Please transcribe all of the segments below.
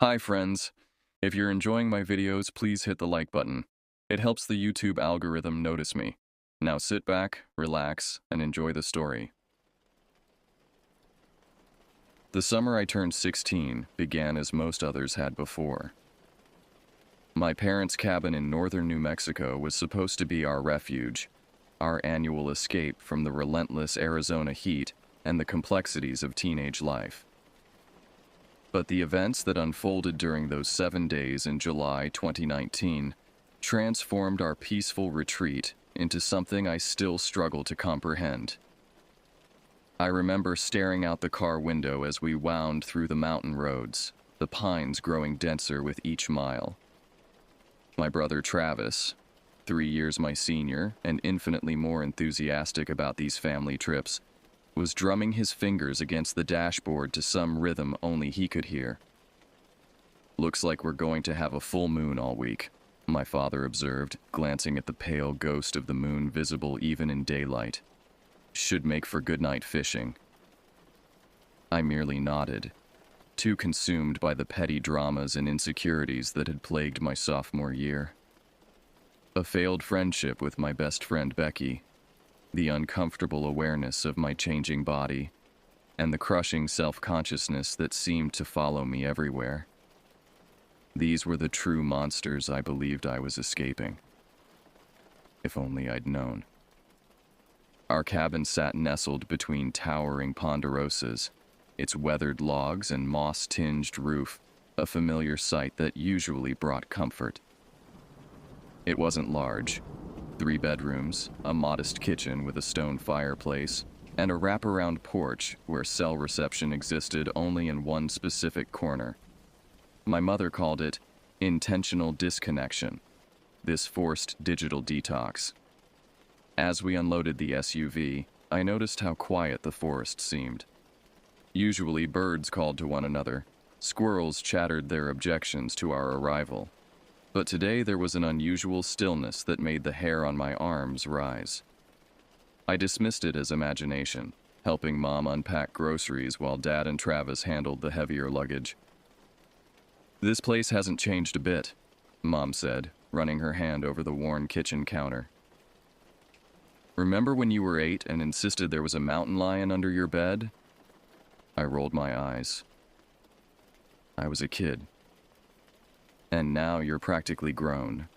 Hi friends. If you're enjoying my videos, please hit the like button. It helps the YouTube algorithm notice me. Now sit back, relax, and enjoy the story. The summer I turned 16 began as most others had before. My parents' cabin in northern New Mexico was supposed to be our refuge, our annual escape from the relentless Arizona heat and the complexities of teenage life. But the events that unfolded during those 7 days in July 2019 transformed our peaceful retreat into something I still struggle to comprehend. I remember staring out the car window as we wound through the mountain roads, the pines growing denser with each mile. My brother Travis, 3 years my senior and infinitely more enthusiastic about these family trips, was drumming his fingers against the dashboard to some rhythm only he could hear. "Looks like we're going to have a full moon all week," my father observed, glancing at the pale ghost of the moon visible even in daylight. "Should make for good night fishing." I merely nodded, too consumed by the petty dramas and insecurities that had plagued my sophomore year. A failed friendship with my best friend Becky, the uncomfortable awareness of my changing body, and the crushing self-consciousness that seemed to follow me everywhere. These were the true monsters I believed I was escaping. If only I'd known. Our cabin sat nestled between towering ponderosas, its weathered logs and moss-tinged roof, a familiar sight that usually brought comfort. It wasn't large. 3 bedrooms, a modest kitchen with a stone fireplace, and a wraparound porch where cell reception existed only in one specific corner. My mother called it intentional disconnection, this forced digital detox. As we unloaded the SUV, I noticed how quiet the forest seemed. Usually birds called to one another, squirrels chattered their objections to our arrival. But today there was an unusual stillness that made the hair on my arms rise. I dismissed it as imagination, helping Mom unpack groceries while Dad and Travis handled the heavier luggage. "This place hasn't changed a bit," Mom said, running her hand over the worn kitchen counter. "Remember when you were 8 and insisted there was a mountain lion under your bed?" I rolled my eyes. "I was a kid. And now you're practically grown,"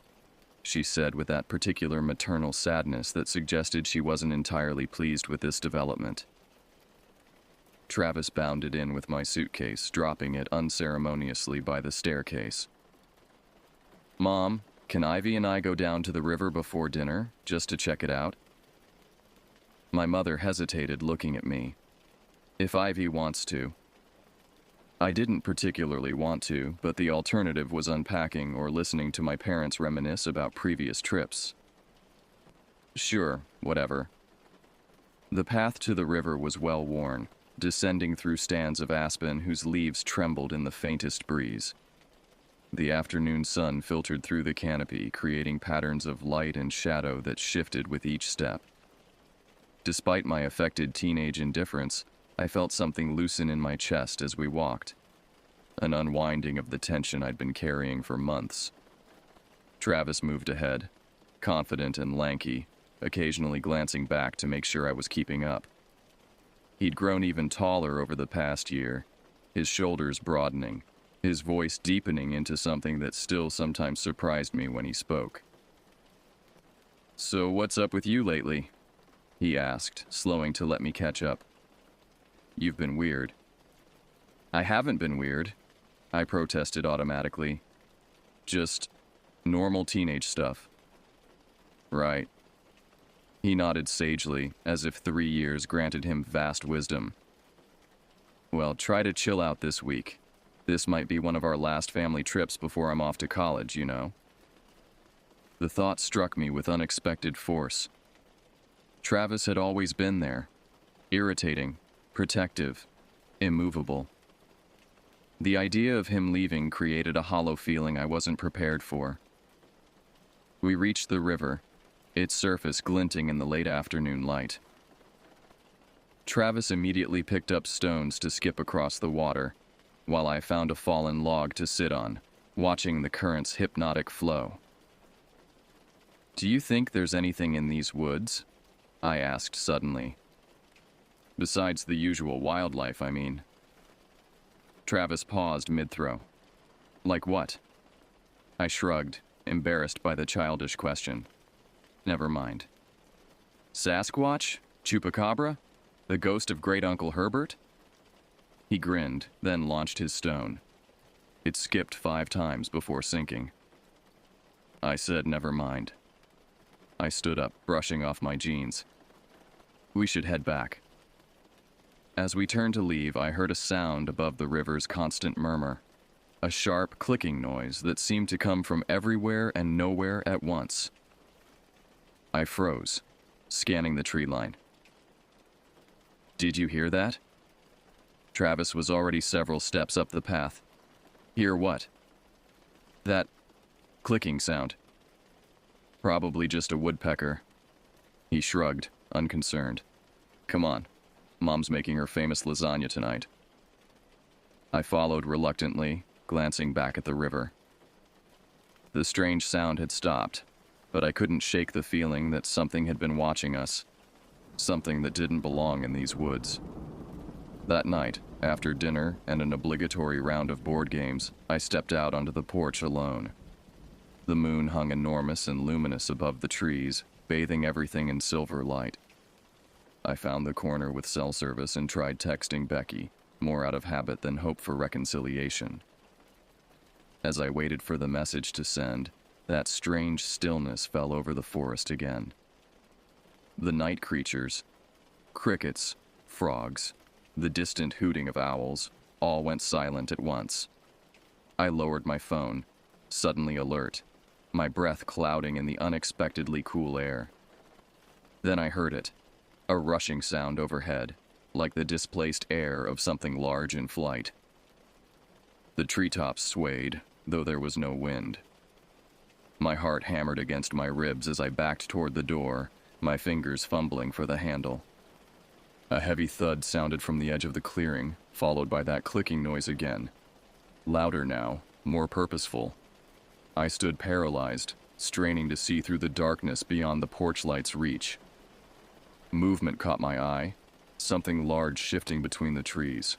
she said with that particular maternal sadness that suggested she wasn't entirely pleased with this development. Travis bounded in with my suitcase, dropping it unceremoniously by the staircase. "Mom, can Ivy and I go down to the river before dinner, just to check it out?" My mother hesitated, looking at me. "If Ivy wants to." I didn't particularly want to, but the alternative was unpacking or listening to my parents reminisce about previous trips. "Sure, whatever." The path to the river was well worn, descending through stands of aspen whose leaves trembled in the faintest breeze. The afternoon sun filtered through the canopy, creating patterns of light and shadow that shifted with each step. Despite my affected teenage indifference, I felt something loosen in my chest as we walked, an unwinding of the tension I'd been carrying for months. Travis moved ahead, confident and lanky, occasionally glancing back to make sure I was keeping up. He'd grown even taller over the past year, his shoulders broadening, his voice deepening into something that still sometimes surprised me when he spoke. "So what's up with you lately?" he asked, slowing to let me catch up. "You've been weird." "I haven't been weird," I protested automatically. "Just normal teenage stuff." "Right." He nodded sagely, as if 3 years granted him vast wisdom. "Well, try to chill out this week. This might be one of our last family trips before I'm off to college, you know." The thought struck me with unexpected force. Travis had always been there, irritating, protective, immovable. The idea of him leaving created a hollow feeling I wasn't prepared for. We reached the river, its surface glinting in the late afternoon light. Travis immediately picked up stones to skip across the water, while I found a fallen log to sit on, watching the current's hypnotic flow. "Do you think there's anything in these woods?" I asked suddenly. "Besides the usual wildlife, I mean." Travis paused mid-throw. "Like what?" I shrugged, embarrassed by the childish question. "Never mind." "Sasquatch? Chupacabra? The ghost of great-uncle Herbert?" He grinned, then launched his stone. It skipped 5 times before sinking. I said never mind. I stood up, brushing off my jeans. "We should head back." As we turned to leave, I heard a sound above the river's constant murmur, a sharp clicking noise that seemed to come from everywhere and nowhere at once. I froze, scanning the tree line. "Did you hear that?" Travis was already several steps up the path. "Hear what?" "That clicking sound." "Probably just a woodpecker." He shrugged, unconcerned. "Come on. Mom's making her famous lasagna tonight." I followed reluctantly, glancing back at the river. The strange sound had stopped, but I couldn't shake the feeling that something had been watching us, something that didn't belong in these woods. That night, after dinner and an obligatory round of board games, I stepped out onto the porch alone. The moon hung enormous and luminous above the trees, bathing everything in silver light. I found the corner with cell service and tried texting Becky, more out of habit than hope for reconciliation. As I waited for the message to send, that strange stillness fell over the forest again. The night creatures, crickets, frogs, the distant hooting of owls, all went silent at once. I lowered my phone, suddenly alert, my breath clouding in the unexpectedly cool air. Then I heard it, a rushing sound overhead, like the displaced air of something large in flight. The treetops swayed, though there was no wind. My heart hammered against my ribs as I backed toward the door, my fingers fumbling for the handle. A heavy thud sounded from the edge of the clearing, followed by that clicking noise again. Louder now, more purposeful. I stood paralyzed, straining to see through the darkness beyond the porch light's reach. Movement caught my eye, something large shifting between the trees.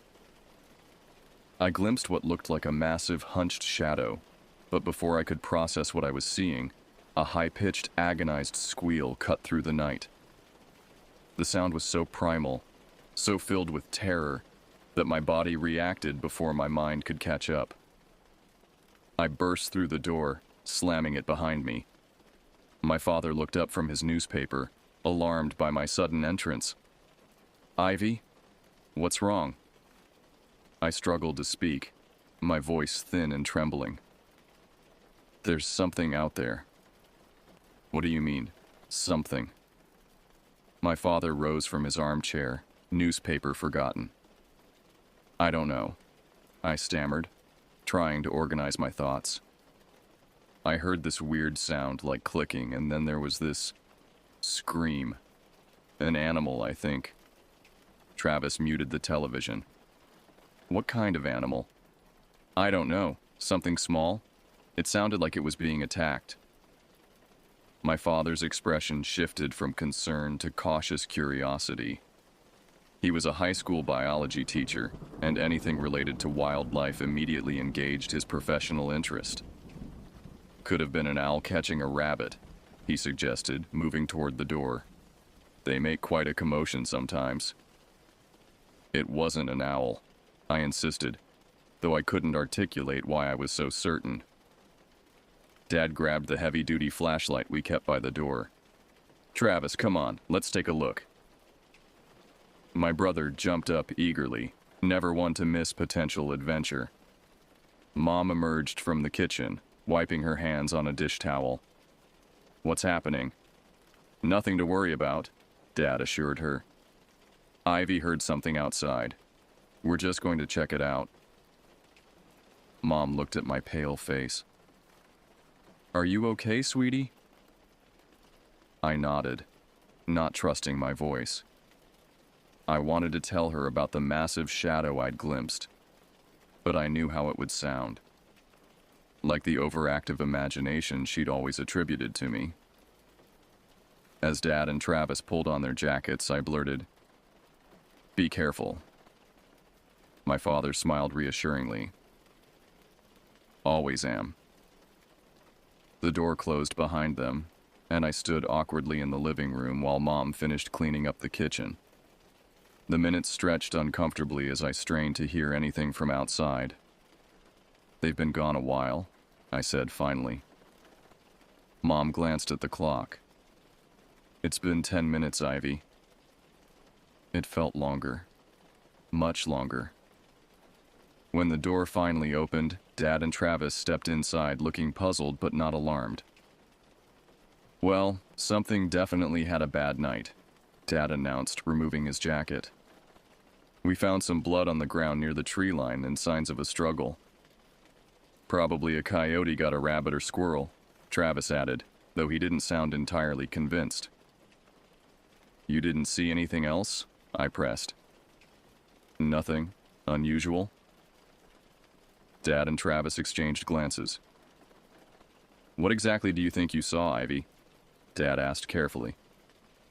I glimpsed what looked like a massive, hunched shadow, but before I could process what I was seeing, a high-pitched, agonized squeal cut through the night. The sound was so primal, so filled with terror, that my body reacted before my mind could catch up. I burst through the door, slamming it behind me. My father looked up from his newspaper, alarmed by my sudden entrance. "Ivy? What's wrong?" I struggled to speak, my voice thin and trembling. "There's something out there." "What do you mean, something?" My father rose from his armchair, newspaper forgotten. "I don't know," I stammered, trying to organize my thoughts. I heard this weird sound like clicking, and then there was this scream. An animal, I think. Travis muted the television. "What kind of animal?" "I don't know. Something small. It sounded like it was being attacked." My father's expression shifted from concern to cautious curiosity. He was a high school biology teacher, and anything related to wildlife immediately engaged his professional interest. "Could have been an owl catching a rabbit," he suggested, moving toward the door. "They make quite a commotion sometimes." "It wasn't an owl," I insisted, though I couldn't articulate why I was so certain. Dad grabbed the heavy-duty flashlight we kept by the door. "Travis, come on, let's take a look." My brother jumped up eagerly, never one to miss potential adventure. Mom emerged from the kitchen, wiping her hands on a dish towel. "What's happening?" "Nothing to worry about," Dad assured her. "Ivy heard something outside. We're just going to check it out." Mom looked at my pale face. "Are you okay, sweetie?" I nodded, not trusting my voice. I wanted to tell her about the massive shadow I'd glimpsed. but I knew how it would sound. Like the overactive imagination she'd always attributed to me. As Dad and Travis pulled on their jackets, I blurted, "Be careful." My father smiled reassuringly. "Always am." The door closed behind them, and I stood awkwardly in the living room while Mom finished cleaning up the kitchen. The minutes stretched uncomfortably as I strained to hear anything from outside. "They've been gone a while," I said finally. Mom glanced at the clock. "It's been 10 minutes, Ivy." It felt longer. Much longer. When the door finally opened, Dad and Travis stepped inside looking puzzled but not alarmed. "Well, something definitely had a bad night," Dad announced, removing his jacket. "We found some blood on the ground near the tree line and signs of a struggle." "Probably a coyote got a rabbit or squirrel," Travis added, though he didn't sound entirely convinced. "You didn't see anything else?" I pressed. "Nothing unusual?" Dad and Travis exchanged glances. "What exactly do you think you saw, Ivy?" Dad asked carefully.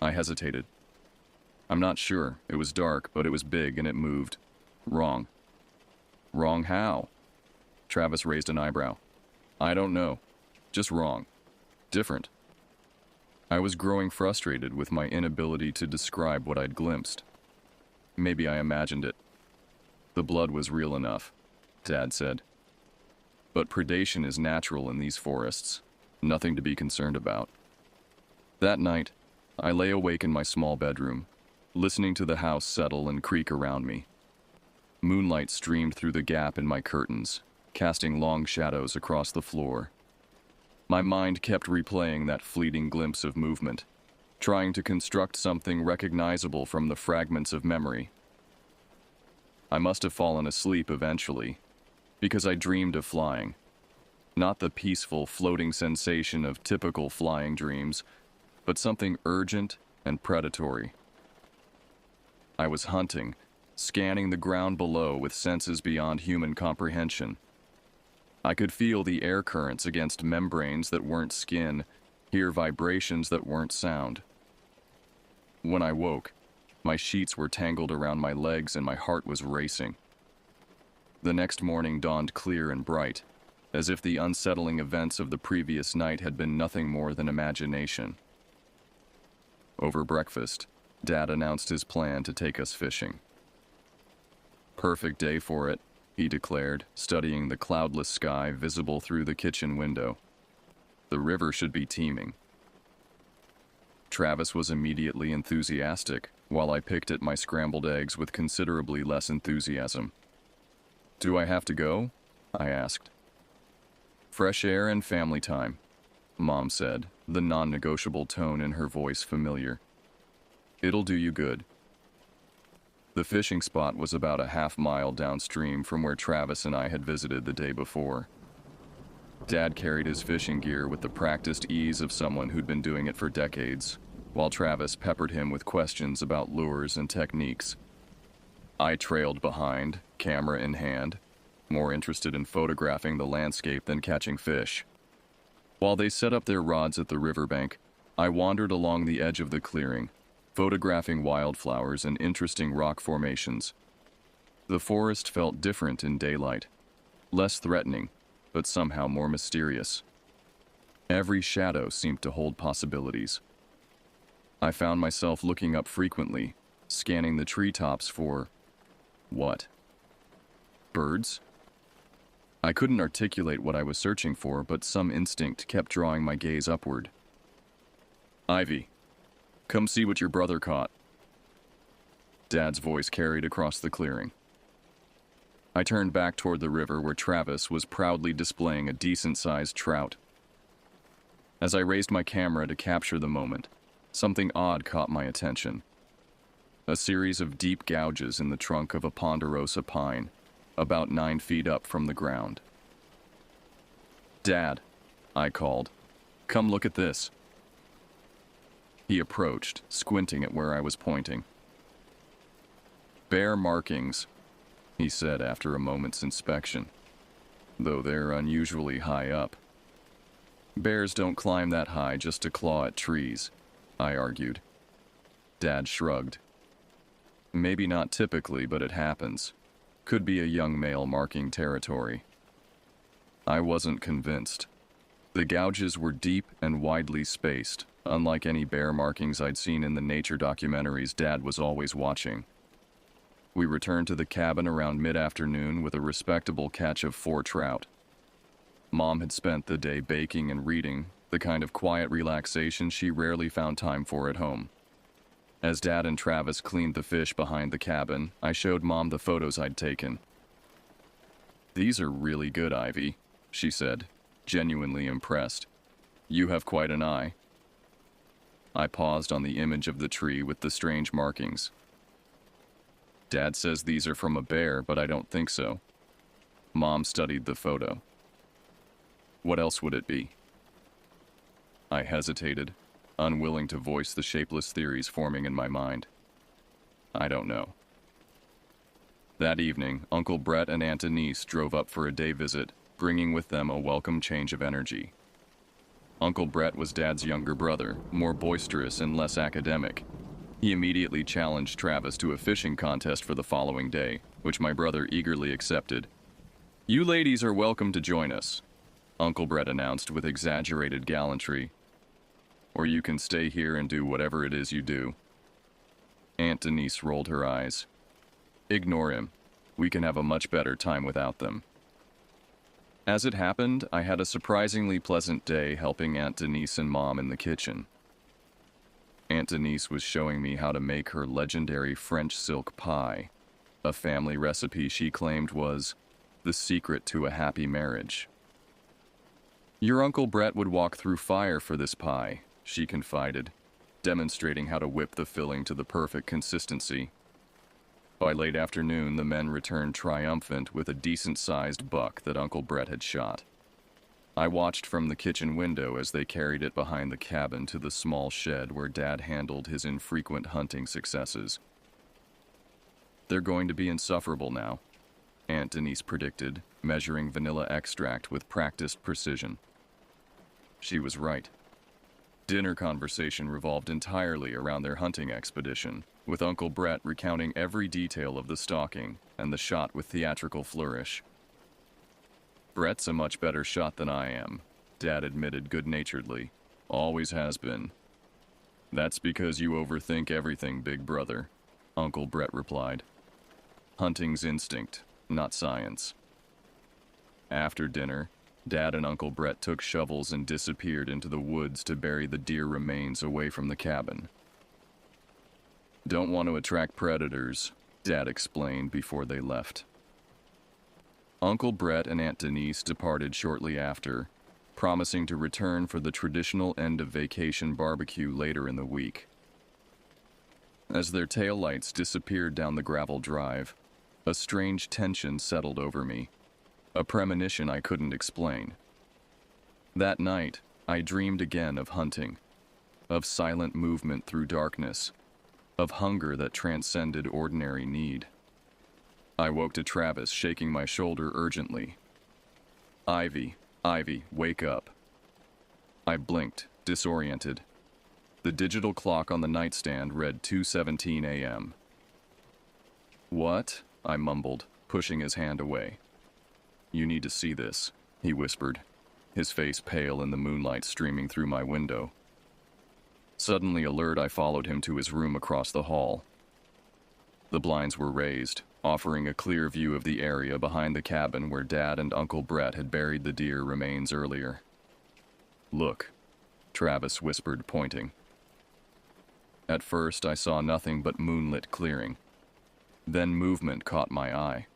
I hesitated. "I'm not sure. It was dark, but it was big and it moved. Wrong." "Wrong how?" Travis raised an eyebrow. "I don't know. Just wrong. Different." I was growing frustrated with my inability to describe what I'd glimpsed. Maybe I imagined it. "The blood was real enough," Dad said. "But predation is natural in these forests. Nothing to be concerned about." That night, I lay awake in my small bedroom, listening to the house settle and creak around me. Moonlight streamed through the gap in my curtains, casting long shadows across the floor. My mind kept replaying that fleeting glimpse of movement, trying to construct something recognizable from the fragments of memory. I must have fallen asleep eventually, because I dreamed of flying. Not the peaceful, floating sensation of typical flying dreams, but something urgent and predatory. I was hunting, scanning the ground below with senses beyond human comprehension. I could feel the air currents against membranes that weren't skin, hear vibrations that weren't sound. When I woke, my sheets were tangled around my legs and my heart was racing. The next morning dawned clear and bright, as if the unsettling events of the previous night had been nothing more than imagination. Over breakfast, Dad announced his plan to take us fishing. "Perfect day for it," he declared, studying the cloudless sky visible through the kitchen window. "The river should be teeming." Travis was immediately enthusiastic, while I picked at my scrambled eggs with considerably less enthusiasm. "Do I have to go?" I asked. "Fresh air and family time," Mom said, the non-negotiable tone in her voice familiar. "It'll do you good." The fishing spot was about a half-mile downstream from where Travis and I had visited the day before. Dad carried his fishing gear with the practiced ease of someone who'd been doing it for decades, while Travis peppered him with questions about lures and techniques. I trailed behind, camera in hand, more interested in photographing the landscape than catching fish. While they set up their rods at the riverbank, I wandered along the edge of the clearing, photographing wildflowers and interesting rock formations. The forest felt different in daylight, less threatening, but somehow more mysterious. Every shadow seemed to hold possibilities. I found myself looking up frequently, scanning the treetops for... what? Birds? I couldn't articulate what I was searching for, but some instinct kept drawing my gaze upward. "Ivy, come see what your brother caught." Dad's voice carried across the clearing. I turned back toward the river where Travis was proudly displaying a decent-sized trout. As I raised my camera to capture the moment, something odd caught my attention. A series of deep gouges in the trunk of a ponderosa pine, about 9 feet up from the ground. "Dad," I called, "come look at this." He approached, squinting at where I was pointing. "Bare markings," he said after a moment's inspection, though they're unusually high up. Bears don't climb that high just to claw at trees, I argued. Dad shrugged. Maybe not typically, but it happens. Could be a young male marking territory. I wasn't convinced. The gouges were deep and widely spaced, unlike any bear markings I'd seen in the nature documentaries Dad was always watching. We returned to the cabin around mid-afternoon with a respectable catch of 4 trout. Mom had spent the day baking and reading, the kind of quiet relaxation she rarely found time for at home. As Dad and Travis cleaned the fish behind the cabin, I showed Mom the photos I'd taken. "These are really good, Ivy," she said, genuinely impressed. "You have quite an eye." I paused on the image of the tree with the strange markings. "Dad says these are from a bear, but I don't think so." Mom studied the photo. "What else would it be?" I hesitated, unwilling to voice the shapeless theories forming in my mind. "I don't know." That evening, Uncle Brett and Aunt Denise drove up for a day visit, bringing with them a welcome change of energy. Uncle Brett was Dad's younger brother, more boisterous and less academic. He immediately challenged Travis to a fishing contest for the following day, which my brother eagerly accepted. "You ladies are welcome to join us," Uncle Brett announced with exaggerated gallantry. "Or you can stay here and do whatever it is you do." Aunt Denise rolled her eyes. "Ignore him. We can have a much better time without them." As it happened, I had a surprisingly pleasant day helping Aunt Denise and Mom in the kitchen. Aunt Denise was showing me how to make her legendary French silk pie, a family recipe she claimed was the secret to a happy marriage. "Your Uncle Brett would walk through fire for this pie," she confided, demonstrating how to whip the filling to the perfect consistency. By late afternoon, the men returned triumphant with a decent-sized buck that Uncle Brett had shot. I watched from the kitchen window as they carried it behind the cabin to the small shed where Dad handled his infrequent hunting successes. "They're going to be insufferable now," Aunt Denise predicted, measuring vanilla extract with practiced precision. She was right. Dinner conversation revolved entirely around their hunting expedition, with Uncle Brett recounting every detail of the stalking and the shot with theatrical flourish. "Brett's a much better shot than I am," Dad admitted good-naturedly. "Always has been." "That's because you overthink everything, big brother," Uncle Brett replied. "Hunting's instinct, not science." After dinner, Dad and Uncle Brett took shovels and disappeared into the woods to bury the deer remains away from the cabin. "Don't want to attract predators," Dad explained before they left. Uncle Brett and Aunt Denise departed shortly after, promising to return for the traditional end-of-vacation barbecue later in the week. As their taillights disappeared down the gravel drive, a strange tension settled over me, a premonition I couldn't explain. That night, I dreamed again of hunting, of silent movement through darkness, of hunger that transcended ordinary need. I woke to Travis shaking my shoulder urgently. Ivy, wake up." I blinked, disoriented. The digital clock on the nightstand read 2:17 a.m. "What?" I mumbled, pushing his hand away. "You need to see this," he whispered, his face pale in the moonlight streaming through my window. Suddenly alert, I followed him to his room across the hall. The blinds were raised, offering a clear view of the area behind the cabin where Dad and Uncle Brett had buried the deer remains earlier. "Look," Travis whispered, pointing. At first, I saw nothing but moonlit clearing. Then movement caught my eye.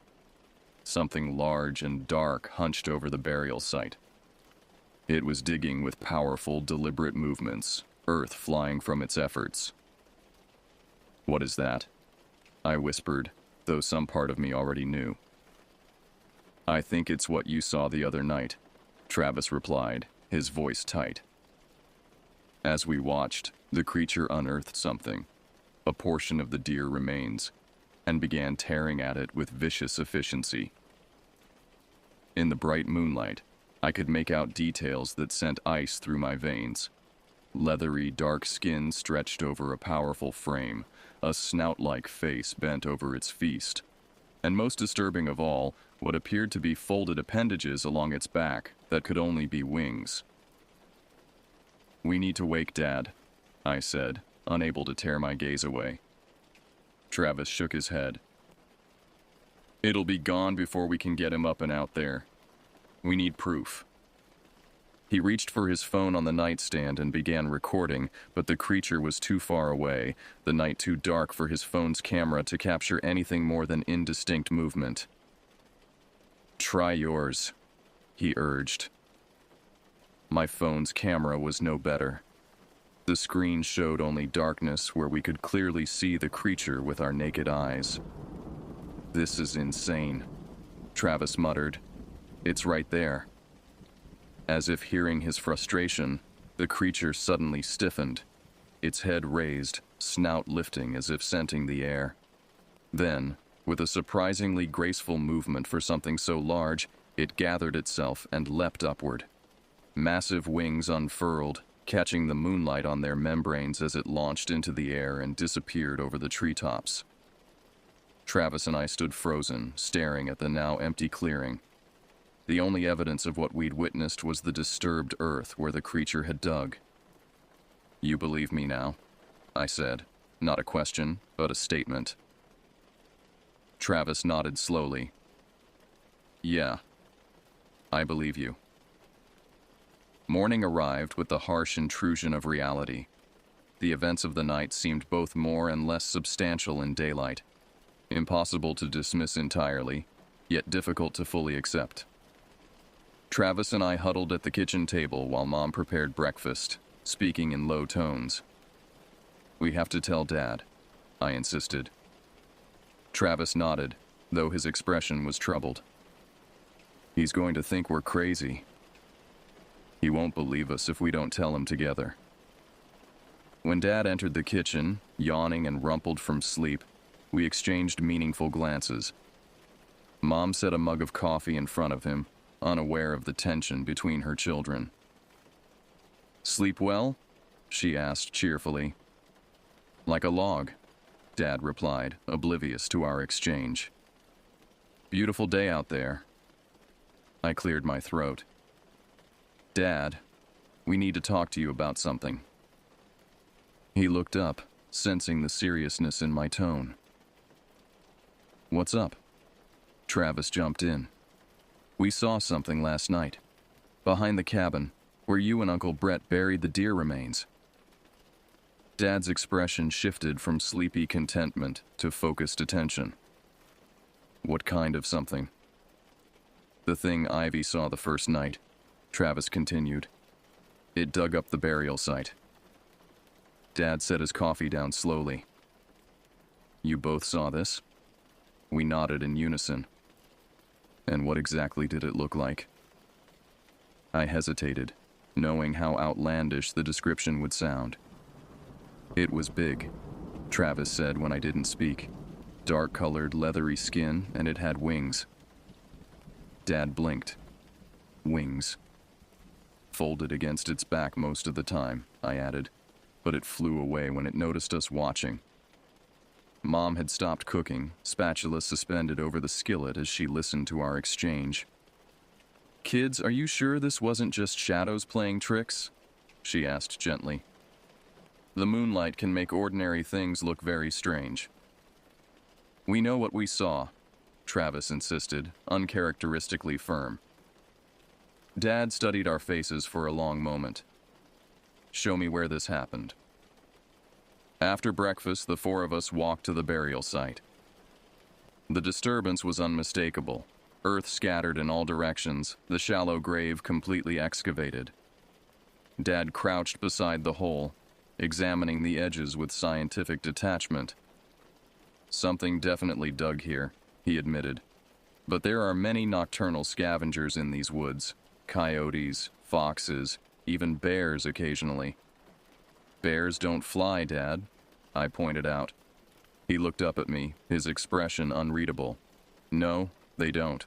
Something large and dark hunched over the burial site. It was digging with powerful, deliberate movements, earth flying from its efforts. "What is that?" I whispered, though some part of me already knew. "I think it's what you saw the other night," Travis replied, his voice tight. As we watched, the creature unearthed something, a portion of the deer remains, and began tearing at it with vicious efficiency. In the bright moonlight, I could make out details that sent ice through my veins. Leathery, dark skin stretched over a powerful frame, a snout-like face bent over its feast, and most disturbing of all, what appeared to be folded appendages along its back that could only be wings. "We need to wake Dad," I said, unable to tear my gaze away. Travis shook his head. "It'll be gone before we can get him up and out there. We need proof." He reached for his phone on the nightstand and began recording, but the creature was too far away, the night too dark for his phone's camera to capture anything more than indistinct movement. "Try yours," he urged. My phone's camera was no better. The screen showed only darkness where we could clearly see the creature with our naked eyes. "This is insane," Travis muttered. "It's right there." As if hearing his frustration, the creature suddenly stiffened, its head raised, snout lifting as if scenting the air. Then, with a surprisingly graceful movement for something so large, it gathered itself and leapt upward. Massive wings unfurled, catching the moonlight on their membranes as it launched into the air and disappeared over the treetops. Travis and I stood frozen, staring at the now empty clearing. The only evidence of what we'd witnessed was the disturbed earth where the creature had dug. "You believe me now?" I said, not a question, but a statement. Travis nodded slowly. "Yeah, I believe you." Morning arrived with the harsh intrusion of reality. The events of the night seemed both more and less substantial in daylight. Impossible to dismiss entirely, yet difficult to fully accept. Travis and I huddled at the kitchen table while Mom prepared breakfast, speaking in low tones. "We have to tell Dad," I insisted. Travis nodded, though his expression was troubled. "He's going to think we're crazy. He won't believe us if we don't tell him together." When Dad entered the kitchen, yawning and rumpled from sleep, we exchanged meaningful glances. Mom set a mug of coffee in front of him, unaware of the tension between her children. "Sleep well?" she asked cheerfully. "Like a log," Dad replied, oblivious to our exchange. "Beautiful day out there." I cleared my throat. "Dad, we need to talk to you about something." He looked up, sensing the seriousness in my tone. "What's up?" Travis jumped in. "We saw something last night, behind the cabin, where you and Uncle Brett buried the deer remains." Dad's expression shifted from sleepy contentment to focused attention. "What kind of something?" "The thing Ivy saw the first night," Travis continued. "It dug up the burial site." Dad set his coffee down slowly. "You both saw this?" We nodded in unison. "And what exactly did it look like?" I hesitated, knowing how outlandish the description would sound. "It was big," Travis said when I didn't speak. "Dark-colored, leathery skin, and it had wings." Dad blinked. "Wings." "Folded against its back most of the time," I added, but it flew away when it noticed us watching. Mom had stopped cooking, spatula suspended over the skillet as she listened to our exchange. "Kids, are you sure this wasn't just shadows playing tricks?" she asked gently. "The moonlight can make ordinary things look very strange." "We know what we saw," Travis insisted, uncharacteristically firm. Dad studied our faces for a long moment. "Show me where this happened." After breakfast, the four of us walked to the burial site. The disturbance was unmistakable. Earth scattered in all directions, the shallow grave completely excavated. Dad crouched beside the hole, examining the edges with scientific detachment. "Something definitely dug here," he admitted. "But there are many nocturnal scavengers in these woods. Coyotes, foxes, even bears occasionally." "Bears don't fly, Dad," I pointed out. He looked up at me, his expression unreadable. No, they don't.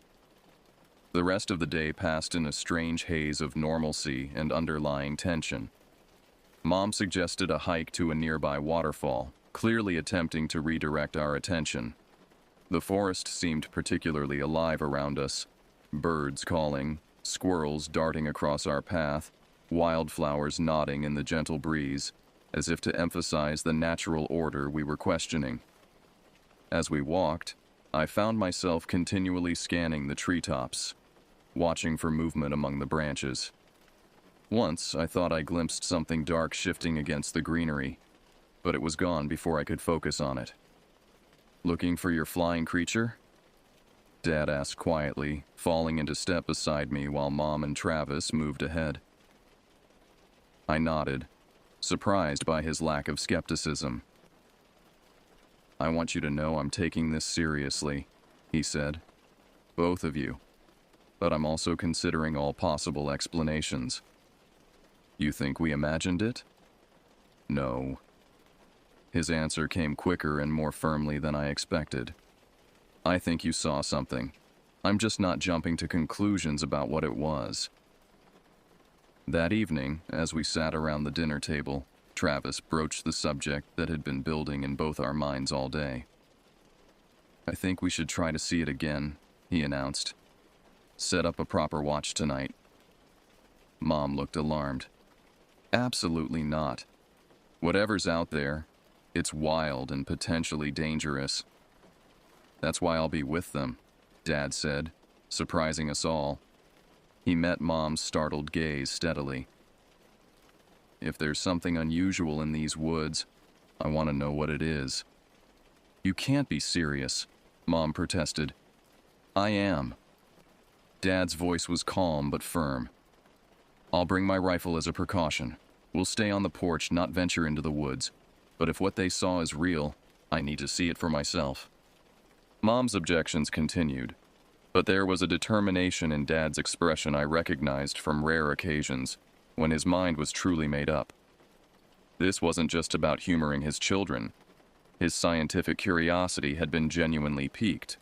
The rest of the day passed in a strange haze of normalcy and underlying tension. Mom suggested a hike to a nearby waterfall, clearly attempting to redirect our attention. The forest seemed particularly alive around us. Birds calling, squirrels darting across our path, wildflowers nodding in the gentle breeze, as if to emphasize the natural order we were questioning. As we walked, I found myself continually scanning the treetops, watching for movement among the branches. Once, I thought I glimpsed something dark shifting against the greenery, but it was gone before I could focus on it. "Looking for your flying creature?" Dad asked quietly, falling into step beside me while Mom and Travis moved ahead. I nodded, surprised by his lack of skepticism. "I want you to know I'm taking this seriously," he said. "Both of you. But I'm also considering all possible explanations." "You think we imagined it?" "No." His answer came quicker and more firmly than I expected. "I think you saw something. I'm just not jumping to conclusions about what it was." That evening, as we sat around the dinner table, Travis broached the subject that had been building in both our minds all day. "I think we should try to see it again," he announced. "Set up a proper watch tonight." Mom looked alarmed. "Absolutely not. Whatever's out there, it's wild and potentially dangerous." "That's why I'll be with them," Dad said, surprising us all. He met Mom's startled gaze steadily. "If there's something unusual in these woods, I want to know what it is." "You can't be serious," Mom protested. "I am." Dad's voice was calm but firm. "I'll bring my rifle as a precaution. We'll stay on the porch, not venture into the woods. But if what they saw is real, I need to see it for myself." Mom's objections continued, but there was a determination in Dad's expression I recognized from rare occasions, when his mind was truly made up. This wasn't just about humoring his children. His scientific curiosity had been genuinely piqued.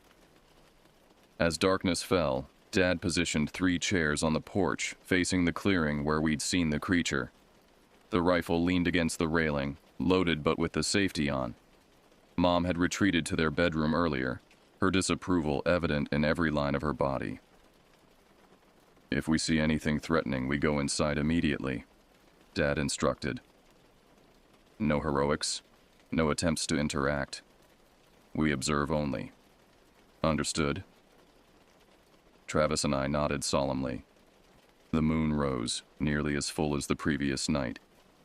As darkness fell, Dad positioned 3 chairs on the porch, facing the clearing where we'd seen the creature. The rifle leaned against the railing, loaded but with the safety on. Mom had retreated to their bedroom earlier, her disapproval evident in every line of her body. "If we see anything threatening, we go inside immediately," Dad instructed. "No heroics, no attempts to interact. We observe only." "Understood." Travis and I nodded solemnly. The moon rose, nearly as full as the previous night,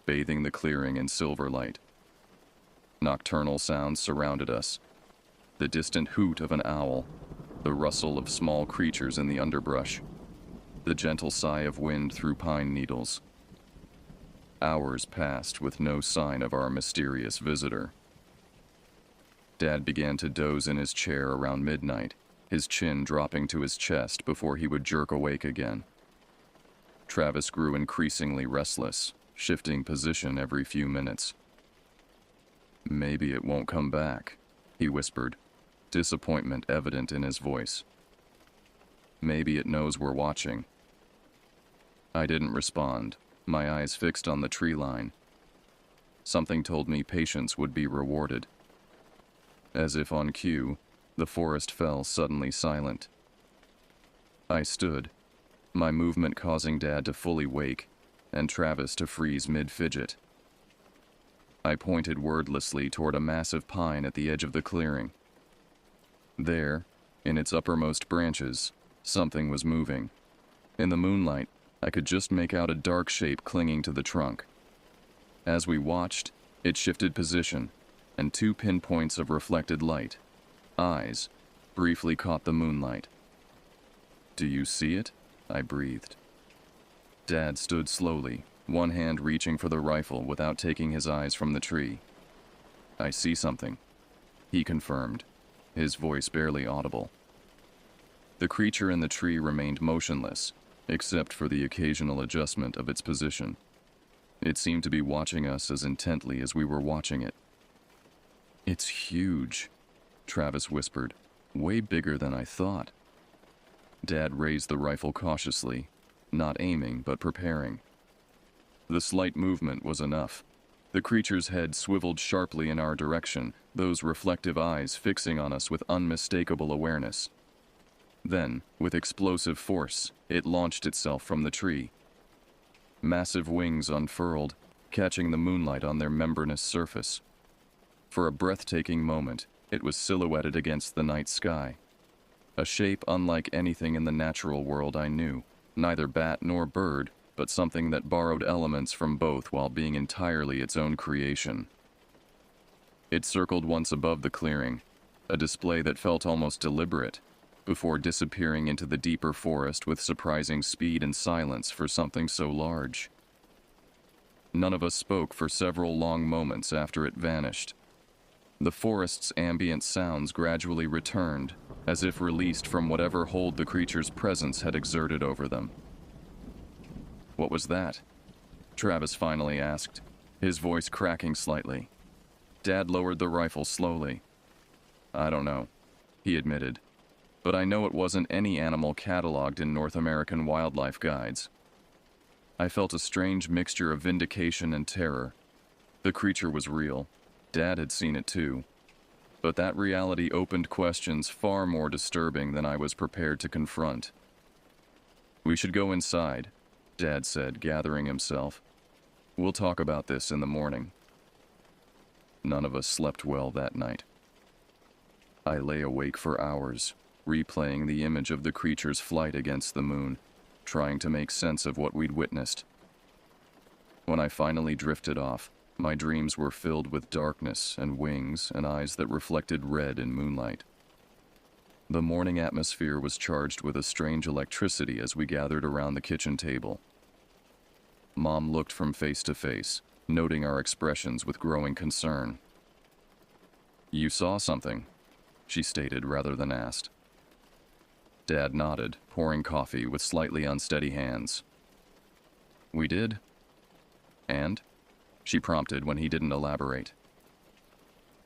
bathing the clearing in silver light. Nocturnal sounds surrounded us. The distant hoot of an owl, the rustle of small creatures in the underbrush, the gentle sigh of wind through pine needles. Hours passed with no sign of our mysterious visitor. Dad began to doze in his chair around midnight, his chin dropping to his chest before he would jerk awake again. Travis grew increasingly restless, shifting position every few minutes. "Maybe it won't come back," he whispered, disappointment evident in his voice. "Maybe it knows we're watching." I didn't respond, my eyes fixed on the tree line. Something told me patience would be rewarded. As if on cue, the forest fell suddenly silent. I stood, my movement causing Dad to fully wake, and Travis to freeze mid-fidget. I pointed wordlessly toward a massive pine at the edge of the clearing. There, in its uppermost branches, something was moving. In the moonlight, I could just make out a dark shape clinging to the trunk. As we watched, it shifted position, and 2 pinpoints of reflected light, eyes, briefly caught the moonlight. "Do you see it?" I breathed. Dad stood slowly, one hand reaching for the rifle without taking his eyes from the tree. "I see something," he confirmed, his voice barely audible. The creature in the tree remained motionless, except for the occasional adjustment of its position. It seemed to be watching us as intently as we were watching it. It's huge, Travis whispered. Way bigger than I thought. Dad raised the rifle cautiously, not aiming but preparing. The slight movement was enough. The creature's head swiveled sharply in our direction, those reflective eyes fixing on us with unmistakable awareness. Then, with explosive force, it launched itself from the tree. Massive wings unfurled, catching the moonlight on their membranous surface. For a breathtaking moment, it was silhouetted against the night sky. A shape unlike anything in the natural world I knew, neither bat nor bird, but something that borrowed elements from both while being entirely its own creation. It circled once above the clearing, a display that felt almost deliberate, before disappearing into the deeper forest with surprising speed and silence for something so large. None of us spoke for several long moments after it vanished. The forest's ambient sounds gradually returned, as if released from whatever hold the creature's presence had exerted over them. "What was that?" Travis finally asked, his voice cracking slightly. Dad lowered the rifle slowly. "I don't know," he admitted, "but I know it wasn't any animal cataloged in North American wildlife guides." I felt a strange mixture of vindication and terror. The creature was real. Dad had seen it too. But that reality opened questions far more disturbing than I was prepared to confront. "We should go inside," Dad said, gathering himself. "We'll talk about this in the morning." None of us slept well that night. I lay awake for hours, replaying the image of the creature's flight against the moon, trying to make sense of what we'd witnessed. When I finally drifted off, my dreams were filled with darkness and wings and eyes that reflected red in moonlight. The morning atmosphere was charged with a strange electricity as we gathered around the kitchen table. Mom looked from face to face, noting our expressions with growing concern. "You saw something," she stated rather than asked. Dad nodded, pouring coffee with slightly unsteady hands. "We did." "And?" she prompted when he didn't elaborate.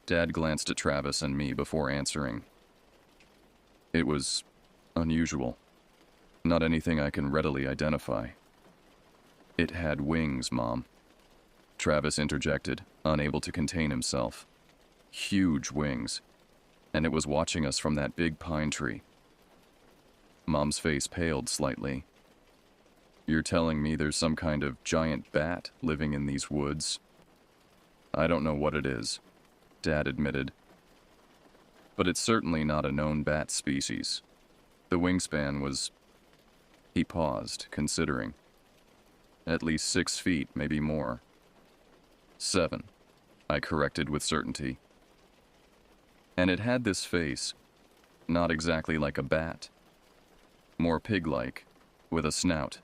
Dad glanced at Travis and me before answering. "It was unusual. Not anything I can readily identify." "It had wings, Mom," Travis interjected, unable to contain himself. "Huge wings. And it was watching us from that big pine tree." Mom's face paled slightly. "You're telling me there's some kind of giant bat living in these woods?" "I don't know what it is," Dad admitted. "But it's certainly not a known bat species. The wingspan was..." He paused, considering. "At least 6 feet, maybe more." 7, I corrected with certainty. "And it had this face, not exactly like a bat. More pig-like, with a snout."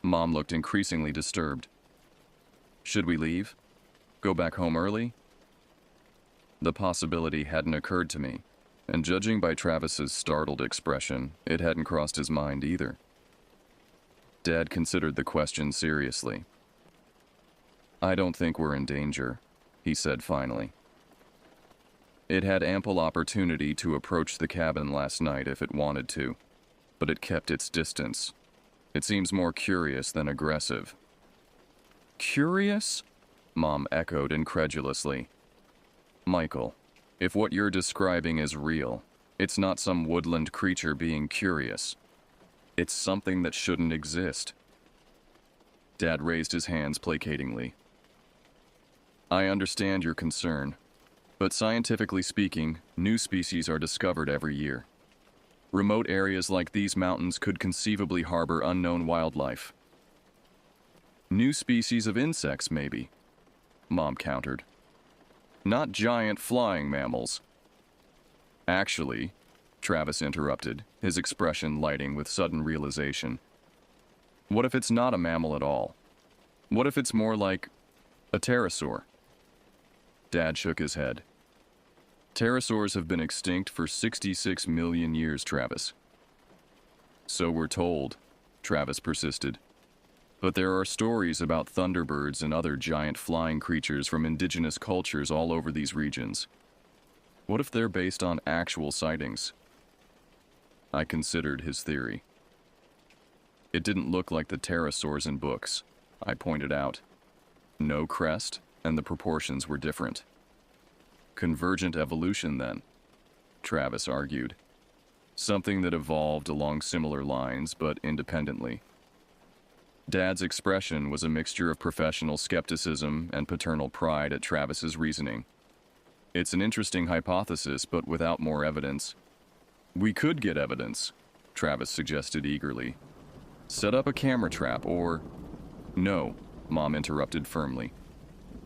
Mom looked increasingly disturbed. "Should we leave? Go back home early?" The possibility hadn't occurred to me, and judging by Travis's startled expression, it hadn't crossed his mind either. Dad considered the question seriously. "I don't think we're in danger," he said finally. "It had ample opportunity to approach the cabin last night if it wanted to, but it kept its distance. It seems more curious than aggressive." "Curious?" Mom echoed incredulously. "Michael, if what you're describing is real, it's not some woodland creature being curious. It's something that shouldn't exist." Dad raised his hands placatingly. "I understand your concern, but scientifically speaking, new species are discovered every year. Remote areas like these mountains could conceivably harbor unknown wildlife." "New species of insects, maybe," Mom countered. "Not giant flying mammals." "Actually," Travis interrupted, his expression lighting with sudden realization, "what if it's not a mammal at all? What if it's more like a pterosaur?" Dad shook his head. "Pterosaurs have been extinct for 66 million years, Travis." "So we're told," Travis persisted. But there are stories about thunderbirds and other giant flying creatures from indigenous cultures all over these regions. What if they're based on actual sightings? I considered his theory. It didn't look like the pterosaurs in books, I pointed out. No crest, and the proportions were different. Convergent evolution, then, Travis argued. Something that evolved along similar lines, but independently. Dad's expression was a mixture of professional skepticism and paternal pride at Travis's reasoning. It's an interesting hypothesis, but without more evidence. We could get evidence, Travis suggested eagerly. Set up a camera trap or... No, Mom interrupted firmly.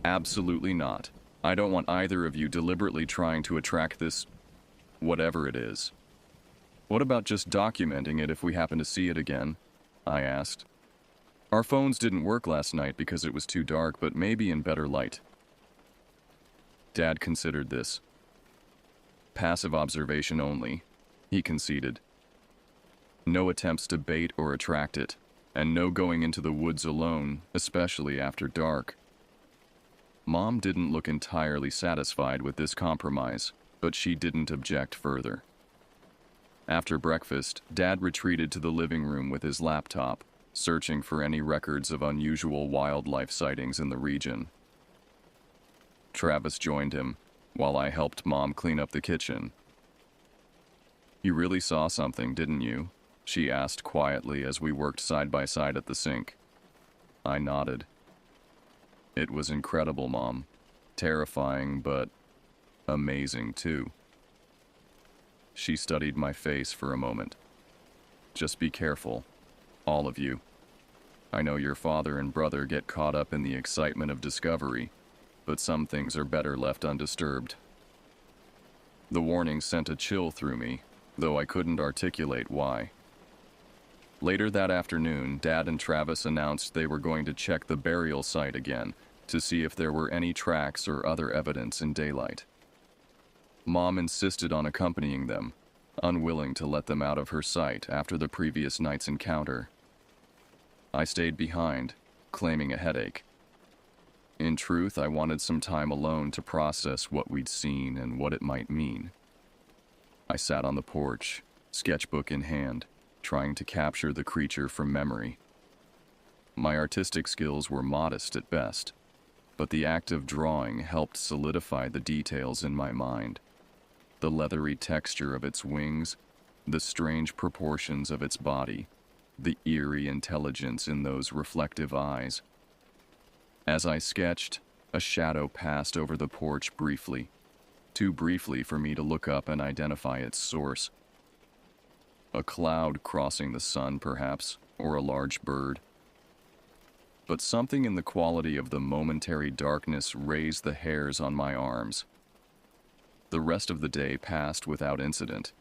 Absolutely not. I don't want either of you deliberately trying to attract this... whatever it is. What about just documenting it if we happen to see it again? I asked. Our phones didn't work last night because it was too dark, but maybe in better light. Dad considered this. Passive observation only, he conceded. No attempts to bait or attract it, and no going into the woods alone, especially after dark. Mom didn't look entirely satisfied with this compromise, but she didn't object further. After breakfast, Dad retreated to the living room with his laptop, searching for any records of unusual wildlife sightings in the region. Travis joined him, while I helped Mom clean up the kitchen. You really saw something, didn't you? She asked quietly as we worked side by side at the sink. I nodded. It was incredible, Mom. Terrifying, but amazing, too. She studied my face for a moment. Just be careful. All of you. I know your father and brother get caught up in the excitement of discovery, but some things are better left undisturbed. The warning sent a chill through me, though I couldn't articulate why. Later that afternoon, Dad and Travis announced they were going to check the burial site again to see if there were any tracks or other evidence in daylight. Mom insisted on accompanying them, unwilling to let them out of her sight after the previous night's encounter. I stayed behind, claiming a headache. In truth, I wanted some time alone to process what we'd seen and what it might mean. I sat on the porch, sketchbook in hand, trying to capture the creature from memory. My artistic skills were modest at best, but the act of drawing helped solidify the details in my mind. The leathery texture of its wings, the strange proportions of its body, the eerie intelligence in those reflective eyes. As I sketched, a shadow passed over the porch briefly, too briefly for me to look up and identify its source. A cloud crossing the sun, perhaps, or a large bird. But something in the quality of the momentary darkness raised the hairs on my arms. The rest of the day passed without incident.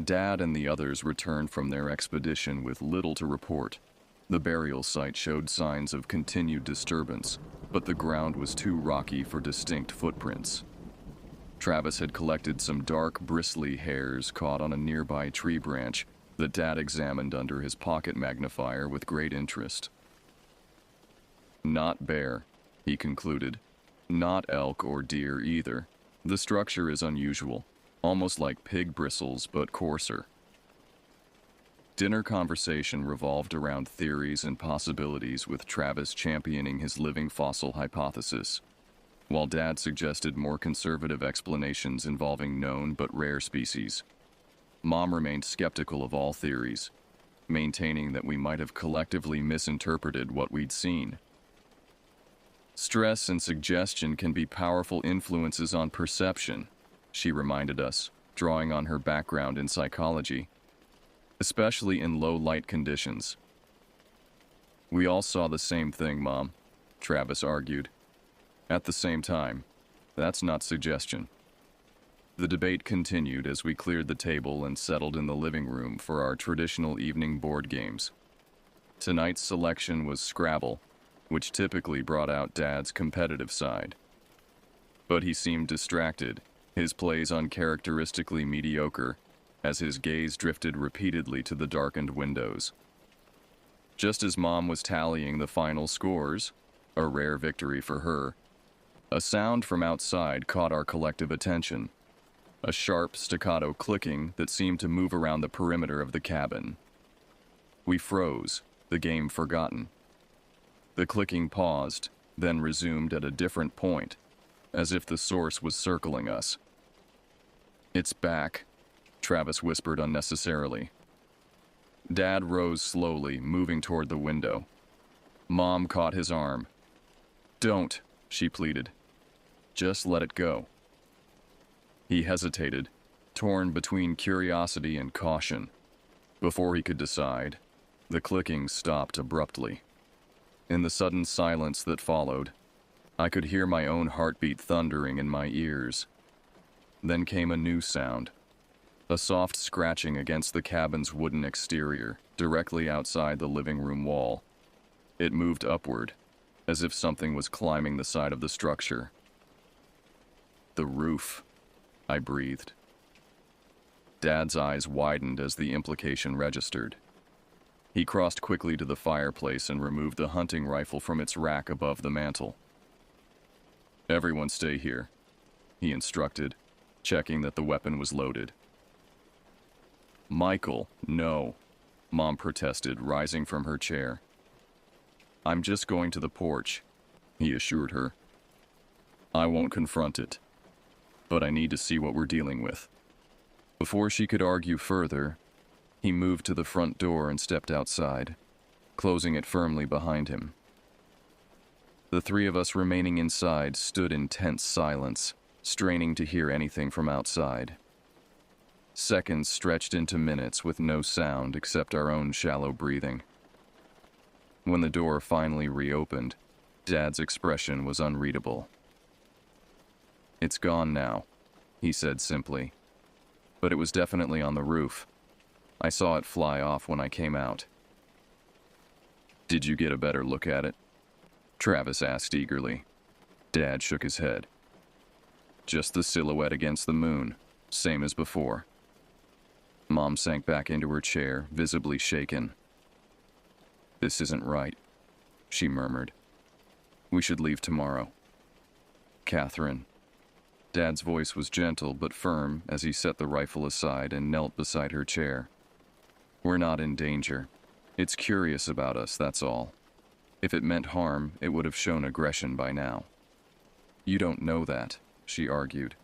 Dad and the others returned from their expedition with little to report. The burial site showed signs of continued disturbance, but the ground was too rocky for distinct footprints. Travis had collected some dark, bristly hairs caught on a nearby tree branch that Dad examined under his pocket magnifier with great interest. Not bear, he concluded. Not elk or deer either. The structure is unusual, almost like pig bristles but coarser. Dinner conversation revolved around theories and possibilities, with Travis championing his living fossil hypothesis, while Dad suggested more conservative explanations involving known but rare species. Mom remained skeptical of all theories, maintaining that we might have collectively misinterpreted what we'd seen. Stress and suggestion can be powerful influences on perception, she reminded us, drawing on her background in psychology, especially in low light conditions. We all saw the same thing, Mom, Travis argued. At the same time, that's not suggestion. The debate continued as we cleared the table and settled in the living room for our traditional evening board games. Tonight's selection was Scrabble, which typically brought out Dad's competitive side. But he seemed distracted, his plays uncharacteristically mediocre, as his gaze drifted repeatedly to the darkened windows. Just as Mom was tallying the final scores, a rare victory for her, a sound from outside caught our collective attention. A sharp, staccato clicking that seemed to move around the perimeter of the cabin. We froze, the game forgotten. The clicking paused, then resumed at a different point, as if the source was circling us. "It's back," Travis whispered unnecessarily. Dad rose slowly, moving toward the window. Mom caught his arm. "Don't," she pleaded. "Just let it go." He hesitated, torn between curiosity and caution. Before he could decide, the clicking stopped abruptly. In the sudden silence that followed, I could hear my own heartbeat thundering in my ears. Then came a new sound, a soft scratching against the cabin's wooden exterior, directly outside the living room wall. It moved upward, as if something was climbing the side of the structure. "The roof," I breathed. Dad's eyes widened as the implication registered. He crossed quickly to the fireplace and removed the hunting rifle from its rack above the mantel. "Everyone stay here," he instructed, checking that the weapon was loaded. "Michael, no," Mom protested, rising from her chair. "I'm just going to the porch," he assured her. "I won't confront it, but I need to see what we're dealing with." Before she could argue further, he moved to the front door and stepped outside, closing it firmly behind him. The three of us remaining inside stood in tense silence, straining to hear anything from outside. Seconds stretched into minutes with no sound except our own shallow breathing. When the door finally reopened, Dad's expression was unreadable. "It's gone now," he said simply. "But it was definitely on the roof. I saw it fly off when I came out." "Did you get a better look at it?" Travis asked eagerly. Dad shook his head. "Just the silhouette against the moon, same as before." Mom sank back into her chair, visibly shaken. "This isn't right," she murmured. "We should leave tomorrow." "Catherine." Dad's voice was gentle but firm as he set the rifle aside and knelt beside her chair. "We're not in danger. It's curious about us, that's all. If it meant harm, it would have shown aggression by now." "You don't know that," she argued.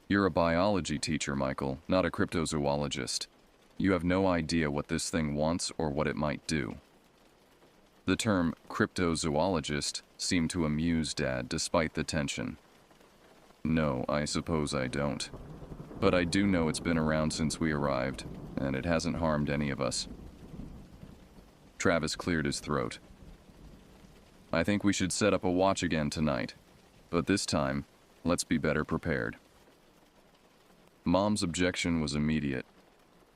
"You're a biology teacher, Michael, not a cryptozoologist. You have no idea what this thing wants or what it might do." The term cryptozoologist seemed to amuse Dad despite the tension. "No, I suppose I don't. But I do know it's been around since we arrived, and it hasn't harmed any of us." Travis cleared his throat. "I think we should set up a watch again tonight, but this time, let's be better prepared." Mom's objection was immediate.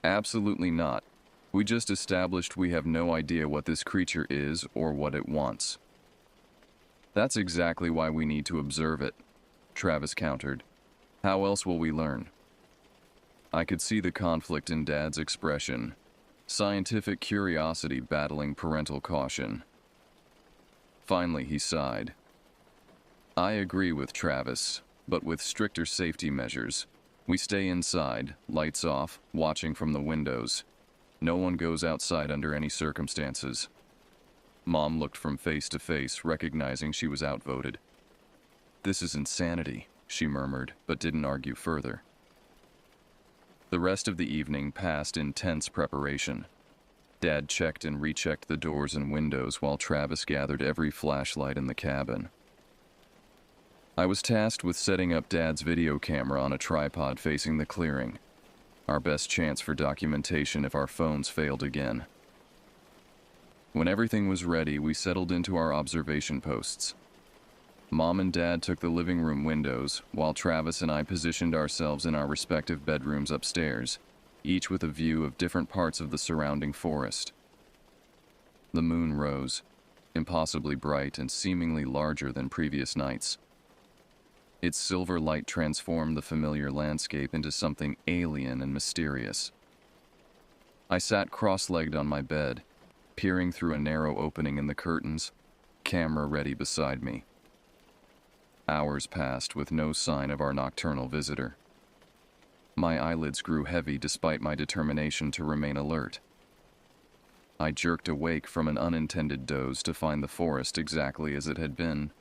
"Absolutely not. We just established we have no idea what this creature is or what it wants." "That's exactly why we need to observe it," Travis countered. "How else will we learn?" I could see the conflict in Dad's expression, scientific curiosity battling parental caution. Finally, he sighed. "I agree with Travis, but with stricter safety measures. We stay inside, lights off, watching from the windows. No one goes outside under any circumstances." Mom looked from face to face, recognizing she was outvoted. "This is insanity," she murmured, but didn't argue further. The rest of the evening passed in tense preparation. Dad checked and rechecked the doors and windows while Travis gathered every flashlight in the cabin. I was tasked with setting up Dad's video camera on a tripod facing the clearing, our best chance for documentation if our phones failed again. When everything was ready, we settled into our observation posts. Mom and Dad took the living room windows, while Travis and I positioned ourselves in our respective bedrooms upstairs, each with a view of different parts of the surrounding forest. The moon rose, impossibly bright and seemingly larger than previous nights. Its silver light transformed the familiar landscape into something alien and mysterious. I sat cross-legged on my bed, peering through a narrow opening in the curtains, camera ready beside me. Hours passed with no sign of our nocturnal visitor. My eyelids grew heavy despite my determination to remain alert. I jerked awake from an unintended doze to find the forest exactly as it had been,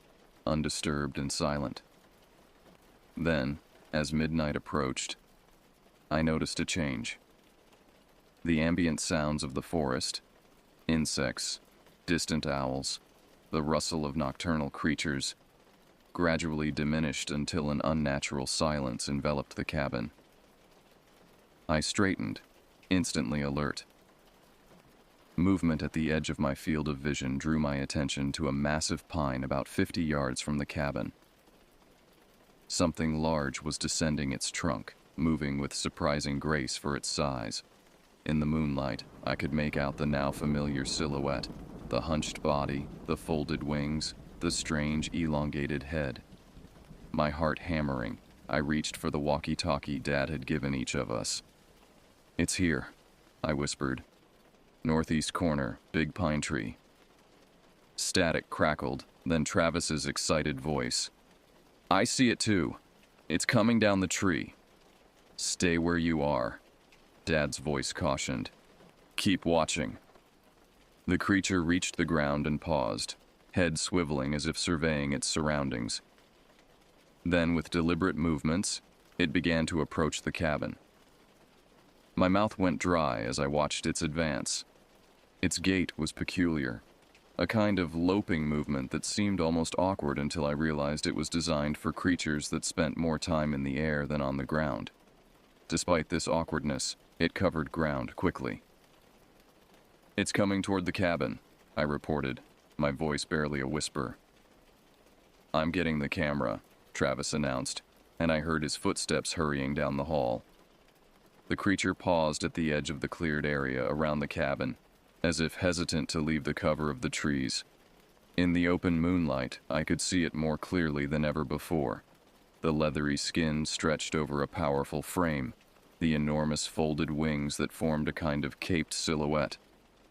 undisturbed and silent. Then, as midnight approached, I noticed a change. The ambient sounds of the forest, insects, distant owls, the rustle of nocturnal creatures, gradually diminished until an unnatural silence enveloped the cabin. I straightened, instantly alert. Movement at the edge of my field of vision drew my attention to a massive pine about 50 yards from the cabin. Something large was descending its trunk, moving with surprising grace for its size. In the moonlight, I could make out the now familiar silhouette, the hunched body, the folded wings, the strange elongated head. My heart hammering, I reached for the walkie-talkie Dad had given each of us. "It's here," I whispered. "Northeast corner, big pine tree." Static crackled, then Travis's excited voice. "I see it too. It's coming down the tree." "Stay where you are," Dad's voice cautioned. "Keep watching." The creature reached the ground and paused, head swiveling as if surveying its surroundings. Then, with deliberate movements, it began to approach the cabin. My mouth went dry as I watched its advance. Its gait was peculiar, a kind of loping movement that seemed almost awkward until I realized it was designed for creatures that spent more time in the air than on the ground. Despite this awkwardness, it covered ground quickly. "It's coming toward the cabin," I reported, my voice barely a whisper. "I'm getting the camera," Travis announced, and I heard his footsteps hurrying down the hall. The creature paused at the edge of the cleared area around the cabin, as if hesitant to leave the cover of the trees. In the open moonlight, I could see it more clearly than ever before. The leathery skin stretched over a powerful frame, the enormous folded wings that formed a kind of caped silhouette,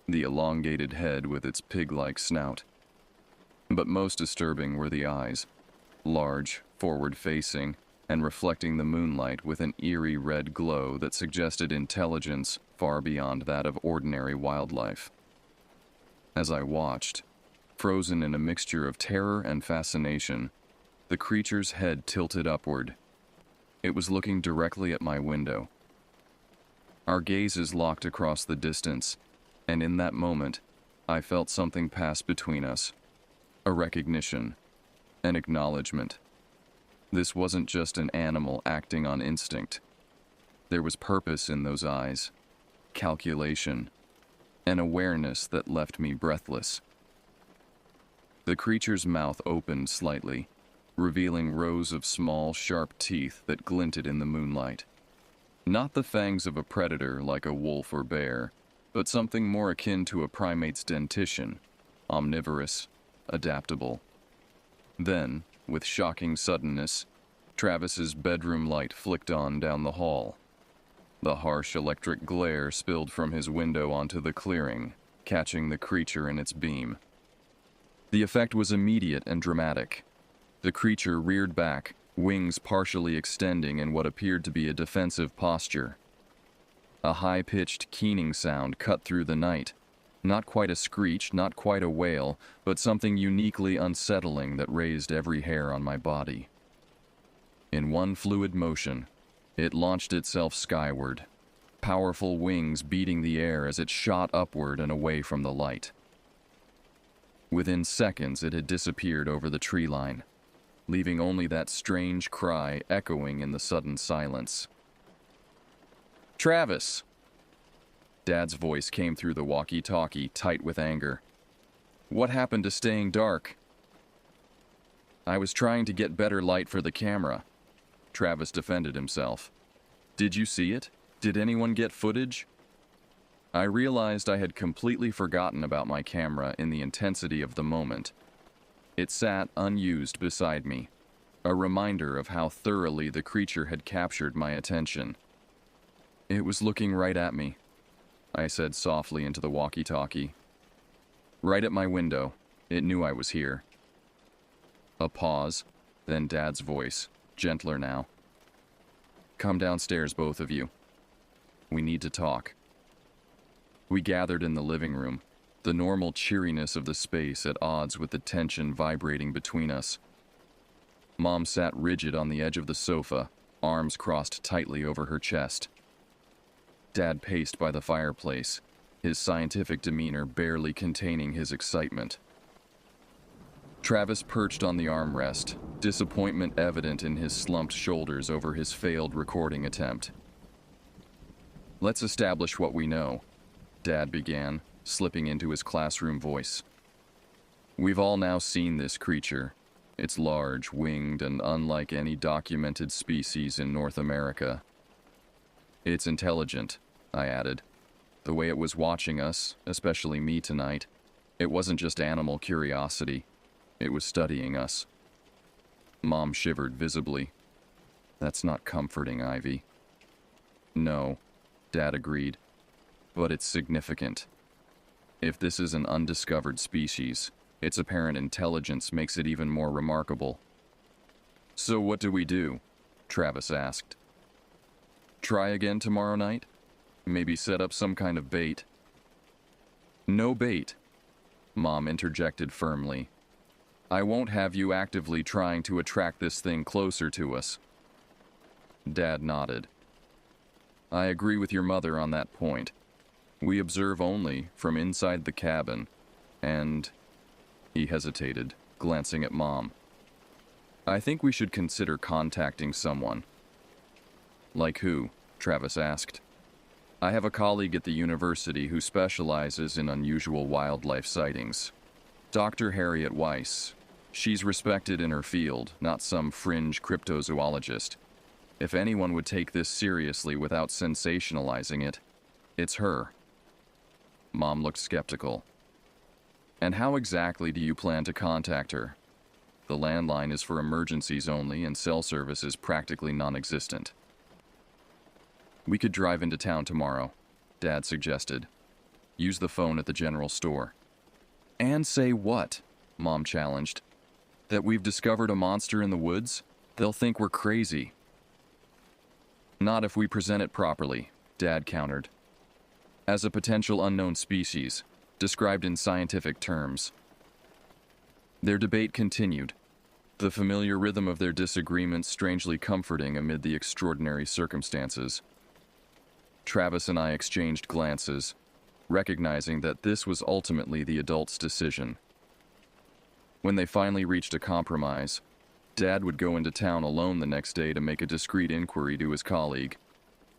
the elongated head with its pig-like snout. But most disturbing were the eyes, large, forward-facing, and reflecting the moonlight with an eerie red glow that suggested intelligence far beyond that of ordinary wildlife. As I watched, frozen in a mixture of terror and fascination, the creature's head tilted upward. It was looking directly at my window. Our gazes locked across the distance, and in that moment, I felt something pass between us. A recognition, an acknowledgement. This wasn't just an animal acting on instinct. There was purpose in those eyes, calculation, an awareness that left me breathless. The creature's mouth opened slightly, revealing rows of small, sharp teeth that glinted in the moonlight. Not the fangs of a predator like a wolf or bear, but something more akin to a primate's dentition, omnivorous, adaptable. Then, with shocking suddenness, Travis's bedroom light flicked on down the hall. The harsh electric glare spilled from his window onto the clearing, catching the creature in its beam. The effect was immediate and dramatic. The creature reared back, wings partially extending in what appeared to be a defensive posture. A high-pitched keening sound cut through the night. Not quite a screech, not quite a wail, but something uniquely unsettling that raised every hair on my body. In one fluid motion, it launched itself skyward, powerful wings beating the air as it shot upward and away from the light. Within seconds, it had disappeared over the tree line, leaving only that strange cry echoing in the sudden silence. "Travis!" Dad's voice came through the walkie-talkie, tight with anger. "What happened to staying dark?" "I was trying to get better light for the camera," Travis defended himself. "Did you see it? Did anyone get footage?" I realized I had completely forgotten about my camera in the intensity of the moment. It sat unused beside me, a reminder of how thoroughly the creature had captured my attention. "It was looking right at me," I said softly into the walkie-talkie. Right at my window. It knew I was here. A pause, then Dad's voice, gentler now. Come downstairs, both of you. We need to talk. We gathered in the living room, the normal cheeriness of the space at odds with the tension vibrating between us. Mom sat rigid on the edge of the sofa, arms crossed tightly over her chest. Dad paced by the fireplace, his scientific demeanor barely containing his excitement. Travis perched on the armrest, disappointment evident in his slumped shoulders over his failed recording attempt. Let's establish what we know, Dad began, slipping into his classroom voice. We've all now seen this creature. It's large, winged, and unlike any documented species in North America. It's intelligent, I added. The way it was watching us, especially me tonight, it wasn't just animal curiosity. It was studying us. Mom shivered visibly. That's not comforting, Ivy. No, Dad agreed. But it's significant. If this is an undiscovered species, its apparent intelligence makes it even more remarkable. So what do we do? Travis asked. Try again tomorrow night? Maybe set up some kind of bait? No bait, Mom interjected firmly. I won't have you actively trying to attract this thing closer to us. Dad nodded. I agree with your mother on that point. We observe only from inside the cabin, and... He hesitated, glancing at Mom. I think we should consider contacting someone. Like who? Travis asked. I have a colleague at the university who specializes in unusual wildlife sightings. Dr. Harriet Weiss. She's respected in her field, not some fringe cryptozoologist. If anyone would take this seriously without sensationalizing it, it's her. Mom looked skeptical. And how exactly do you plan to contact her? The landline is for emergencies only, and cell service is practically non-existent. We could drive into town tomorrow, Dad suggested. Use the phone at the general store. And say what? Mom challenged. That we've discovered a monster in the woods? They'll think we're crazy. Not if we present it properly, Dad countered. As a potential unknown species, described in scientific terms. Their debate continued, the familiar rhythm of their disagreements strangely comforting amid the extraordinary circumstances. Travis and I exchanged glances, recognizing that this was ultimately the adult's decision. When they finally reached a compromise, Dad would go into town alone the next day to make a discreet inquiry to his colleague.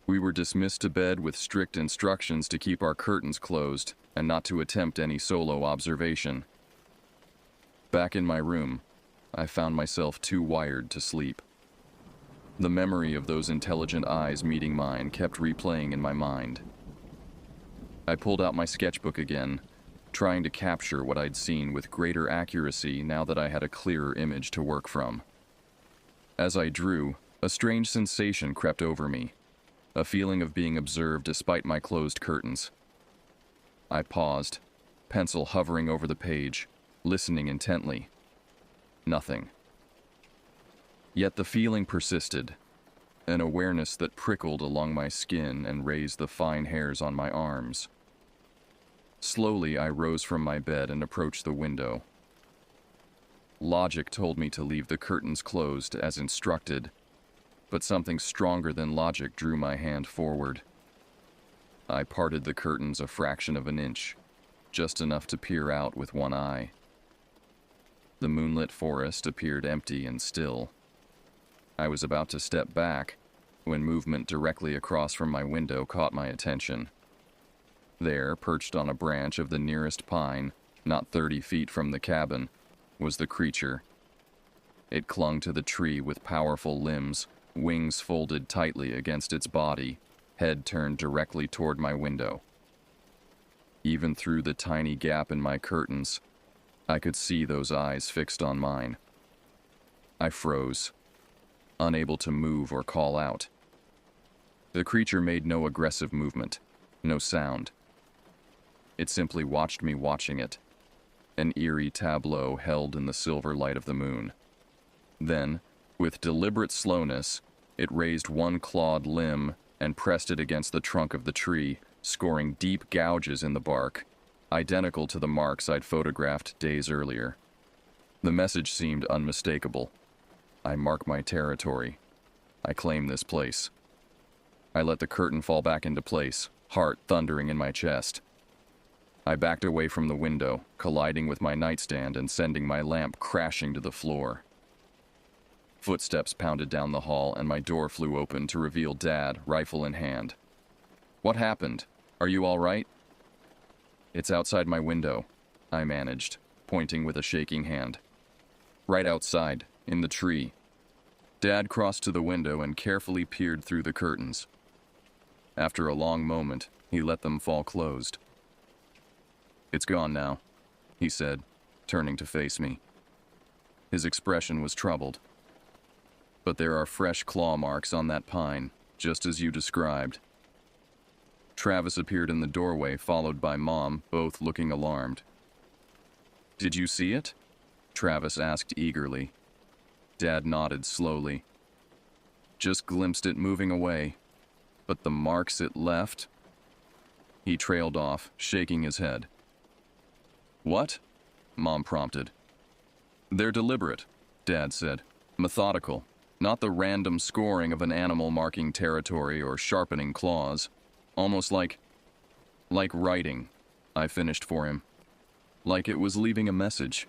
We were dismissed to bed with strict instructions to keep our curtains closed and not to attempt any solo observation. Back in my room, I found myself too wired to sleep. The memory of those intelligent eyes meeting mine kept replaying in my mind. I pulled out my sketchbook again, trying to capture what I'd seen with greater accuracy now that I had a clearer image to work from. As I drew, a strange sensation crept over me, a feeling of being observed despite my closed curtains. I paused, pencil hovering over the page, listening intently. Nothing. Yet the feeling persisted, an awareness that prickled along my skin and raised the fine hairs on my arms. Slowly, I rose from my bed and approached the window. Logic told me to leave the curtains closed as instructed, but something stronger than logic drew my hand forward. I parted the curtains a fraction of an inch, just enough to peer out with one eye. The moonlit forest appeared empty and still. I was about to step back when movement directly across from my window caught my attention. There, perched on a branch of the nearest pine, not 30 feet from the cabin, was the creature. It clung to the tree with powerful limbs, wings folded tightly against its body, head turned directly toward my window. Even through the tiny gap in my curtains, I could see those eyes fixed on mine. I froze, unable to move or call out. The creature made no aggressive movement, no sound. It simply watched me watching it, an eerie tableau held in the silver light of the moon. Then, with deliberate slowness, it raised one clawed limb and pressed it against the trunk of the tree, scoring deep gouges in the bark, identical to the marks I'd photographed days earlier. The message seemed unmistakable. I mark my territory. I claim this place. I let the curtain fall back into place, heart thundering in my chest. I backed away from the window, colliding with my nightstand and sending my lamp crashing to the floor. Footsteps pounded down the hall and my door flew open to reveal Dad, rifle in hand. "What happened? Are you all right?" "It's outside my window," I managed, pointing with a shaking hand. "Right outside, in the tree." Dad crossed to the window and carefully peered through the curtains. After a long moment, he let them fall closed. "It's gone now," he said, turning to face me. His expression was troubled. "But there are fresh claw marks on that pine, just as you described." Travis appeared in the doorway, followed by Mom, both looking alarmed. "Did you see it?" Travis asked eagerly. Dad nodded slowly. "Just glimpsed it moving away. But the marks it left?" He trailed off, shaking his head. "What?" Mom prompted. "They're deliberate," Dad said. "Methodical. Not the random scoring of an animal marking territory or sharpening claws. Almost like writing," I finished for him. "Like it was leaving a message."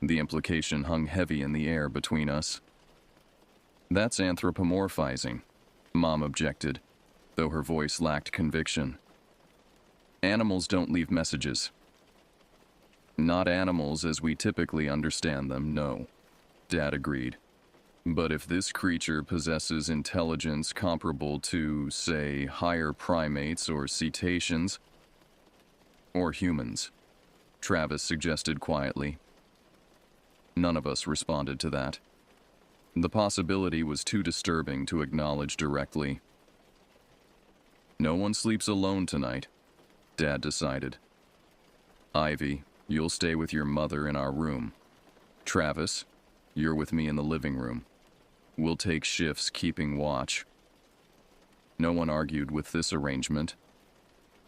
The implication hung heavy in the air between us. "That's anthropomorphizing," Mom objected, though her voice lacked conviction. "Animals don't leave messages." "Not animals as we typically understand them, no," Dad agreed. "But if this creature possesses intelligence comparable to, say, higher primates or cetaceans, or humans," Travis suggested quietly. None of us responded to that. The possibility was too disturbing to acknowledge directly. "No one sleeps alone tonight," Dad decided. "Ivy, you'll stay with your mother in our room. Travis, you're with me in the living room. We'll take shifts keeping watch." No one argued with this arrangement.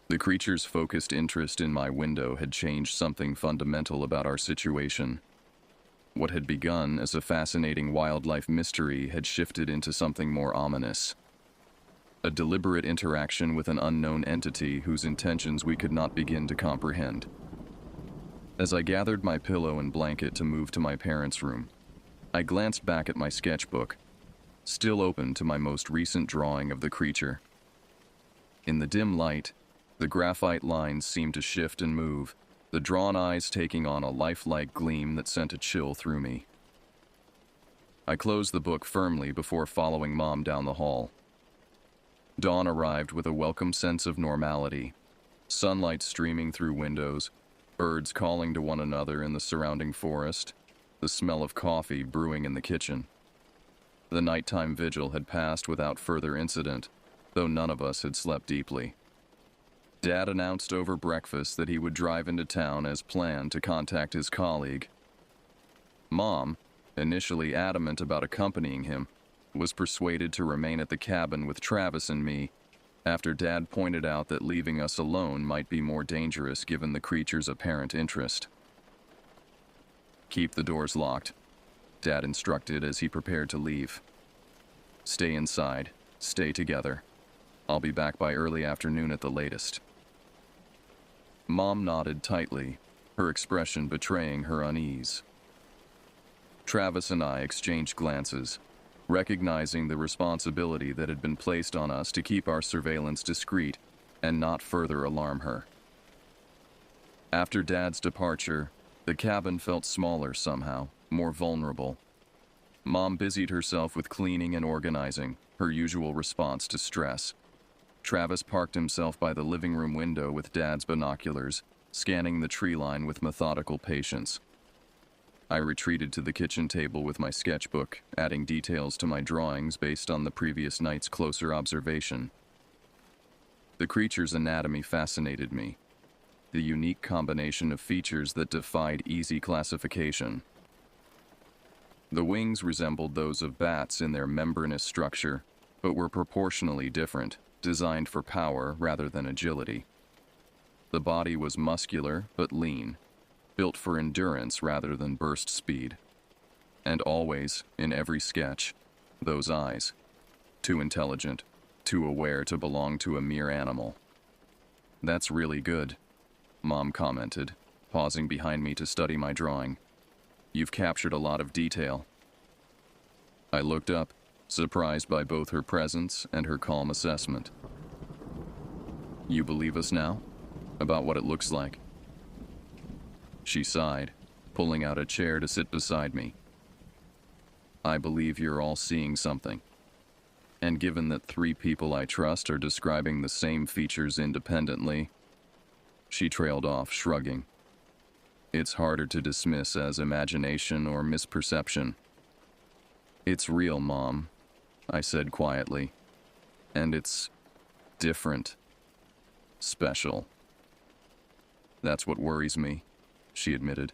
The creature's focused interest in my window had changed something fundamental about our situation. What had begun as a fascinating wildlife mystery had shifted into something more ominous. A deliberate interaction with an unknown entity whose intentions we could not begin to comprehend. As I gathered my pillow and blanket to move to my parents' room, I glanced back at my sketchbook, still open to my most recent drawing of the creature. In the dim light, the graphite lines seemed to shift and move, the drawn eyes taking on a lifelike gleam that sent a chill through me. I closed the book firmly before following Mom down the hall. Dawn arrived with a welcome sense of normality, sunlight streaming through windows, birds calling to one another in the surrounding forest, the smell of coffee brewing in the kitchen. The nighttime vigil had passed without further incident, though none of us had slept deeply. Dad announced over breakfast that he would drive into town as planned to contact his colleague. Mom, initially adamant about accompanying him, was persuaded to remain at the cabin with Travis and me after Dad pointed out that leaving us alone might be more dangerous given the creature's apparent interest. "Keep the doors locked," Dad instructed as he prepared to leave. "Stay inside. Stay together. I'll be back by early afternoon at the latest." Mom nodded tightly, her expression betraying her unease. Travis and I exchanged glances, recognizing the responsibility that had been placed on us to keep our surveillance discreet and not further alarm her. After Dad's departure, the cabin felt smaller somehow, more vulnerable. Mom busied herself with cleaning and organizing, her usual response to stress. Travis parked himself by the living room window with Dad's binoculars, scanning the tree line with methodical patience. I retreated to the kitchen table with my sketchbook, adding details to my drawings based on the previous night's closer observation. The creature's anatomy fascinated me. the unique combination of features that defied easy classification. The wings resembled those of bats in their membranous structure, but were proportionally different, designed for power rather than agility. The body was muscular but lean, built for endurance rather than burst speed. And always, in every sketch, those eyes. Too intelligent, too aware to belong to a mere animal. "That's really good," Mom commented, pausing behind me to study my drawing. "You've captured a lot of detail." I looked up, surprised by both her presence and her calm assessment. "You believe us now? About what it looks like?" She sighed, pulling out a chair to sit beside me. "I believe you're all seeing something. And given that 3 people I trust are describing the same features independently," she trailed off, shrugging. "It's harder to dismiss as imagination or misperception." "It's real, Mom," I said quietly. "And it's different. Special." "That's what worries me," she admitted.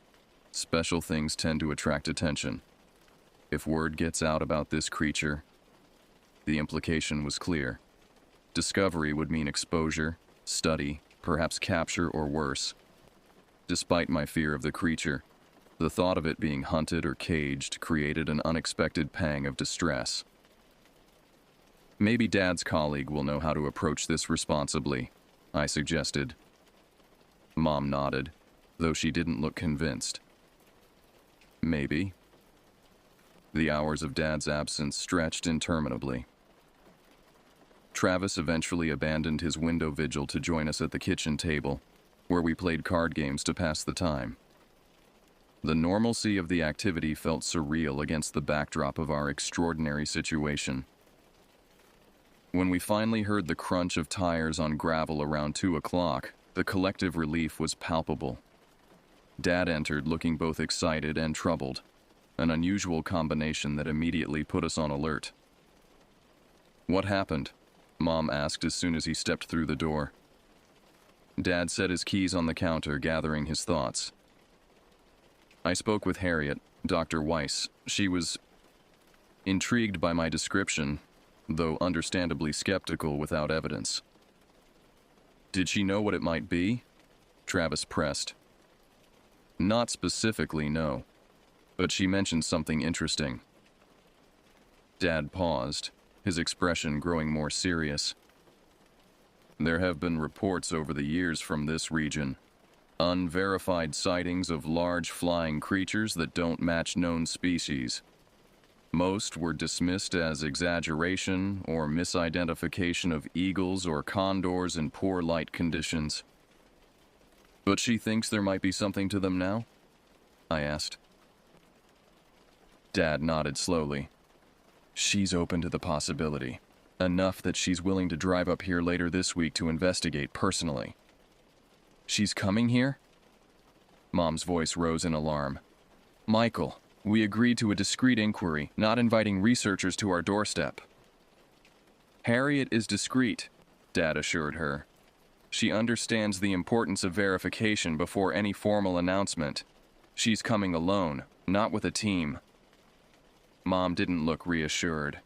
"Special things tend to attract attention. If word gets out about this creature..." The implication was clear. Discovery would mean exposure, study, perhaps capture or worse. Despite my fear of the creature, the thought of it being hunted or caged created an unexpected pang of distress. "Maybe Dad's colleague will know how to approach this responsibly," I suggested. Mom nodded, though she didn't look convinced. "Maybe." The hours of Dad's absence stretched interminably. Travis eventually abandoned his window vigil to join us at the kitchen table, where we played card games to pass the time. The normalcy of the activity felt surreal against the backdrop of our extraordinary situation. When we finally heard the crunch of tires on gravel around 2 o'clock, the collective relief was palpable. Dad entered looking both excited and troubled, an unusual combination that immediately put us on alert. "What happened?" Mom asked as soon as he stepped through the door. Dad set his keys on the counter, gathering his thoughts. "I spoke with Harriet, Dr. Weiss. She was intrigued by my description, though understandably skeptical without evidence." "Did she know what it might be?" Travis pressed. "Not specifically, no. But she mentioned something interesting." Dad paused, his expression growing more serious. "There have been reports over the years from this region. Unverified sightings of large flying creatures that don't match known species. Most were dismissed as exaggeration or misidentification of eagles or condors in poor light conditions." "But she thinks there might be something to them now?" I asked. Dad nodded slowly. "She's open to the possibility. Enough that she's willing to drive up here later this week to investigate personally." "She's coming here?" Mom's voice rose in alarm. "Michael, we agreed to a discreet inquiry, not inviting researchers to our doorstep." "Harriet is discreet," Dad assured her. "She understands the importance of verification before any formal announcement. She's coming alone, not with a team." Mom didn't look reassured.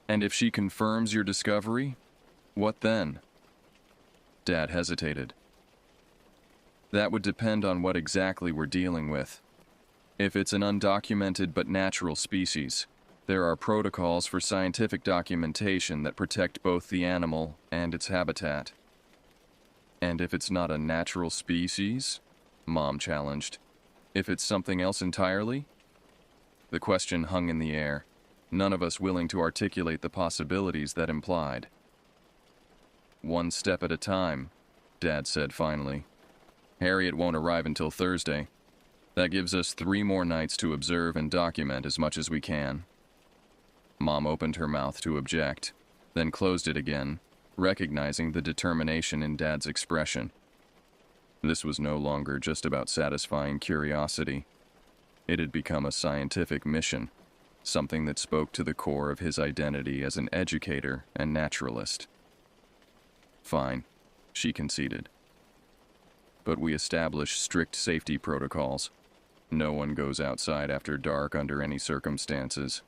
"And if she confirms your discovery, what then?" Dad hesitated. "That would depend on what exactly we're dealing with. If it's an undocumented but natural species, there are protocols for scientific documentation that protect both the animal and its habitat." "And if it's not a natural species?" Mom challenged. "If it's something else entirely?" The question hung in the air, none of us willing to articulate the possibilities that implied. "One step at a time," Dad said finally. "Harriet won't arrive until Thursday. That gives us 3 more nights to observe and document as much as we can." Mom opened her mouth to object, then closed it again, recognizing the determination in Dad's expression. This was no longer just about satisfying curiosity. It had become a scientific mission, something that spoke to the core of his identity as an educator and naturalist. "Fine," she conceded. but we establish strict safety protocols. No one goes outside after dark under any circumstances.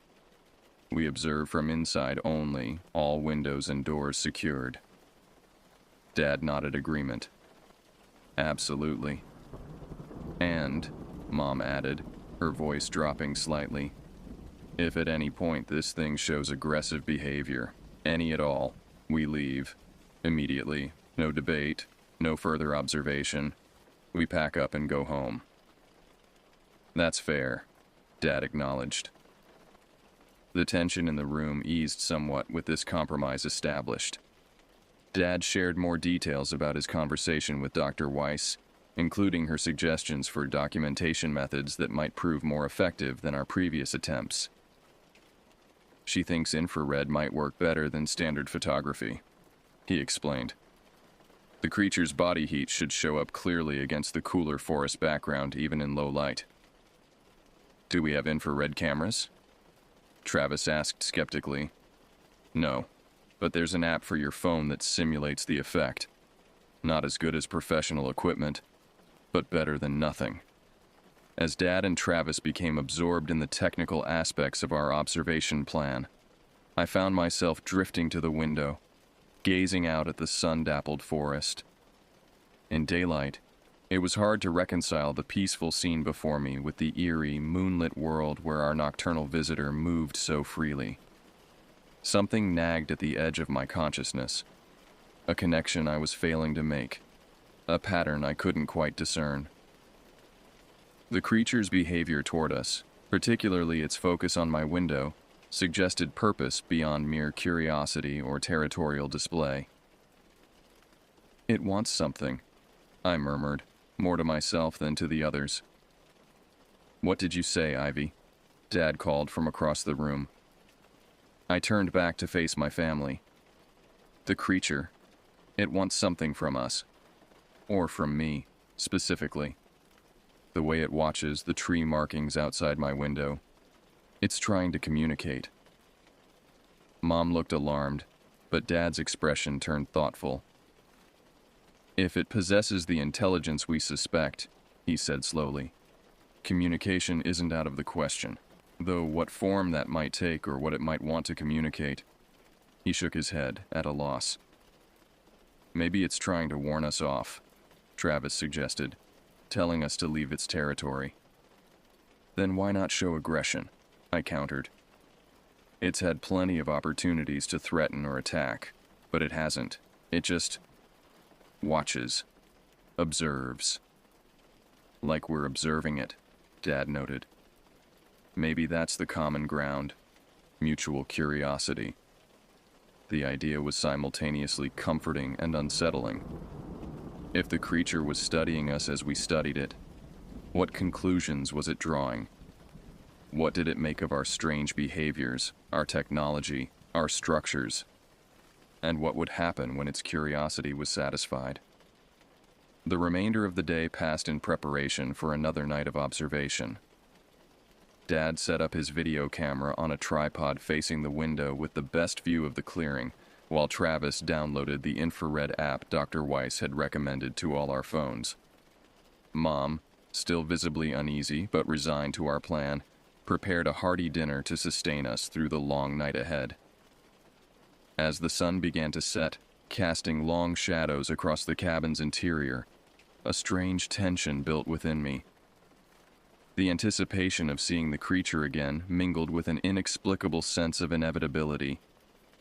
We observe from inside only, all windows and doors secured. Dad nodded agreement. Absolutely. And, Mom added, her voice dropping slightly, if at any point this thing shows aggressive behavior, any at all, we leave. Immediately. No debate, no further observation. We pack up and go home. That's fair, Dad acknowledged. The tension in the room eased somewhat with this compromise established. Dad shared more details about his conversation with Dr. Weiss, including her suggestions for documentation methods that might prove more effective than our previous attempts. She thinks infrared might work better than standard photography, he explained. The creature's body heat should show up clearly against the cooler forest background even in low light. Do we have infrared cameras? Travis asked skeptically. No, but there's an app for your phone that simulates the effect. Not as good as professional equipment, but better than nothing. As Dad and Travis became absorbed in the technical aspects of our observation plan, I found myself drifting to the window, gazing out at the sun-dappled forest. In daylight, it was hard to reconcile the peaceful scene before me with the eerie, moonlit world where our nocturnal visitor moved so freely. Something nagged at the edge of my consciousness, a connection I was failing to make, a pattern I couldn't quite discern. The creature's behavior toward us, particularly its focus on my window, suggested purpose beyond mere curiosity or territorial display. It wants something, I murmured, more to myself than to the others. What did you say, Ivy? Dad called from across the room. I turned back to face my family. The creature, it wants something from us. Or from me, specifically. The way it watches the tree markings outside my window. It's trying to communicate. Mom looked alarmed, but Dad's expression turned thoughtful. If it possesses the intelligence we suspect, he said slowly, communication isn't out of the question, though what form that might take or what it might want to communicate. He shook his head, at a loss. Maybe it's trying to warn us off, Travis suggested, telling us to leave its territory. Then why not show aggression? I countered. It's had plenty of opportunities to threaten or attack, but it hasn't. It just watches, observes. Like we're observing it, Dad noted. Maybe that's the common ground, mutual curiosity. The idea was simultaneously comforting and unsettling. If the creature was studying us as we studied it, what conclusions was it drawing? What did it make of our strange behaviors, our technology, our structures? And what would happen when its curiosity was satisfied? The remainder of the day passed in preparation for another night of observation. Dad set up his video camera on a tripod facing the window with the best view of the clearing, while Travis downloaded the infrared app Dr. Weiss had recommended to all our phones. Mom, still visibly uneasy but resigned to our plan, prepared a hearty dinner to sustain us through the long night ahead. As the sun began to set, casting long shadows across the cabin's interior, a strange tension built within me. The anticipation of seeing the creature again mingled with an inexplicable sense of inevitability,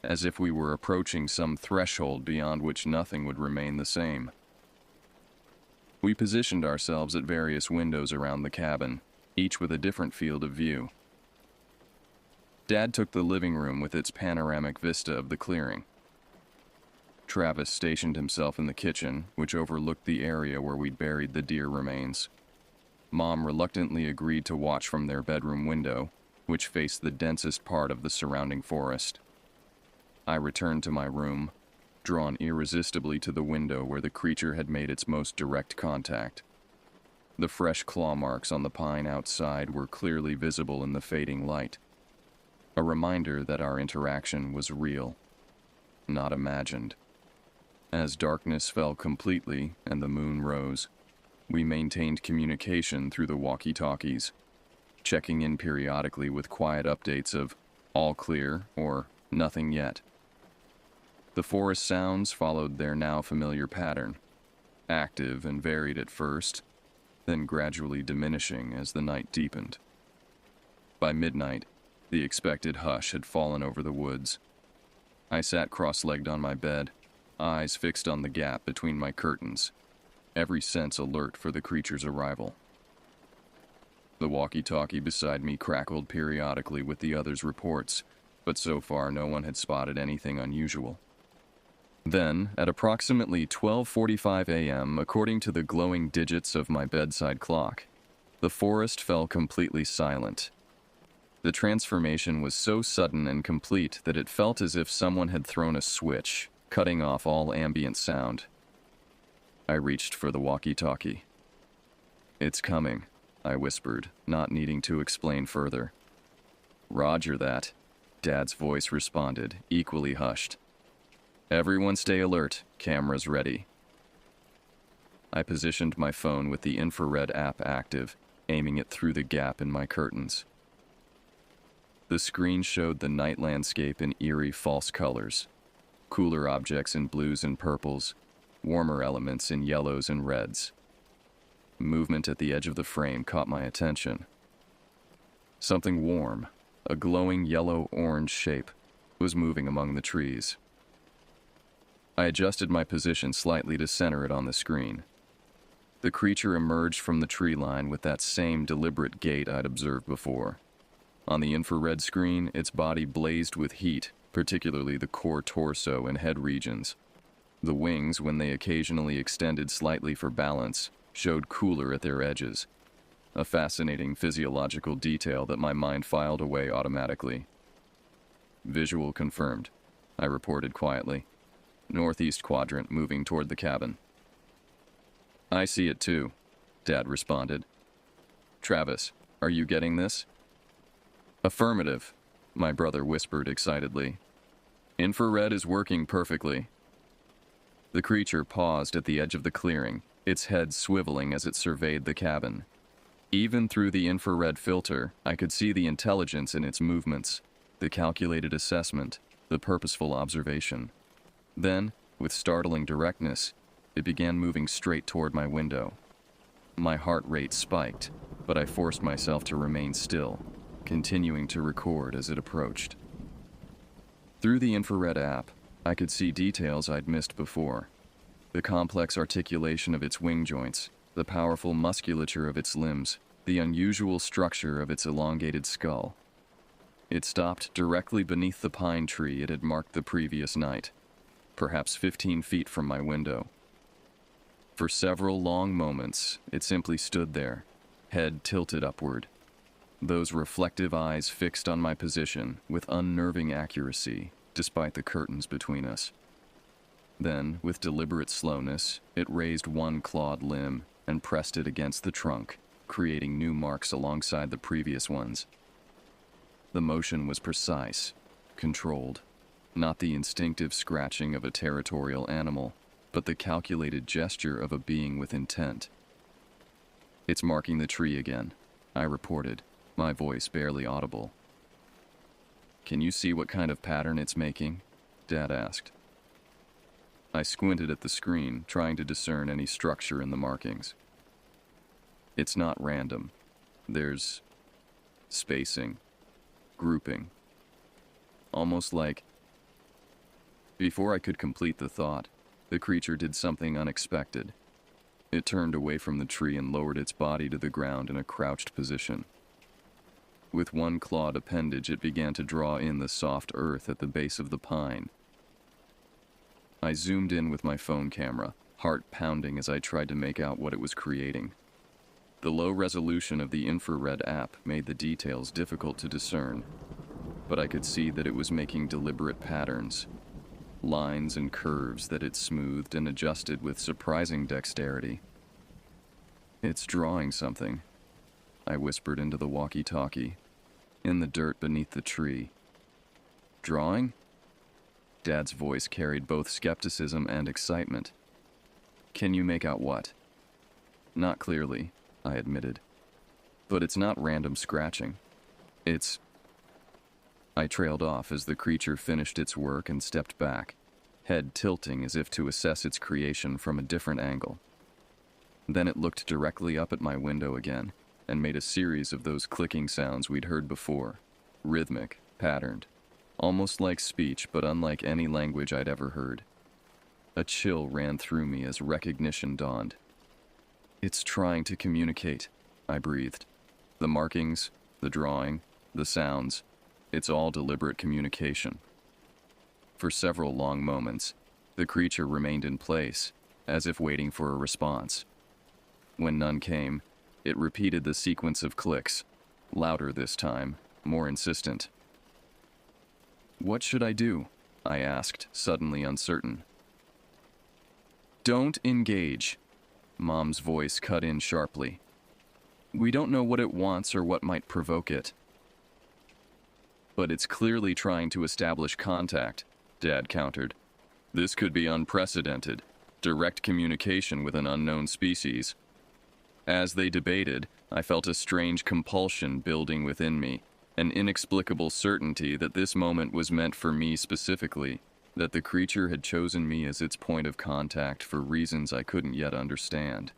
as if we were approaching some threshold beyond which nothing would remain the same. We positioned ourselves at various windows around the cabin, each with a different field of view. Dad took the living room with its panoramic vista of the clearing. Travis stationed himself in the kitchen, which overlooked the area where we'd buried the deer remains. Mom reluctantly agreed to watch from their bedroom window, which faced the densest part of the surrounding forest. I returned to my room, drawn irresistibly to the window where the creature had made its most direct contact. The fresh claw marks on the pine outside were clearly visible in the fading light, a reminder that our interaction was real, not imagined. As darkness fell completely and the moon rose, We maintained communication through the walkie-talkies, checking in periodically with quiet updates of all clear or nothing yet. The forest sounds followed their now familiar pattern, active and varied at first, then gradually diminishing as the night deepened. By midnight, the expected hush had fallen over the woods. I sat cross-legged on my bed, eyes fixed on the gap between my curtains, every sense alert for the creature's arrival. The walkie-talkie beside me crackled periodically with the others' reports, but so far no one had spotted anything unusual. Then, at approximately 12:45 a.m., according to the glowing digits of my bedside clock, the forest fell completely silent. The transformation was so sudden and complete that it felt as if someone had thrown a switch, cutting off all ambient sound. I reached for the walkie-talkie. "It's coming," I whispered, not needing to explain further. "Roger that," Dad's voice responded, equally hushed. "Everyone stay alert, cameras ready." I positioned my phone with the infrared app active, aiming it through the gap in my curtains. The screen showed the night landscape in eerie false colors, cooler objects in blues and purples, warmer elements in yellows and reds. Movement at the edge of the frame caught my attention. Something warm, a glowing yellow-orange shape, was moving among the trees. I adjusted my position slightly to center it on the screen. The creature emerged from the tree line with that same deliberate gait I'd observed before. On the infrared screen, its body blazed with heat, particularly the core torso and head regions. The wings, when they occasionally extended slightly for balance, showed cooler at their edges, a fascinating physiological detail that my mind filed away automatically. "Visual confirmed," I reported quietly. "Northeast quadrant moving toward the cabin." "I see it too," Dad responded. "Travis, are you getting this?" "Affirmative," my brother whispered excitedly. "Infrared is working perfectly." The creature paused at the edge of the clearing, its head swiveling as it surveyed the cabin. Even through the infrared filter, I could see the intelligence in its movements, the calculated assessment, the purposeful observation. Then, with startling directness, it began moving straight toward my window. My heart rate spiked, but I forced myself to remain still, continuing to record as it approached. Through the infrared app, I could see details I'd missed before. The complex articulation of its wing joints, the powerful musculature of its limbs, the unusual structure of its elongated skull. It stopped directly beneath the pine tree it had marked the previous night, perhaps 15 feet from my window. For several long moments, it simply stood there, head tilted upward, those reflective eyes fixed on my position with unnerving accuracy, despite the curtains between us. Then, with deliberate slowness, it raised one clawed limb and pressed it against the trunk, creating new marks alongside the previous ones. The motion was precise, controlled, not the instinctive scratching of a territorial animal, but the calculated gesture of a being with intent. "It's marking the tree again," I reported, my voice barely audible. "Can you see what kind of pattern it's making?" Dad asked. I squinted at the screen, trying to discern any structure in the markings. "It's not random. There's spacing, grouping. Almost like..." Before I could complete the thought, the creature did something unexpected. It turned away from the tree and lowered its body to the ground in a crouched position. With one clawed appendage, it began to draw in the soft earth at the base of the pine. I zoomed in with my phone camera, heart pounding as I tried to make out what it was creating. The low resolution of the infrared app made the details difficult to discern, but I could see that it was making deliberate patterns, lines and curves that it smoothed and adjusted with surprising dexterity. "It's drawing something," I whispered into the walkie-talkie, in the dirt beneath the tree. "Drawing?" Dad's voice carried both skepticism and excitement. "Can you make out what?" Not clearly, I admitted. But it's not random scratching. It's... I trailed off as the creature finished its work and stepped back, head tilting as if to assess its creation from a different angle. Then it looked directly up at my window again and made a series of those clicking sounds we'd heard before, rhythmic, patterned, almost like speech but unlike any language I'd ever heard. A chill ran through me as recognition dawned. It's trying to communicate, I breathed. The markings, the drawing, the sounds, it's all deliberate communication. For several long moments, the creature remained in place, as if waiting for a response. When none came, it repeated the sequence of clicks, louder this time, more insistent. "What should I do?" I asked, suddenly uncertain. "Don't engage," Mom's voice cut in sharply. "We don't know what it wants or what might provoke it." "But it's clearly trying to establish contact," Dad countered. "This could be unprecedented, direct communication with an unknown species." As they debated, I felt a strange compulsion building within me, an inexplicable certainty that this moment was meant for me specifically, that the creature had chosen me as its point of contact for reasons I couldn't yet understand.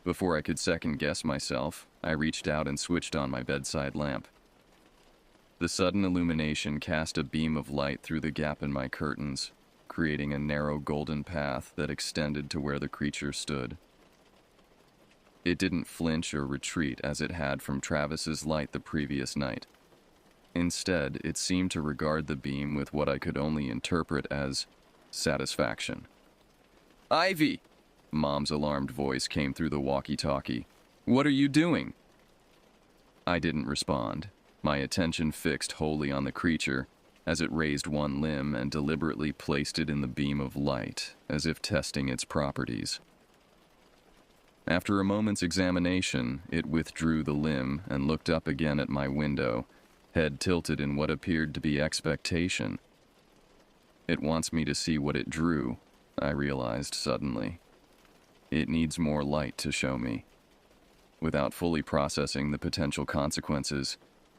Before I could second-guess myself, I reached out and switched on my bedside lamp. The sudden illumination cast a beam of light through the gap in my curtains, creating a narrow golden path that extended to where the creature stood. It didn't flinch or retreat as it had from Travis's light the previous night. Instead, it seemed to regard the beam with what I could only interpret as satisfaction. "Ivy!" Mom's alarmed voice came through the walkie-talkie. "What are you doing?" I didn't respond, my attention fixed wholly on the creature as it raised one limb and deliberately placed it in the beam of light, as if testing its properties. After a moment's examination, it withdrew the limb and looked up again at my window, head tilted in what appeared to be expectation. It wants me to see what it drew, I realized suddenly. It needs more light to show me. Without fully processing the potential consequences,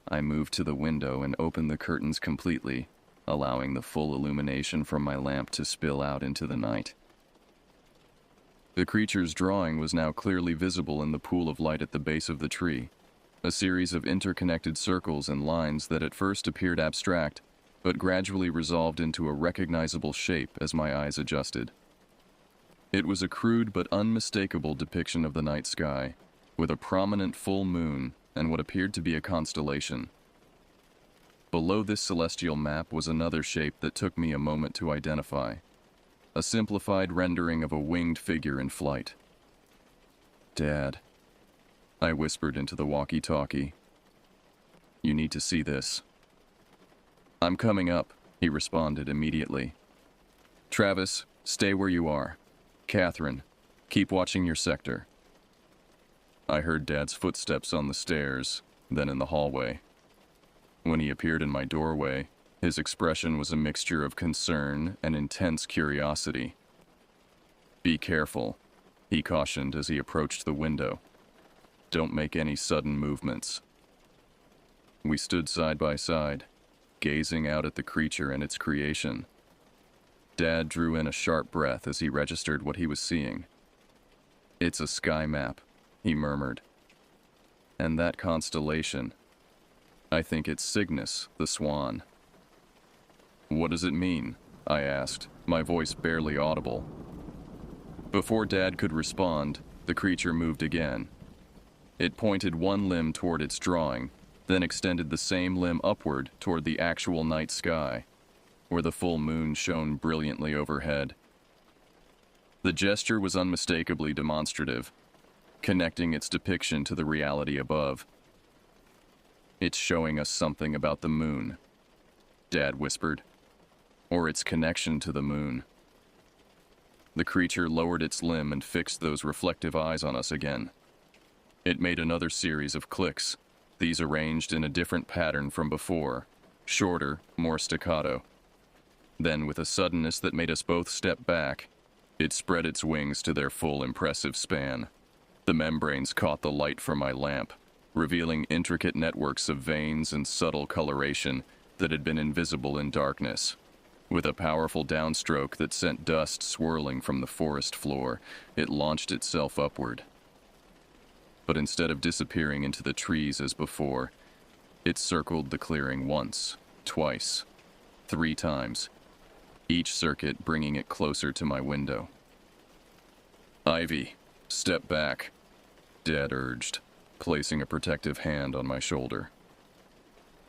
I moved to the window and opened the curtains completely, allowing the full illumination from my lamp to spill out into the night. The creature's drawing was now clearly visible in the pool of light at the base of the tree, a series of interconnected circles and lines that at first appeared abstract, but gradually resolved into a recognizable shape as my eyes adjusted. It was a crude but unmistakable depiction of the night sky, with a prominent full moon and what appeared to be a constellation. Below this celestial map was another shape that took me a moment to identify, a simplified rendering of a winged figure in flight. "Dad," I whispered into the walkie-talkie. "You need to see this." "I'm coming up," he responded immediately. "Travis, stay where you are. Catherine, keep watching your sector." I heard Dad's footsteps on the stairs, then in the hallway. When he appeared in my doorway, his expression was a mixture of concern and intense curiosity. "Be careful," he cautioned as he approached the window. "Don't make any sudden movements." We stood side by side, gazing out at the creature and its creation. Dad drew in a sharp breath as he registered what he was seeing. "It's a sky map," he murmured. "And that constellation, I think it's Cygnus, the swan." "What does it mean?" I asked, my voice barely audible. Before Dad could respond, the creature moved again. It pointed one limb toward its drawing, then extended the same limb upward toward the actual night sky, where the full moon shone brilliantly overhead. The gesture was unmistakably demonstrative, connecting its depiction to the reality above. "It's showing us something about the moon," Dad whispered, "or its connection to the moon." The creature lowered its limb and fixed those reflective eyes on us again. It made another series of clicks, these arranged in a different pattern from before, shorter, more staccato. Then, with a suddenness that made us both step back, it spread its wings to their full impressive span. The membranes caught the light from my lamp, revealing intricate networks of veins and subtle coloration that had been invisible in darkness. With a powerful downstroke that sent dust swirling from the forest floor, it launched itself upward. But instead of disappearing into the trees as before, it circled the clearing once, twice, 3 times, each circuit bringing it closer to my window. "Ivy, step back," Dad urged, placing a protective hand on my shoulder.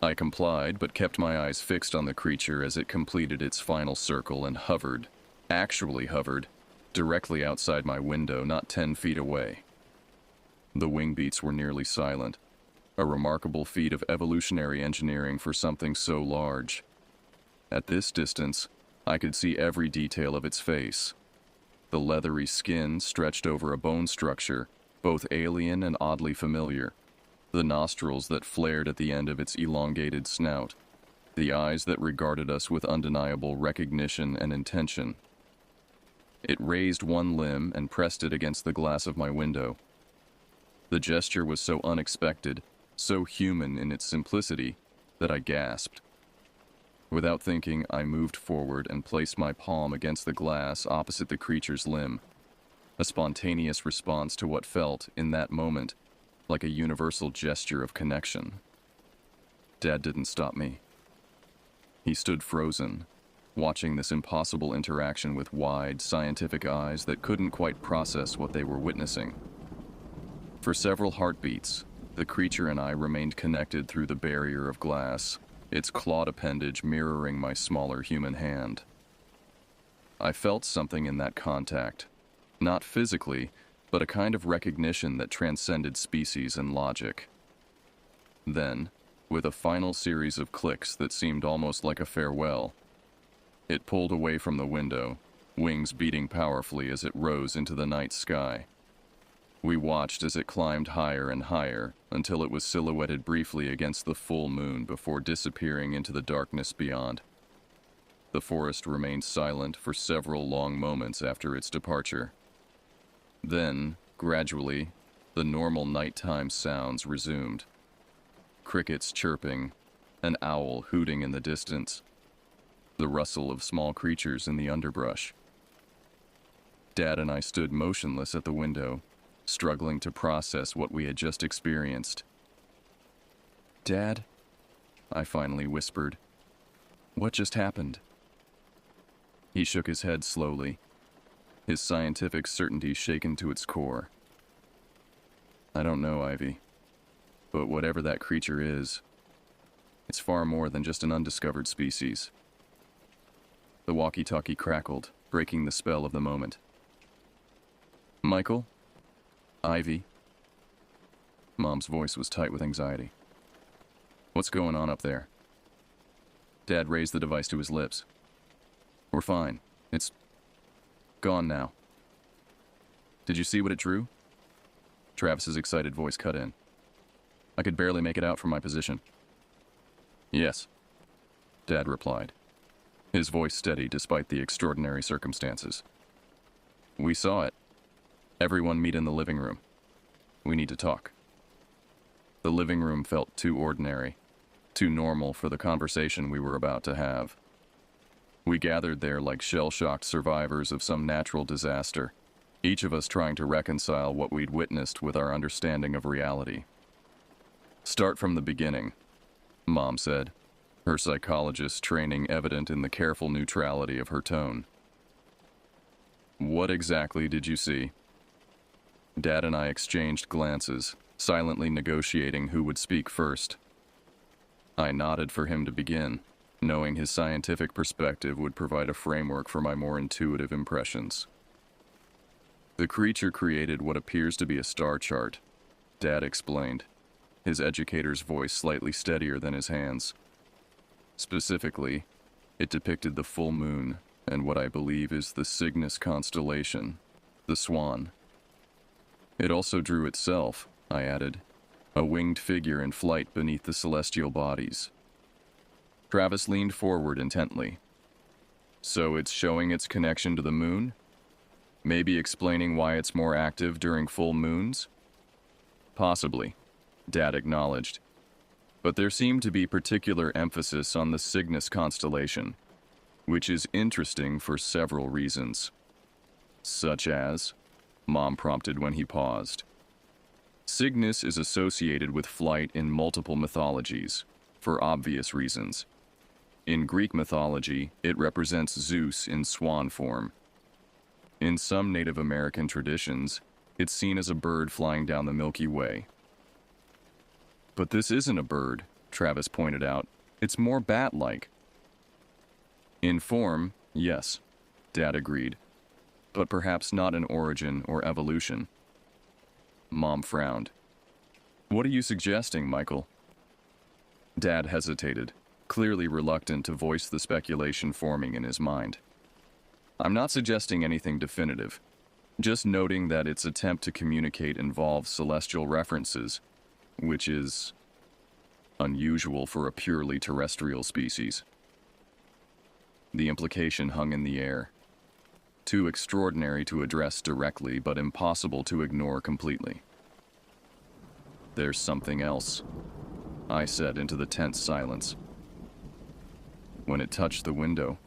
I complied, but kept my eyes fixed on the creature as it completed its final circle and actually hovered, directly outside my window, not 10 feet away. The wing beats were nearly silent, a remarkable feat of evolutionary engineering for something so large. At this distance, I could see every detail of its face. The leathery skin stretched over a bone structure, both alien and oddly familiar. The nostrils that flared at the end of its elongated snout. The eyes that regarded us with undeniable recognition and intention. It raised one limb and pressed it against the glass of my window. The gesture was so unexpected, so human in its simplicity, that I gasped. Without thinking, I moved forward and placed my palm against the glass opposite the creature's limb. A spontaneous response to what felt, in that moment, like a universal gesture of connection. Dad didn't stop me. He stood frozen, watching this impossible interaction with wide, scientific eyes that couldn't quite process what they were witnessing. For several heartbeats, the creature and I remained connected through the barrier of glass, its clawed appendage mirroring my smaller human hand. I felt something in that contact, not physically, but a kind of recognition that transcended species and logic. Then, with a final series of clicks that seemed almost like a farewell, it pulled away from the window, wings beating powerfully as it rose into the night sky. We watched as it climbed higher and higher until it was silhouetted briefly against the full moon before disappearing into the darkness beyond. The forest remained silent for several long moments after its departure. Then, gradually, the normal nighttime sounds resumed. Crickets chirping, an owl hooting in the distance, the rustle of small creatures in the underbrush. Dad and I stood motionless at the window, struggling to process what we had just experienced. "Dad," I finally whispered, "what just happened?" He shook his head slowly, his scientific certainty shaken to its core. "I don't know, Ivy, but whatever that creature is, it's far more than just an undiscovered species." The walkie-talkie crackled, breaking the spell of the moment. "Michael? Ivy?" Mom's voice was tight with anxiety. "What's going on up there?" Dad raised the device to his lips. "We're fine. It's gone now." "Did you see what it drew?" Travis's excited voice cut in. "I could barely make it out from my position." "Yes," Dad replied, his voice steady despite the extraordinary circumstances. "We saw it. Everyone meet in the living room. We need to talk." The living room felt too ordinary, too normal for the conversation we were about to have. We gathered there like shell-shocked survivors of some natural disaster, each of us trying to reconcile what we'd witnessed with our understanding of reality. "Start from the beginning," Mom said, her psychologist training evident in the careful neutrality of her tone. "What exactly did you see?" Dad and I exchanged glances, silently negotiating who would speak first. I nodded for him to begin, knowing his scientific perspective would provide a framework for my more intuitive impressions. "The creature created what appears to be a star chart," Dad explained, his educator's voice slightly steadier than his hands. "Specifically, it depicted the full moon and what I believe is the Cygnus constellation, the swan. It also drew itself," I added, "a winged figure in flight beneath the celestial bodies." Travis leaned forward intently. "So it's showing its connection to the moon?" Maybe explaining why it's more active during full moons? Possibly, Dad acknowledged. But there seemed to be particular emphasis on the Cygnus constellation, which is interesting for several reasons. Such as, Mom prompted when he paused. Cygnus is associated with flight in multiple mythologies, for obvious reasons. In Greek mythology, it represents Zeus in swan form. In some Native American traditions, it's seen as a bird flying down the Milky Way. But this isn't a bird, Travis pointed out. It's more bat-like. In form, yes, Dad agreed, but perhaps not in origin or evolution. Mom frowned. What are you suggesting, Michael? Dad hesitated, clearly reluctant to voice the speculation forming in his mind. I'm not suggesting anything definitive, just noting that its attempt to communicate involves celestial references, which is unusual for a purely terrestrial species. The implication hung in the air. Too extraordinary to address directly, but impossible to ignore completely. There's something else, I said into the tense silence. When it touched the window,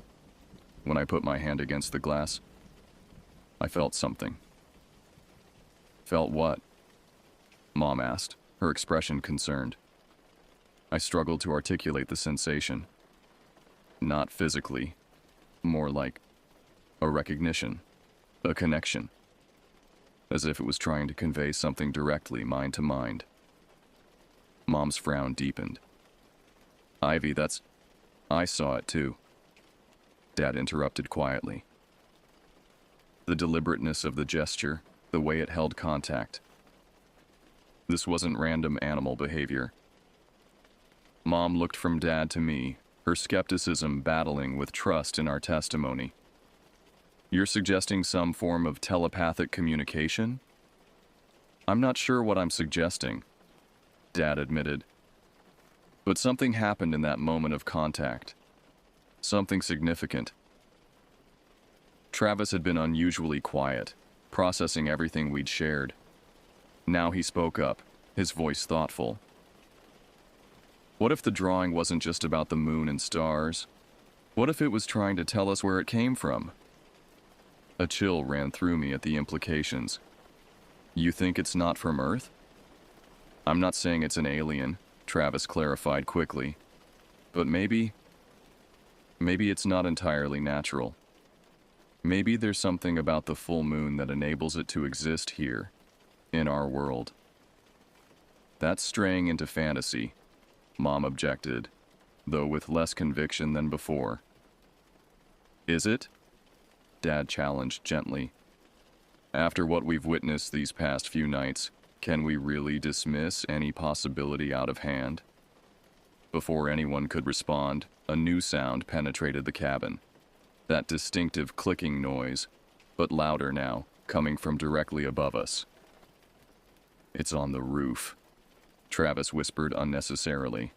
when I put my hand against the glass, I felt something. Felt what? Mom asked, her expression concerned. I struggled to articulate the sensation. Not physically, more like a recognition, a connection, as if it was trying to convey something directly, mind to mind. Mom's frown deepened. Ivy, I saw it too. Dad interrupted quietly. The deliberateness of the gesture, the way it held contact. This wasn't random animal behavior. Mom looked from Dad to me, her skepticism battling with trust in our testimony. You're suggesting some form of telepathic communication? I'm not sure what I'm suggesting, Dad admitted. But something happened in that moment of contact. Something significant. Travis had been unusually quiet, processing everything we'd shared. Now he spoke up, his voice thoughtful. What if the drawing wasn't just about the moon and stars? What if it was trying to tell us where it came from? A chill ran through me at the implications. You think it's not from Earth? I'm not saying it's an alien, Travis clarified quickly. But maybe it's not entirely natural. Maybe there's something about the full moon that enables it to exist here, in our world. That's straying into fantasy, Mom objected, though with less conviction than before. Is it? Dad challenged gently. After what we've witnessed these past few nights, can we really dismiss any possibility out of hand? Before anyone could respond, a new sound penetrated the cabin. That distinctive clicking noise, but louder now, coming from directly above us. It's on the roof, Travis whispered unnecessarily.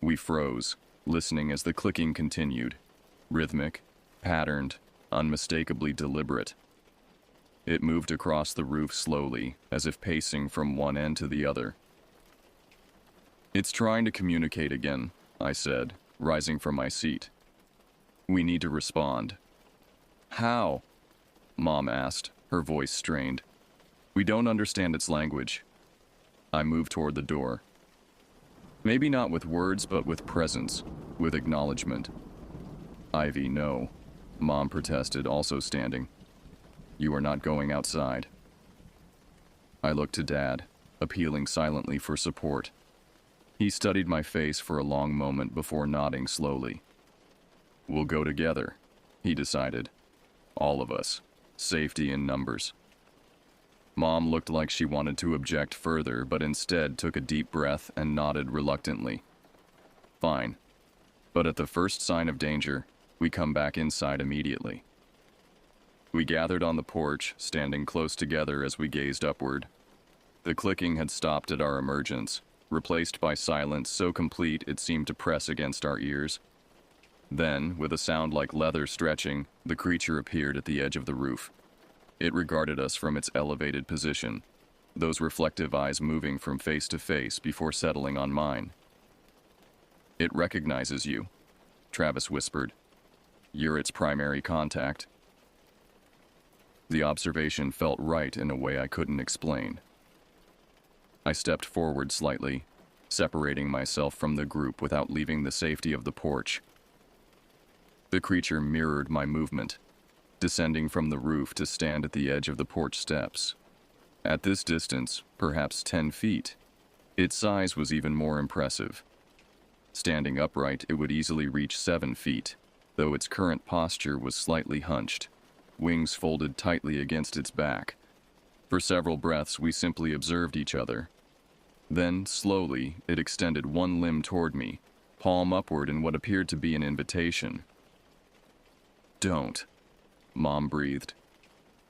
We froze, listening as the clicking continued, rhythmic, patterned, unmistakably deliberate. It moved across the roof slowly, as if pacing from one end to the other. It's trying to communicate again, I said, rising from my seat. We need to respond. How? Mom asked, her voice strained. We don't understand its language. I moved toward the door. Maybe not with words, but with presence, with acknowledgement. Ivy, no, Mom protested, also standing. You are not going outside. I looked to Dad, appealing silently for support. He studied my face for a long moment before nodding slowly. We'll go together, he decided. All of us. Safety in numbers. Mom looked like she wanted to object further, but instead took a deep breath and nodded reluctantly. Fine. But at the first sign of danger, we come back inside immediately. We gathered on the porch, standing close together as we gazed upward. The clicking had stopped at our emergence, replaced by silence so complete it seemed to press against our ears. Then, with a sound like leather stretching, the creature appeared at the edge of the roof. It regarded us from its elevated position, those reflective eyes moving from face to face before settling on mine. "It recognizes you," Travis whispered. "You're its primary contact." The observation felt right in a way I couldn't explain. I stepped forward slightly, separating myself from the group without leaving the safety of the porch. The creature mirrored my movement, descending from the roof to stand at the edge of the porch steps. At this distance, perhaps 10 feet, its size was even more impressive. Standing upright, it would easily reach 7 feet, though its current posture was slightly hunched, wings folded tightly against its back. For several breaths, we simply observed each other. Then, slowly, it extended one limb toward me, palm upward in what appeared to be an invitation. "Don't," Mom breathed,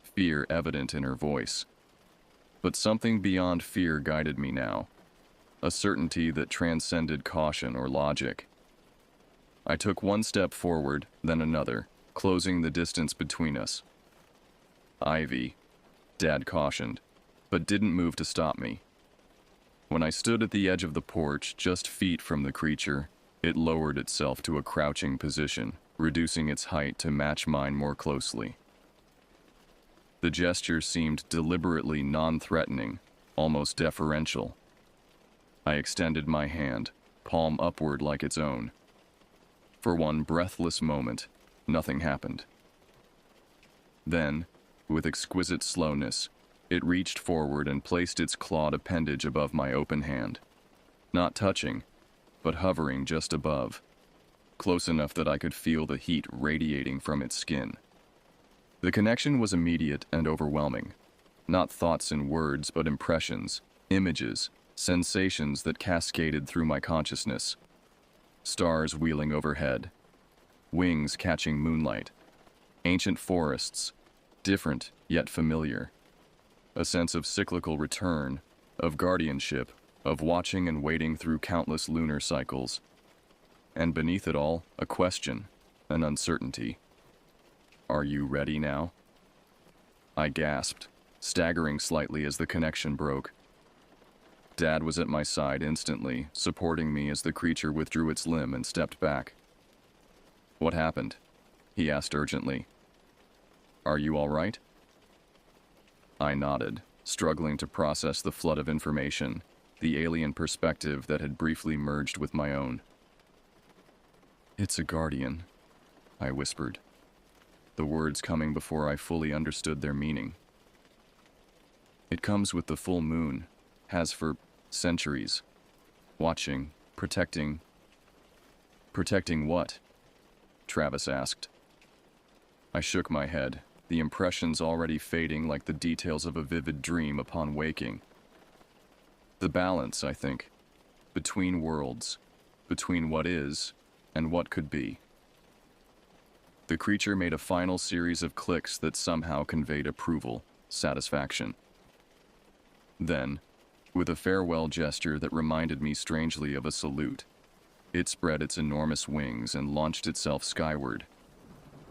fear evident in her voice. But something beyond fear guided me now, a certainty that transcended caution or logic. I took one step forward, then another, closing the distance between us. "Ivy," Dad cautioned, but didn't move to stop me. When I stood at the edge of the porch, just feet from the creature, it lowered itself to a crouching position, reducing its height to match mine more closely. The gesture seemed deliberately non-threatening, almost deferential. I extended my hand, palm upward like its own. For one breathless moment, nothing happened. Then, with exquisite slowness, it reached forward and placed its clawed appendage above my open hand. Not touching, but hovering just above, close enough that I could feel the heat radiating from its skin. The connection was immediate and overwhelming. Not thoughts and words, but impressions, images, sensations that cascaded through my consciousness. Stars wheeling overhead, wings catching moonlight, ancient forests, different yet familiar. A sense of cyclical return, of guardianship, of watching and waiting through countless lunar cycles. And beneath it all, a question, an uncertainty. "Are you ready now?" I gasped, staggering slightly as the connection broke. Dad was at my side instantly, supporting me as the creature withdrew its limb and stepped back. "What happened?" he asked urgently. "Are you all right?" I nodded, struggling to process the flood of information, the alien perspective that had briefly merged with my own. "It's a guardian," I whispered, the words coming before I fully understood their meaning. "It comes with the full moon, has for centuries. Watching, protecting." "Protecting what?" Travis asked. I shook my head, the impressions already fading like the details of a vivid dream upon waking. "The balance, I think, between worlds, between what is and what could be." The creature made a final series of clicks that somehow conveyed approval, satisfaction. Then, with a farewell gesture that reminded me strangely of a salute, it spread its enormous wings and launched itself skyward,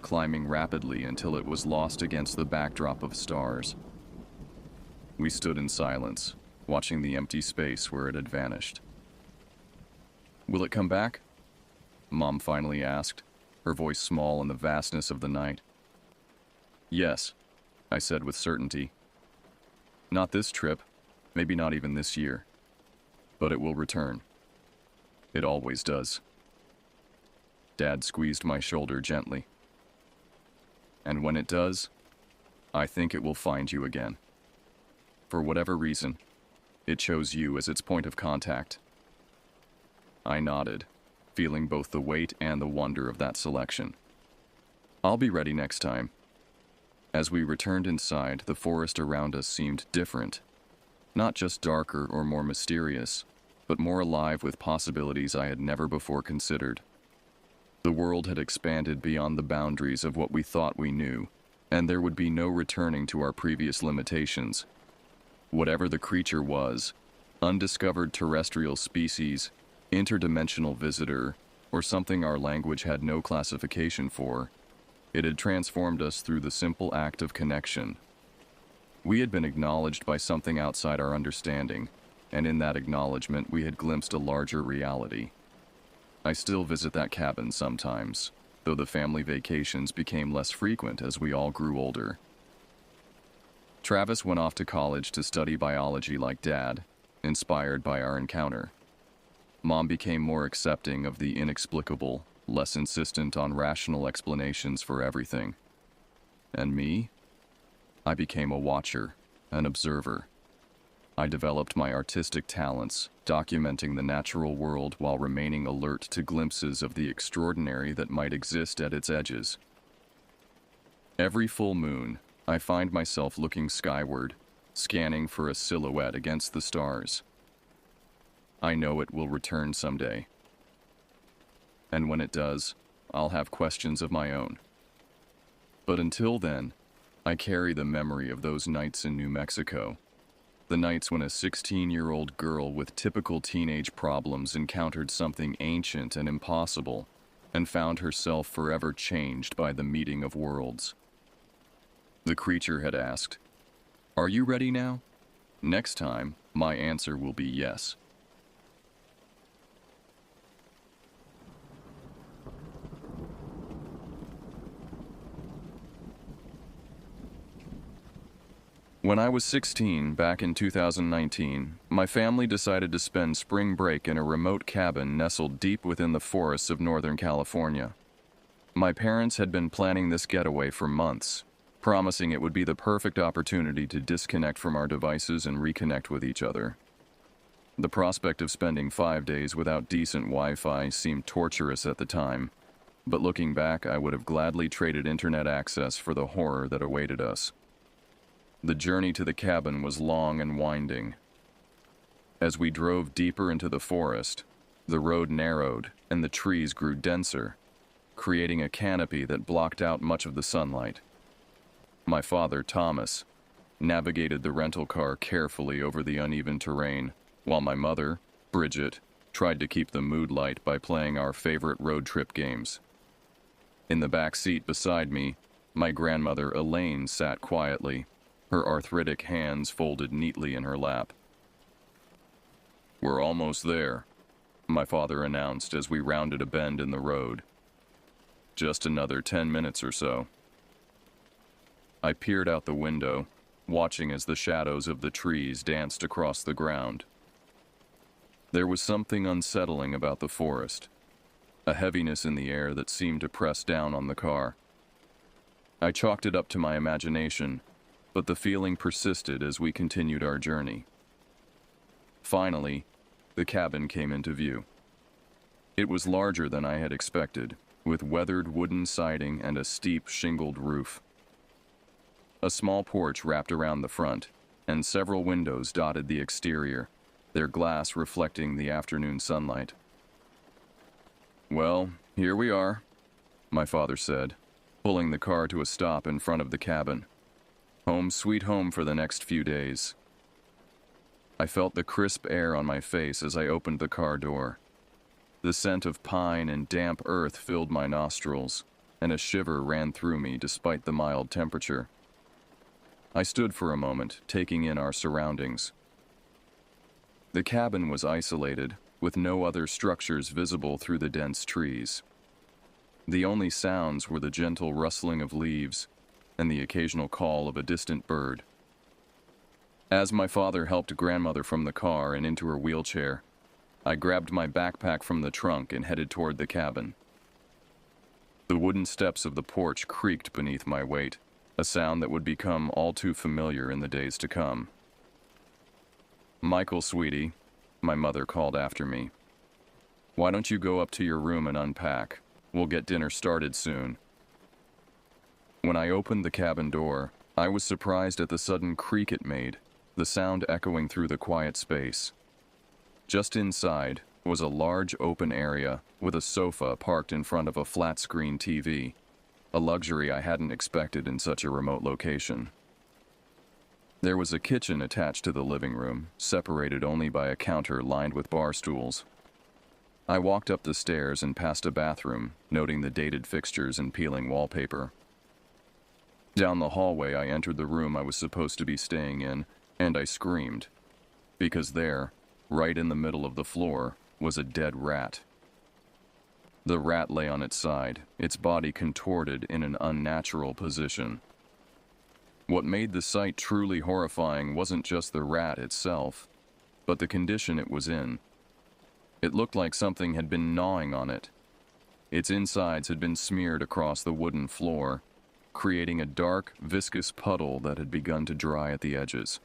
climbing rapidly until it was lost against the backdrop of stars. We stood in silence, watching the empty space where it had vanished. "Will it come back?" Mom finally asked, her voice small in the vastness of the night. "Yes," I said with certainty. "Not this trip, maybe not even this year. But it will return. It always does." Dad squeezed my shoulder gently. "And when it does, I think it will find you again. For whatever reason, it chose you as its point of contact." I nodded, feeling both the weight and the wonder of that selection. "I'll be ready next time." As we returned inside, the forest around us seemed different. Not just darker or more mysterious, but more alive with possibilities I had never before considered. The world had expanded beyond the boundaries of what we thought we knew, and there would be no returning to our previous limitations. Whatever the creature was, undiscovered terrestrial species, interdimensional visitor, or something our language had no classification for, it had transformed us through the simple act of connection. We had been acknowledged by something outside our understanding, and in that acknowledgement we had glimpsed a larger reality. I still visit that cabin sometimes, though the family vacations became less frequent as we all grew older. Travis went off to college to study biology like Dad, inspired by our encounter. Mom became more accepting of the inexplicable, less insistent on rational explanations for everything. And me? I became a watcher, an observer. I developed my artistic talents, documenting the natural world while remaining alert to glimpses of the extraordinary that might exist at its edges. Every full moon, I find myself looking skyward, scanning for a silhouette against the stars. I know it will return someday. And when it does, I'll have questions of my own. But until then, I carry the memory of those nights in New Mexico. The nights when a 16-year-old girl with typical teenage problems encountered something ancient and impossible, and found herself forever changed by the meeting of worlds. The creature had asked, "Are you ready now?" Next time, my answer will be yes. When I was 16, back in 2019, my family decided to spend spring break in a remote cabin nestled deep within the forests of Northern California. My parents had been planning this getaway for months, promising it would be the perfect opportunity to disconnect from our devices and reconnect with each other. The prospect of spending 5 days without decent Wi-Fi seemed torturous at the time, but looking back, I would have gladly traded internet access for the horror that awaited us. The journey to the cabin was long and winding. As we drove deeper into the forest, the road narrowed and the trees grew denser, creating a canopy that blocked out much of the sunlight. My father, Thomas, navigated the rental car carefully over the uneven terrain, while my mother, Bridget, tried to keep the mood light by playing our favorite road trip games. In the back seat beside me, my grandmother, Elaine, sat quietly, her arthritic hands folded neatly in her lap. "We're almost there," my father announced as we rounded a bend in the road. "Just another 10 minutes or so." I peered out the window, watching as the shadows of the trees danced across the ground. There was something unsettling about the forest, a heaviness in the air that seemed to press down on the car. I chalked it up to my imagination, but the feeling persisted as we continued our journey. Finally, the cabin came into view. It was larger than I had expected, with weathered wooden siding and a steep, shingled roof. A small porch wrapped around the front, and several windows dotted the exterior, their glass reflecting the afternoon sunlight. "Well, here we are," my father said, pulling the car to a stop in front of the cabin. "Home sweet home for the next few days." I felt the crisp air on my face as I opened the car door. The scent of pine and damp earth filled my nostrils, and a shiver ran through me despite the mild temperature. I stood for a moment, taking in our surroundings. The cabin was isolated, with no other structures visible through the dense trees. The only sounds were the gentle rustling of leaves and the occasional call of a distant bird. As my father helped grandmother from the car and into her wheelchair, I grabbed my backpack from the trunk and headed toward the cabin. The wooden steps of the porch creaked beneath my weight, a sound that would become all too familiar in the days to come. "Michael, sweetie," my mother called after me. "Why don't you go up to your room and unpack? We'll get dinner started soon." When I opened the cabin door, I was surprised at the sudden creak it made, the sound echoing through the quiet space. Just inside was a large open area with a sofa parked in front of a flat-screen TV, a luxury I hadn't expected in such a remote location. There was a kitchen attached to the living room, separated only by a counter lined with bar stools. I walked up the stairs and past a bathroom, noting the dated fixtures and peeling wallpaper. Down the hallway, I entered the room I was supposed to be staying in, and I screamed. Because there, right in the middle of the floor, was a dead rat. The rat lay on its side, its body contorted in an unnatural position. What made the sight truly horrifying wasn't just the rat itself, but the condition it was in. It looked like something had been gnawing on it. Its insides had been smeared across the wooden floor, creating a dark, viscous puddle that had begun to dry at the edges.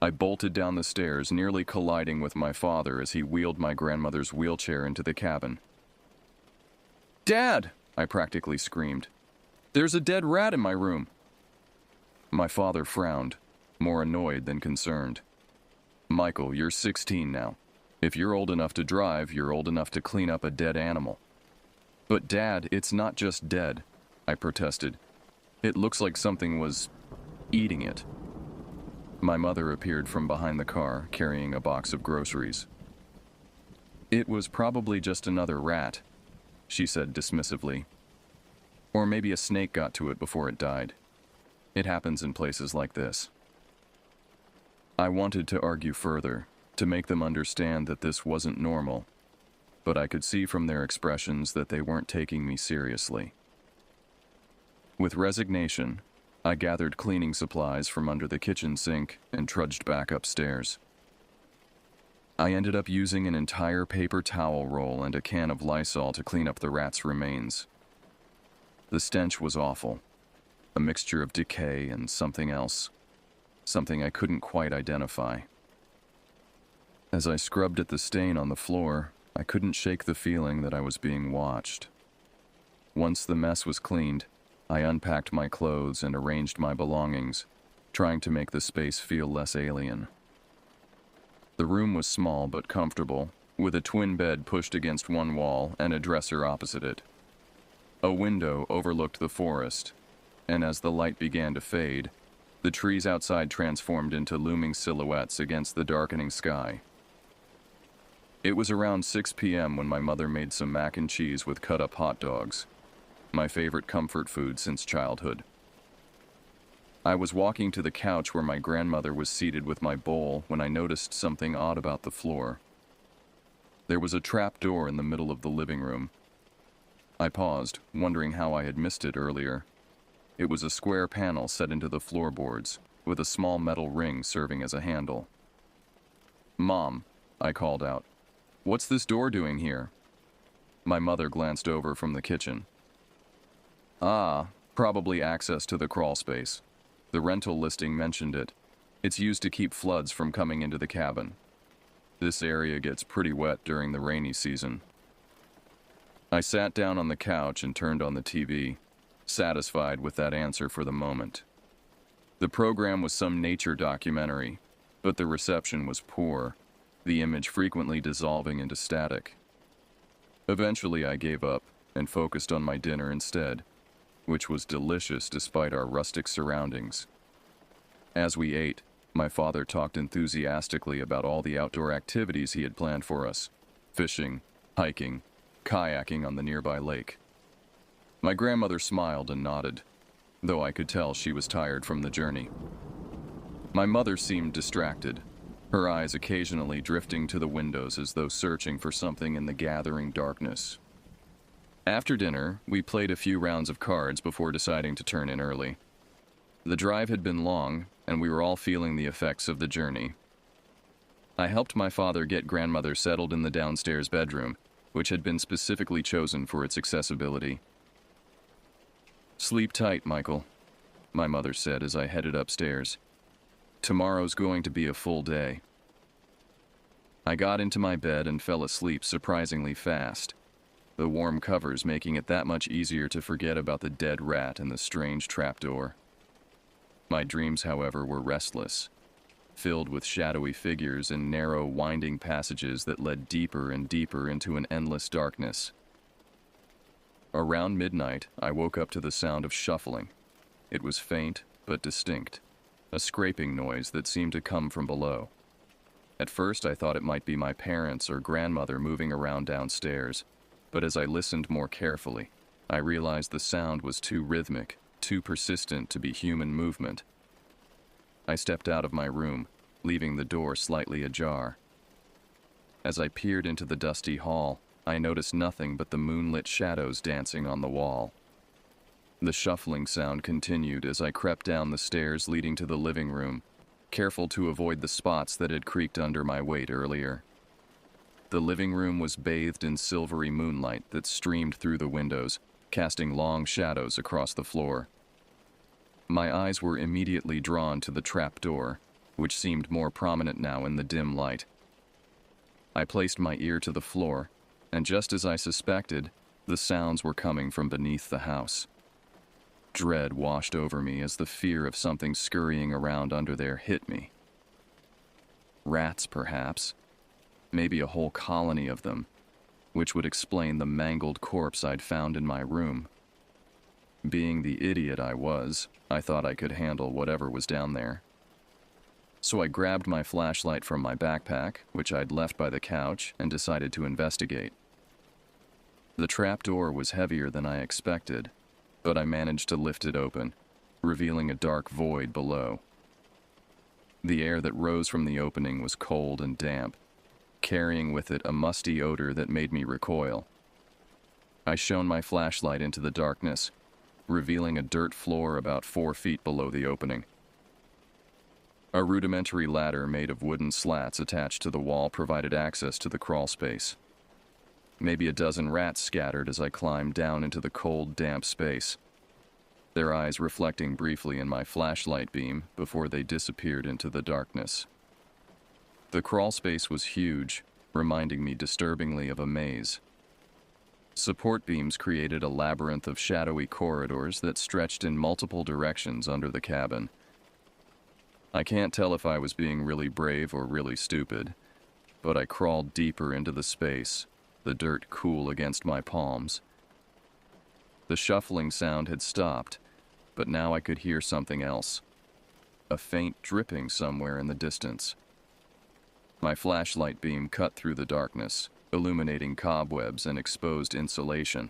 I bolted down the stairs, nearly colliding with my father as he wheeled my grandmother's wheelchair into the cabin. "Dad!" I practically screamed. "There's a dead rat in my room." My father frowned, more annoyed than concerned. "Michael, you're 16 now. If you're old enough to drive, you're old enough to clean up a dead animal." "But Dad, it's not just dead," I protested. "It looks like something was eating it." My mother appeared from behind the car, carrying a box of groceries. "It was probably just another rat," she said dismissively. "Or maybe a snake got to it before it died. It happens in places like this." I wanted to argue further, to make them understand that this wasn't normal, but I could see from their expressions that they weren't taking me seriously. With resignation, I gathered cleaning supplies from under the kitchen sink and trudged back upstairs. I ended up using an entire paper towel roll and a can of Lysol to clean up the rat's remains. The stench was awful, a mixture of decay and something else, something I couldn't quite identify. As I scrubbed at the stain on the floor, I couldn't shake the feeling that I was being watched. Once the mess was cleaned, I unpacked my clothes and arranged my belongings, trying to make the space feel less alien. The room was small but comfortable, with a twin bed pushed against one wall and a dresser opposite it. A window overlooked the forest, and as the light began to fade, the trees outside transformed into looming silhouettes against the darkening sky. It was around 6 p.m. when my mother made some mac and cheese with cut-up hot dogs, my favorite comfort food since childhood. I was walking to the couch where my grandmother was seated with my bowl when I noticed something odd about the floor. There was a trap door in the middle of the living room. I paused, wondering how I had missed it earlier. It was a square panel set into the floorboards, with a small metal ring serving as a handle. "Mom," I called out, "what's this door doing here?" My mother glanced over from the kitchen. "Ah, probably access to the crawl space. The rental listing mentioned it. It's used to keep floods from coming into the cabin. This area gets pretty wet during the rainy season." I sat down on the couch and turned on the TV, satisfied with that answer for the moment. The program was some nature documentary, but the reception was poor, the image frequently dissolving into static. Eventually I gave up and focused on my dinner instead, which was delicious despite our rustic surroundings. As we ate, my father talked enthusiastically about all the outdoor activities he had planned for us: fishing, hiking, kayaking on the nearby lake. My grandmother smiled and nodded, though I could tell she was tired from the journey. My mother seemed distracted, her eyes occasionally drifting to the windows as though searching for something in the gathering darkness. After dinner, we played a few rounds of cards before deciding to turn in early. The drive had been long, and we were all feeling the effects of the journey. I helped my father get grandmother settled in the downstairs bedroom, which had been specifically chosen for its accessibility. "Sleep tight, Michael," my mother said as I headed upstairs. "Tomorrow's going to be a full day." I got into my bed and fell asleep surprisingly fast, the warm covers making it that much easier to forget about the dead rat and the strange trapdoor. My dreams, however, were restless, filled with shadowy figures and narrow, winding passages that led deeper and deeper into an endless darkness. Around midnight, I woke up to the sound of shuffling. It was faint, but distinct, a scraping noise that seemed to come from below. At first, I thought it might be my parents or grandmother moving around downstairs, but as I listened more carefully, I realized the sound was too rhythmic, too persistent to be human movement. I stepped out of my room, leaving the door slightly ajar. As I peered into the dusty hall, I noticed nothing but the moonlit shadows dancing on the wall. The shuffling sound continued as I crept down the stairs leading to the living room, careful to avoid the spots that had creaked under my weight earlier. The living room was bathed in silvery moonlight that streamed through the windows, casting long shadows across the floor. My eyes were immediately drawn to the trapdoor, which seemed more prominent now in the dim light. I placed my ear to the floor, and just as I suspected, the sounds were coming from beneath the house. Dread washed over me as the fear of something scurrying around under there hit me. Rats, perhaps. Maybe a whole colony of them, which would explain the mangled corpse I'd found in my room. Being the idiot I was, I thought I could handle whatever was down there. So I grabbed my flashlight from my backpack, which I'd left by the couch, and decided to investigate. The trapdoor was heavier than I expected, but I managed to lift it open, revealing a dark void below. The air that rose from the opening was cold and damp, carrying with it a musty odor that made me recoil. I shone my flashlight into the darkness, revealing a dirt floor about 4 feet below the opening. A rudimentary ladder made of wooden slats attached to the wall provided access to the crawl space. Maybe a dozen rats scattered as I climbed down into the cold, damp space, their eyes reflecting briefly in my flashlight beam before they disappeared into the darkness. The crawl space was huge, reminding me disturbingly of a maze. Support beams created a labyrinth of shadowy corridors that stretched in multiple directions under the cabin. I can't tell if I was being really brave or really stupid, but I crawled deeper into the space, the dirt cool against my palms. The shuffling sound had stopped, but now I could hear something else. A faint dripping somewhere in the distance. My flashlight beam cut through the darkness, illuminating cobwebs and exposed insulation.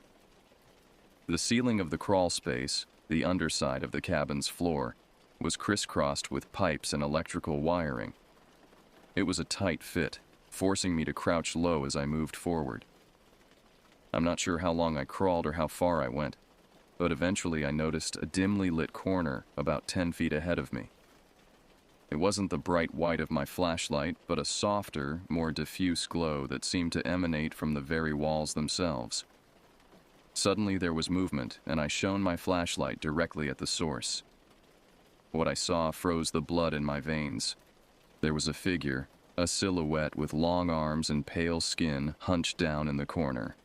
The ceiling of the crawl space, the underside of the cabin's floor, was crisscrossed with pipes and electrical wiring. It was a tight fit, forcing me to crouch low as I moved forward. I'm not sure how long I crawled or how far I went, but eventually I noticed a dimly lit corner about 10 feet ahead of me. It wasn't the bright white of my flashlight, but a softer, more diffuse glow that seemed to emanate from the very walls themselves. Suddenly there was movement, and I shone my flashlight directly at the source. What I saw froze the blood in my veins. There was a figure, a silhouette with long arms and pale skin, hunched down in the corner.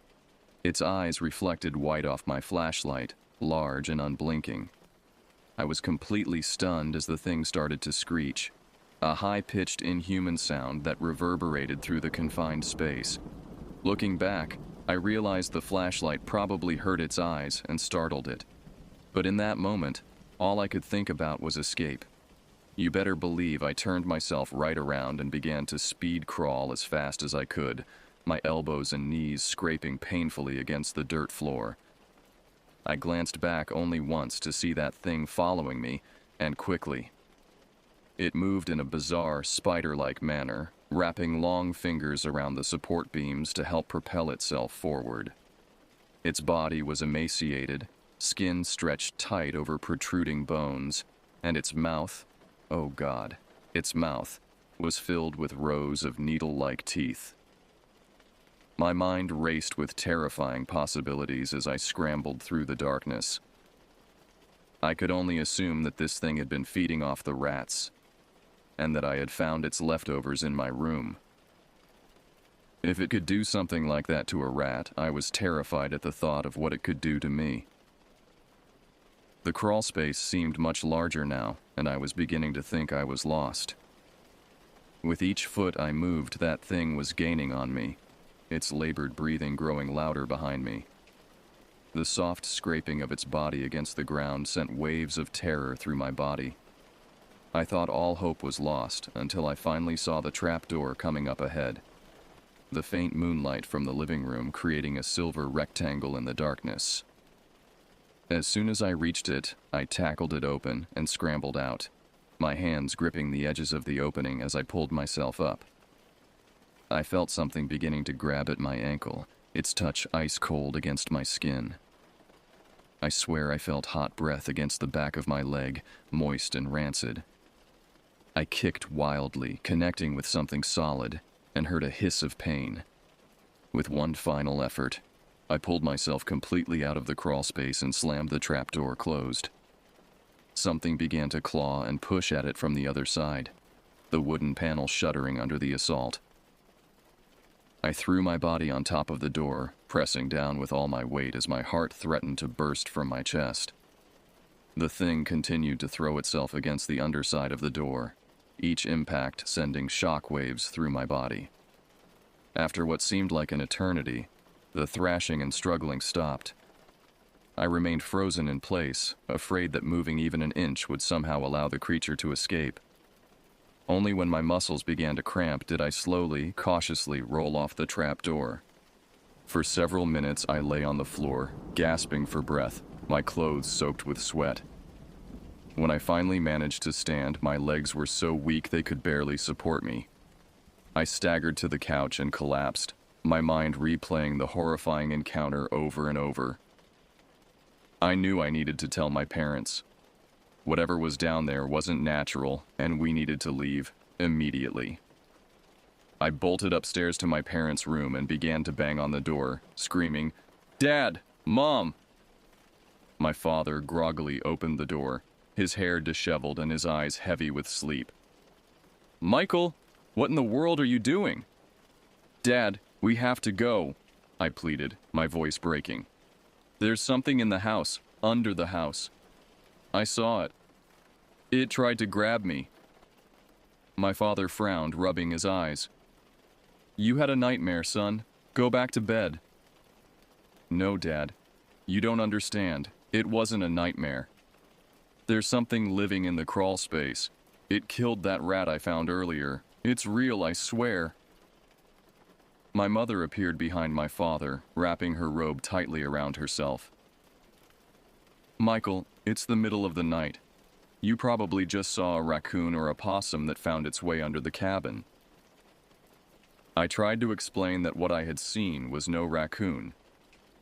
Its eyes reflected white off my flashlight, large and unblinking. I was completely stunned as the thing started to screech, a high-pitched, inhuman sound that reverberated through the confined space. Looking back, I realized the flashlight probably hurt its eyes and startled it. But in that moment, all I could think about was escape. You better believe I turned myself right around and began to speed crawl as fast as I could, my elbows and knees scraping painfully against the dirt floor. I glanced back only once to see that thing following me, and quickly. It moved in a bizarre, spider-like manner, wrapping long fingers around the support beams to help propel itself forward. Its body was emaciated, skin stretched tight over protruding bones, and its mouth, oh God, its mouth, was filled with rows of needle-like teeth. My mind raced with terrifying possibilities as I scrambled through the darkness. I could only assume that this thing had been feeding off the rats, and that I had found its leftovers in my room. If it could do something like that to a rat, I was terrified at the thought of what it could do to me. The crawl space seemed much larger now, and I was beginning to think I was lost. With each foot I moved, that thing was gaining on me, its labored breathing growing louder behind me. The soft scraping of its body against the ground sent waves of terror through my body. I thought all hope was lost until I finally saw the trapdoor coming up ahead. The faint moonlight from the living room creating a silver rectangle in the darkness. As soon as I reached it, I tackled it open and scrambled out, my hands gripping the edges of the opening as I pulled myself up. I felt something beginning to grab at my ankle, its touch ice cold against my skin. I swear I felt hot breath against the back of my leg, moist and rancid. I kicked wildly, connecting with something solid, and heard a hiss of pain. With one final effort, I pulled myself completely out of the crawl space and slammed the trapdoor closed. Something began to claw and push at it from the other side, the wooden panel shuddering under the assault. I threw my body on top of the door, pressing down with all my weight as my heart threatened to burst from my chest. The thing continued to throw itself against the underside of the door, each impact sending shock waves through my body. After what seemed like an eternity, the thrashing and struggling stopped. I remained frozen in place, afraid that moving even an inch would somehow allow the creature to escape. Only when my muscles began to cramp did I slowly, cautiously roll off the trap door. For several minutes I lay on the floor, gasping for breath, my clothes soaked with sweat. When I finally managed to stand, my legs were so weak they could barely support me. I staggered to the couch and collapsed, my mind replaying the horrifying encounter over and over. I knew I needed to tell my parents. Whatever was down there wasn't natural, and we needed to leave immediately. I bolted upstairs to my parents' room and began to bang on the door, screaming, "Dad! Mom!" My father groggily opened the door, his hair disheveled and his eyes heavy with sleep. "Michael, what in the world are you doing?" "Dad, we have to go," I pleaded, my voice breaking. "There's something in the house, under the house. I saw it. It tried to grab me." My father frowned, rubbing his eyes. "You had a nightmare, son. Go back to bed." "No, Dad. You don't understand. It wasn't a nightmare. There's something living in the crawl space. It killed that rat I found earlier. It's real, I swear." My mother appeared behind my father, wrapping her robe tightly around herself. "Michael, it's the middle of the night. You probably just saw a raccoon or a possum that found its way under the cabin." I tried to explain that what I had seen was no raccoon,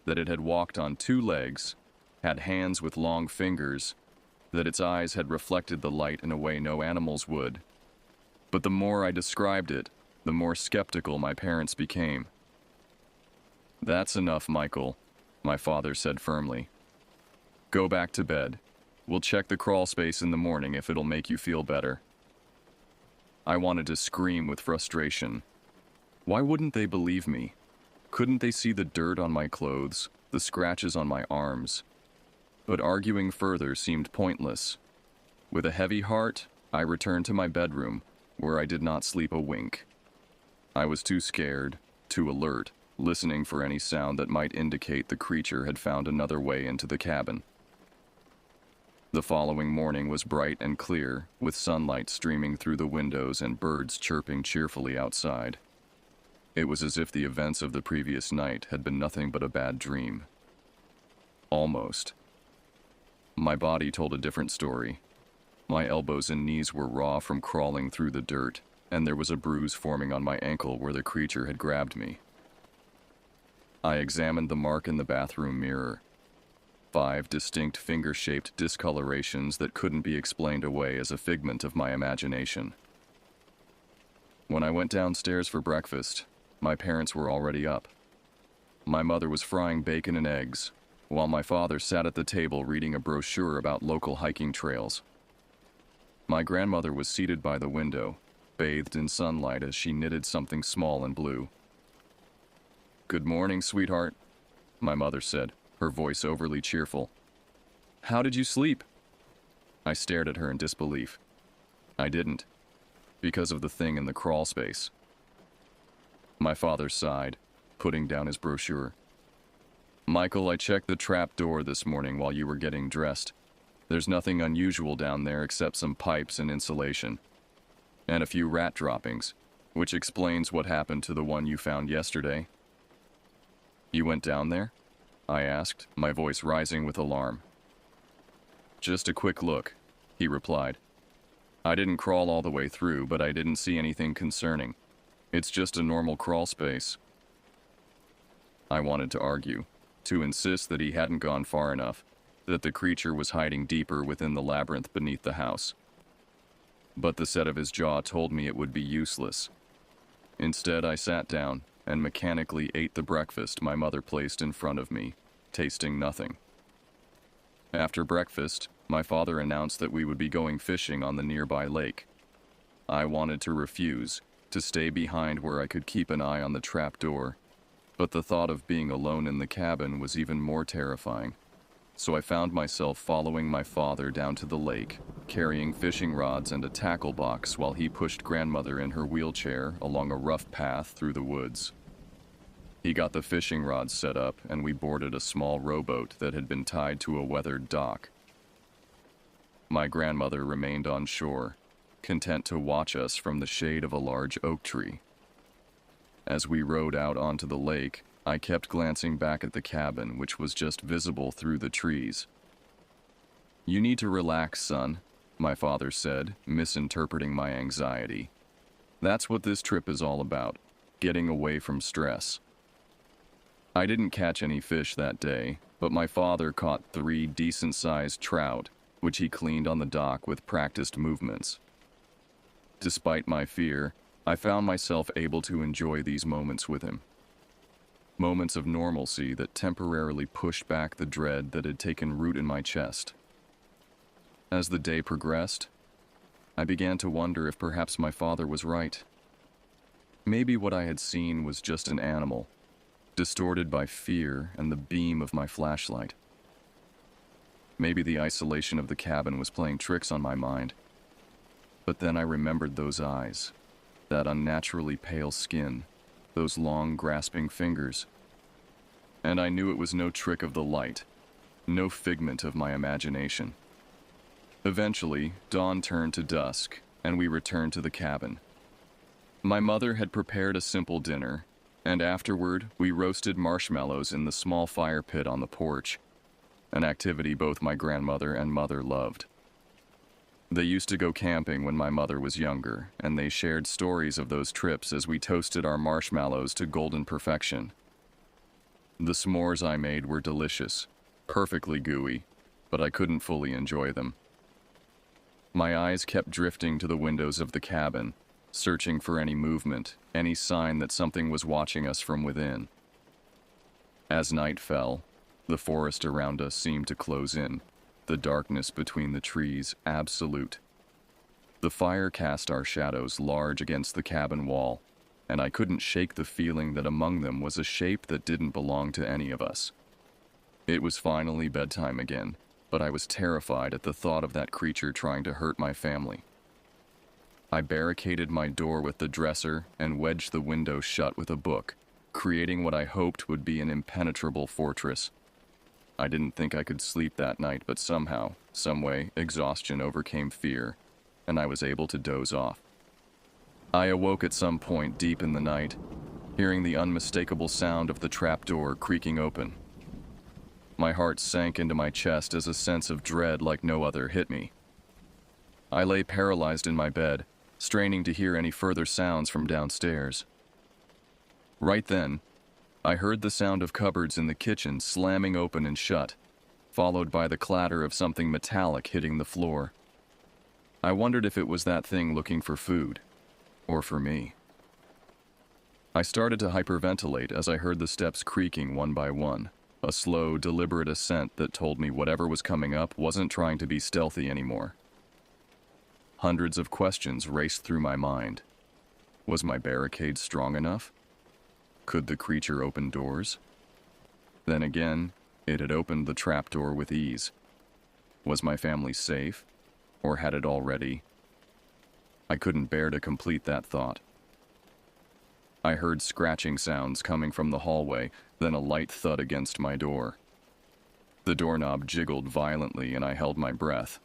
that it had walked on two legs, had hands with long fingers, that its eyes had reflected the light in a way no animals would. But the more I described it, the more skeptical my parents became. "That's enough, Michael," my father said firmly. "Go back to bed. We'll check the crawl space in the morning if it'll make you feel better." I wanted to scream with frustration. Why wouldn't they believe me? Couldn't they see the dirt on my clothes, the scratches on my arms? But arguing further seemed pointless. With a heavy heart, I returned to my bedroom, where I did not sleep a wink. I was too scared, too alert, listening for any sound that might indicate the creature had found another way into the cabin. The following morning was bright and clear, with sunlight streaming through the windows and birds chirping cheerfully outside. It was as if the events of the previous night had been nothing but a bad dream. Almost. My body told a different story. My elbows and knees were raw from crawling through the dirt, and there was a bruise forming on my ankle where the creature had grabbed me. I examined the mark in the bathroom mirror. 5 distinct finger-shaped discolorations that couldn't be explained away as a figment of my imagination. When I went downstairs for breakfast, my parents were already up. My mother was frying bacon and eggs, while my father sat at the table reading a brochure about local hiking trails. My grandmother was seated by the window, bathed in sunlight as she knitted something small and blue. "Good morning, sweetheart," my mother said, her voice overly cheerful. "How did you sleep?" I stared at her in disbelief. I didn't, because of the thing in the crawl space. My father sighed, putting down his brochure. "Michael, I checked the trap door this morning while you were getting dressed. There's nothing unusual down there except some pipes and insulation, and a few rat droppings, which explains what happened to the one you found yesterday. You went down there? I asked, my voice rising with alarm. Just a quick look, he replied. I didn't crawl all the way through, but I didn't see anything concerning. It's just a normal crawl space. I wanted to argue, to insist that he hadn't gone far enough, that the creature was hiding deeper within the labyrinth beneath the house. But the set of his jaw told me it would be useless. Instead, I sat down and mechanically ate the breakfast my mother placed in front of me, tasting nothing. After breakfast, my father announced that we would be going fishing on the nearby lake. I wanted to refuse, to stay behind where I could keep an eye on the trap door, but the thought of being alone in the cabin was even more terrifying. So I found myself following my father down to the lake, carrying fishing rods and a tackle box while he pushed grandmother in her wheelchair along a rough path through the woods. He got the fishing rods set up, and we boarded a small rowboat that had been tied to a weathered dock. My grandmother remained on shore, content to watch us from the shade of a large oak tree. As we rowed out onto the lake, I kept glancing back at the cabin, which was just visible through the trees. "You need to relax, son," my father said, misinterpreting my anxiety. "That's what this trip is all about, getting away from stress." I didn't catch any fish that day, but my father caught 3 decent-sized trout, which he cleaned on the dock with practiced movements. Despite my fear, I found myself able to enjoy these moments with him. Moments of normalcy that temporarily pushed back the dread that had taken root in my chest. As the day progressed, I began to wonder if perhaps my father was right. Maybe what I had seen was just an animal, distorted by fear and the beam of my flashlight. Maybe the isolation of the cabin was playing tricks on my mind. But then I remembered those eyes, that unnaturally pale skin, those long, grasping fingers. And I knew it was no trick of the light, no figment of my imagination. Eventually, dawn turned to dusk, and we returned to the cabin. My mother had prepared a simple dinner, and afterward, we roasted marshmallows in the small fire pit on the porch, an activity both my grandmother and mother loved. They used to go camping when my mother was younger, and they shared stories of those trips as we toasted our marshmallows to golden perfection. The s'mores I made were delicious, perfectly gooey, but I couldn't fully enjoy them. My eyes kept drifting to the windows of the cabin, searching for any movement, any sign that something was watching us from within. As night fell, the forest around us seemed to close in, the darkness between the trees absolute. The fire cast our shadows large against the cabin wall, and I couldn't shake the feeling that among them was a shape that didn't belong to any of us. It was finally bedtime again, but I was terrified at the thought of that creature trying to hurt my family. I barricaded my door with the dresser and wedged the window shut with a book, creating what I hoped would be an impenetrable fortress. I didn't think I could sleep that night, but somehow, someway, exhaustion overcame fear, and I was able to doze off. I awoke at some point deep in the night, hearing the unmistakable sound of the trapdoor creaking open. My heart sank into my chest as a sense of dread like no other hit me. I lay paralyzed in my bed, straining to hear any further sounds from downstairs. Right then, I heard the sound of cupboards in the kitchen slamming open and shut, followed by the clatter of something metallic hitting the floor. I wondered if it was that thing looking for food, or for me. I started to hyperventilate as I heard the steps creaking one by one, a slow, deliberate ascent that told me whatever was coming up wasn't trying to be stealthy anymore. Hundreds of questions raced through my mind. Was my barricade strong enough? Could the creature open doors? Then again, it had opened the trapdoor with ease. Was my family safe? Or had it already? I couldn't bear to complete that thought. I heard scratching sounds coming from the hallway, then a light thud against my door. The doorknob jiggled violently and I held my breath.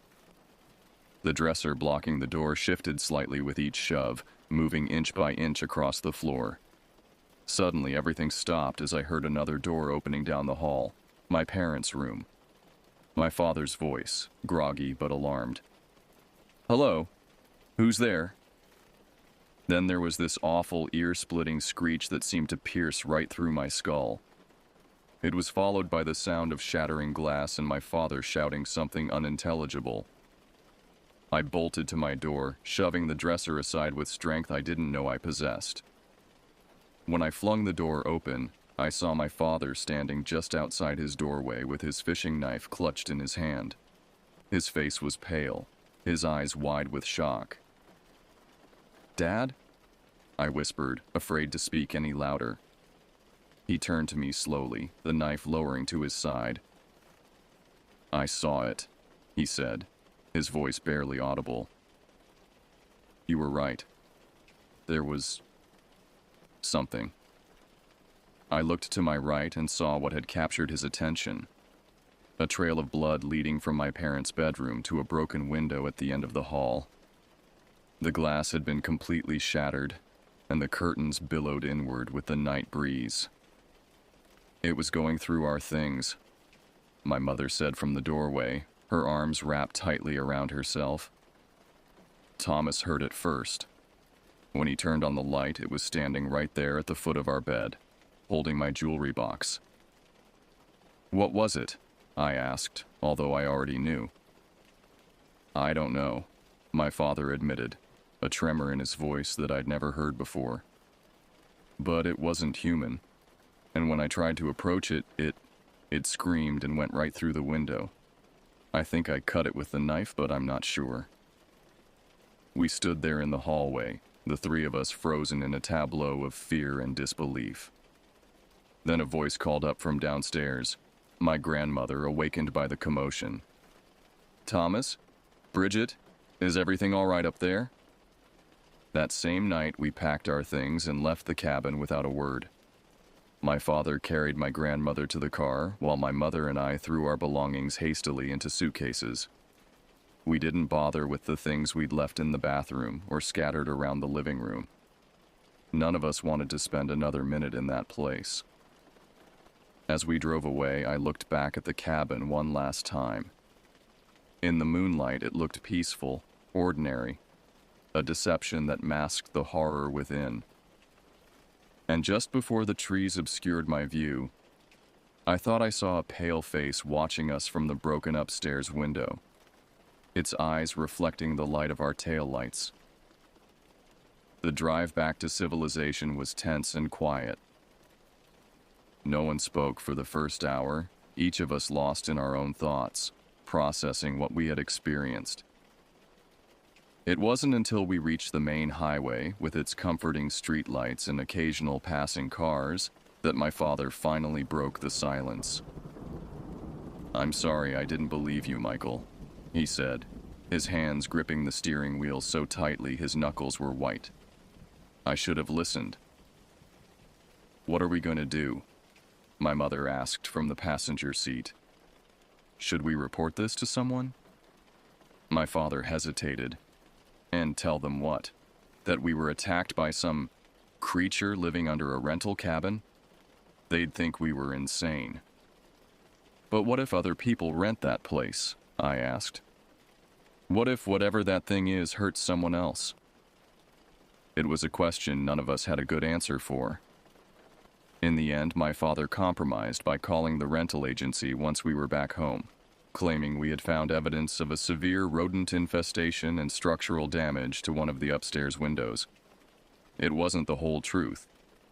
The dresser blocking the door shifted slightly with each shove, moving inch by inch across the floor. Suddenly, everything stopped as I heard another door opening down the hall, my parents' room. My father's voice, groggy but alarmed. "Hello? Who's there?" Then there was this awful, ear-splitting screech that seemed to pierce right through my skull. It was followed by the sound of shattering glass and my father shouting something unintelligible. I bolted to my door, shoving the dresser aside with strength I didn't know I possessed. When I flung the door open, I saw my father standing just outside his doorway with his fishing knife clutched in his hand. His face was pale, his eyes wide with shock. "Dad?" I whispered, afraid to speak any louder. He turned to me slowly, the knife lowering to his side. "I saw it," he said, his voice barely audible. "You were right. There was something." I looked to my right and saw what had captured his attention. A trail of blood leading from my parents' bedroom to a broken window at the end of the hall. The glass had been completely shattered, and the curtains billowed inward with the night breeze. "It was going through our things," my mother said from the doorway, her arms wrapped tightly around herself. "Thomas heard it first. When he turned on the light, it was standing right there at the foot of our bed, holding my jewelry box." "What was it?" I asked, although I already knew. "I don't know," my father admitted, a tremor in his voice that I'd never heard before. "But it wasn't human, and when I tried to approach it, it screamed and went right through the window. I think I cut it with the knife, but I'm not sure." We stood there in the hallway, the three of us frozen in a tableau of fear and disbelief. Then a voice called up from downstairs, my grandmother awakened by the commotion. "Thomas? Bridget? Is everything all right up there?" That same night, we packed our things and left the cabin without a word. My father carried my grandmother to the car, while my mother and I threw our belongings hastily into suitcases. We didn't bother with the things we'd left in the bathroom or scattered around the living room. None of us wanted to spend another minute in that place. As we drove away, I looked back at the cabin one last time. In the moonlight, it looked peaceful, ordinary, a deception that masked the horror within. And just before the trees obscured my view, I thought I saw a pale face watching us from the broken upstairs window, its eyes reflecting the light of our taillights. The drive back to civilization was tense and quiet. No one spoke for the first hour, each of us lost in our own thoughts, processing what we had experienced. It wasn't until we reached the main highway, with its comforting streetlights and occasional passing cars, that my father finally broke the silence. "I'm sorry I didn't believe you, Michael," he said, his hands gripping the steering wheel so tightly his knuckles were white. "I should have listened." "What are we going to do?" my mother asked from the passenger seat. "Should we report this to someone?" My father hesitated. "And tell them what? That we were attacked by some creature living under a rental cabin? They'd think we were insane." "But what if other people rent that place?" I asked. "What if whatever that thing is hurts someone else?" It was a question none of us had a good answer for. In the end, my father compromised by calling the rental agency once we were back home, claiming we had found evidence of a severe rodent infestation and structural damage to one of the upstairs windows. It wasn't the whole truth,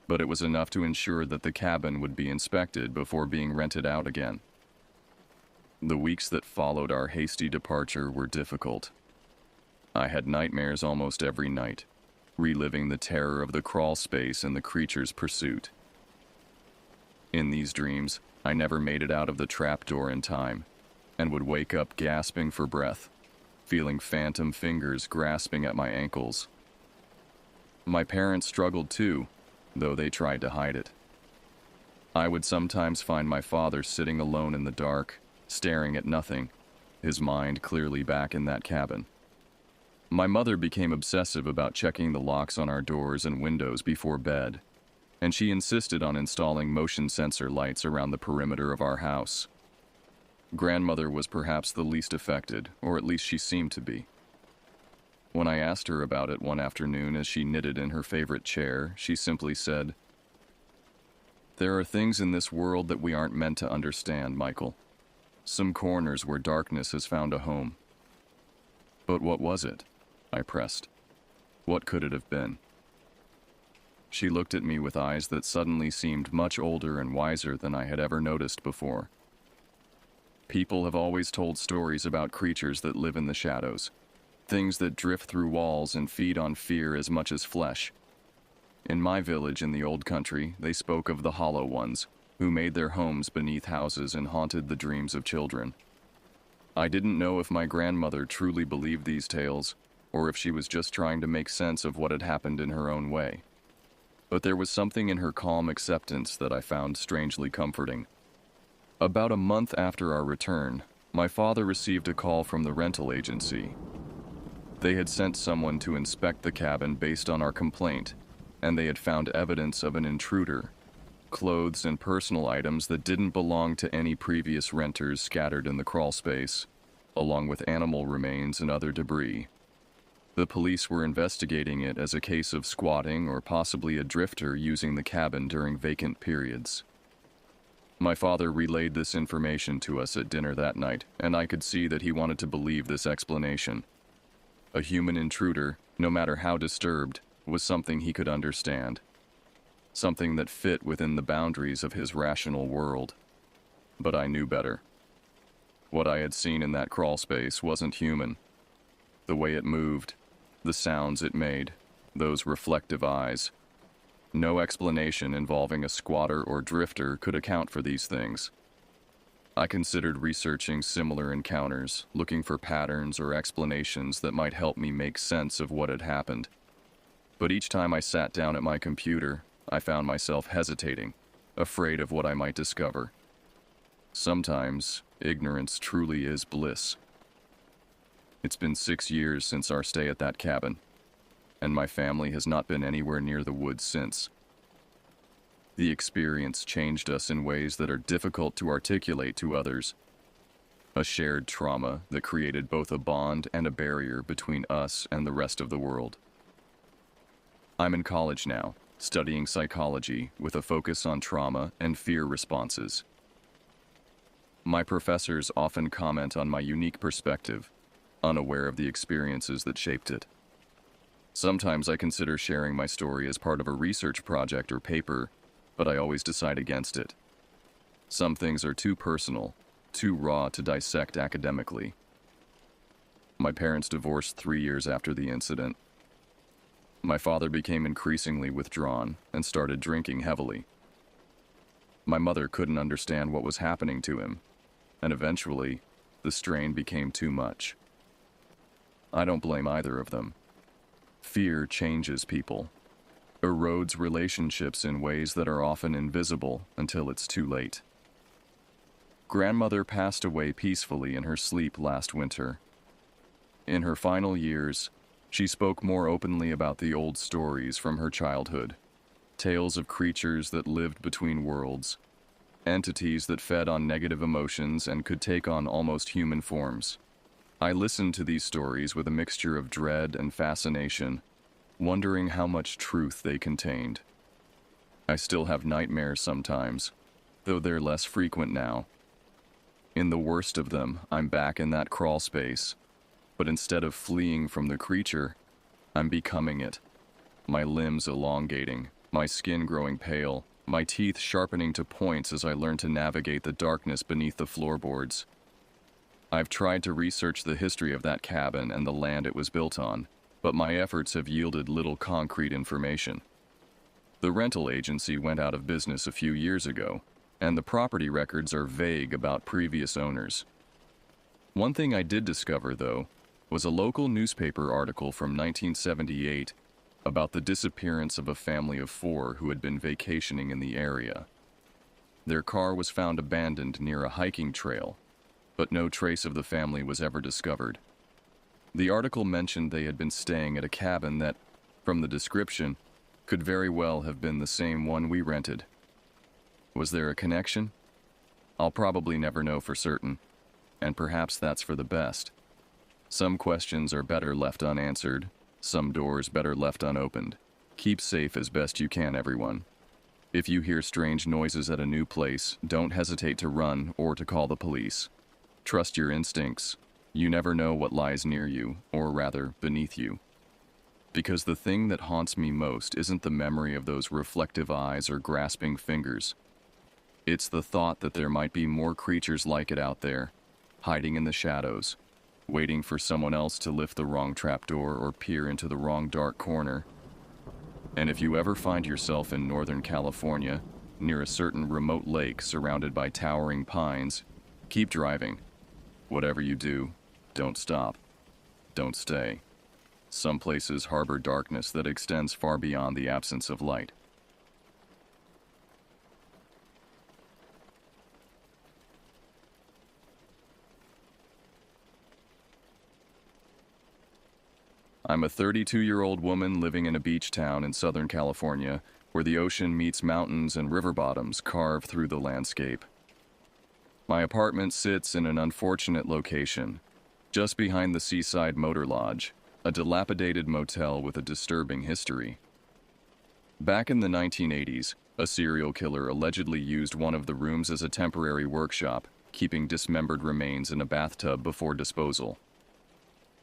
but it was enough to ensure that the cabin would be inspected before being rented out again. The weeks that followed our hasty departure were difficult. I had nightmares almost every night, reliving the terror of the crawl space and the creature's pursuit. In these dreams, I never made it out of the trapdoor in time, and would wake up gasping for breath, feeling phantom fingers grasping at my ankles. My parents struggled too, though they tried to hide it. I would sometimes find my father sitting alone in the dark, staring at nothing, his mind clearly back in that cabin. My mother became obsessive about checking the locks on our doors and windows before bed, and she insisted on installing motion sensor lights around the perimeter of our house. Grandmother was perhaps the least affected, or at least she seemed to be. When I asked her about it one afternoon as she knitted in her favorite chair, she simply said, "There are things in this world that we aren't meant to understand, Michael. Some corners where darkness has found a home." "But what was it?" I pressed. "What could it have been?" She looked at me with eyes that suddenly seemed much older and wiser than I had ever noticed before. "People have always told stories about creatures that live in the shadows, things that drift through walls and feed on fear as much as flesh. In my village in the old country, they spoke of the Hollow Ones, who made their homes beneath houses and haunted the dreams of children. I didn't know if my grandmother truly believed these tales, or if she was just trying to make sense of what had happened in her own way. But there was something in her calm acceptance that I found strangely comforting. About a month after our return, my father received a call from the rental agency. They had sent someone to inspect the cabin based on our complaint, and they had found evidence of an intruder, clothes and personal items that didn't belong to any previous renters scattered in the crawl space, along with animal remains and other debris. The police were investigating it as a case of squatting or possibly a drifter using the cabin during vacant periods. My father relayed this information to us at dinner that night, and I could see that he wanted to believe this explanation. A human intruder, no matter how disturbed, was something he could understand. Something that fit within the boundaries of his rational world. But I knew better. What I had seen in that crawl space wasn't human. The way it moved, the sounds it made, those reflective eyes. No explanation involving a squatter or drifter could account for these things. I considered researching similar encounters, looking for patterns or explanations that might help me make sense of what had happened. But each time I sat down at my computer, I found myself hesitating, afraid of what I might discover. Sometimes, ignorance truly is bliss. It's been 6 years since our stay at that cabin, and my family has not been anywhere near the woods since. The experience changed us in ways that are difficult to articulate to others. A shared trauma that created both a bond and a barrier between us and the rest of the world. I'm in college now, studying psychology with a focus on trauma and fear responses. My professors often comment on my unique perspective, unaware of the experiences that shaped it. Sometimes I consider sharing my story as part of a research project or paper, but I always decide against it. Some things are too personal, too raw to dissect academically. My parents divorced 3 years after the incident. My father became increasingly withdrawn and started drinking heavily. My mother couldn't understand what was happening to him, and eventually, the strain became too much. I don't blame either of them. Fear changes people, erodes relationships in ways that are often invisible until it's too late. Grandmother passed away peacefully in her sleep last winter. In her final years, she spoke more openly about the old stories from her childhood, tales of creatures that lived between worlds, entities that fed on negative emotions and could take on almost human forms. I listened to these stories with a mixture of dread and fascination, wondering how much truth they contained. I still have nightmares sometimes, though they're less frequent now. In the worst of them, I'm back in that crawl space, but instead of fleeing from the creature, I'm becoming it. My limbs elongating, my skin growing pale, my teeth sharpening to points as I learn to navigate the darkness beneath the floorboards. I've tried to research the history of that cabin and the land it was built on, but my efforts have yielded little concrete information. The rental agency went out of business a few years ago, and the property records are vague about previous owners. One thing I did discover, though, was a local newspaper article from 1978 about the disappearance of a family of 4 who had been vacationing in the area. Their car was found abandoned near a hiking trail, but no trace of the family was ever discovered. The article mentioned they had been staying at a cabin that, from the description, could very well have been the same one we rented. Was there a connection? I'll probably never know for certain, and perhaps that's for the best. Some questions are better left unanswered, some doors better left unopened. Keep safe as best you can, everyone. If you hear strange noises at a new place, don't hesitate to run or to call the police. Trust your instincts. You never know what lies near you, or rather, beneath you. Because the thing that haunts me most isn't the memory of those reflective eyes or grasping fingers. It's the thought that there might be more creatures like it out there, hiding in the shadows, waiting for someone else to lift the wrong trapdoor or peer into the wrong dark corner. And if you ever find yourself in Northern California, near a certain remote lake surrounded by towering pines, keep driving. Whatever you do, don't stop. Don't stay. Some places harbor darkness that extends far beyond the absence of light. I'm a 32-year-old woman living in a beach town in Southern California, where the ocean meets mountains and river bottoms carved through the landscape. My apartment sits in an unfortunate location, just behind the Seaside Motor Lodge, a dilapidated motel with a disturbing history. Back in the 1980s, a serial killer allegedly used one of the rooms as a temporary workshop, keeping dismembered remains in a bathtub before disposal.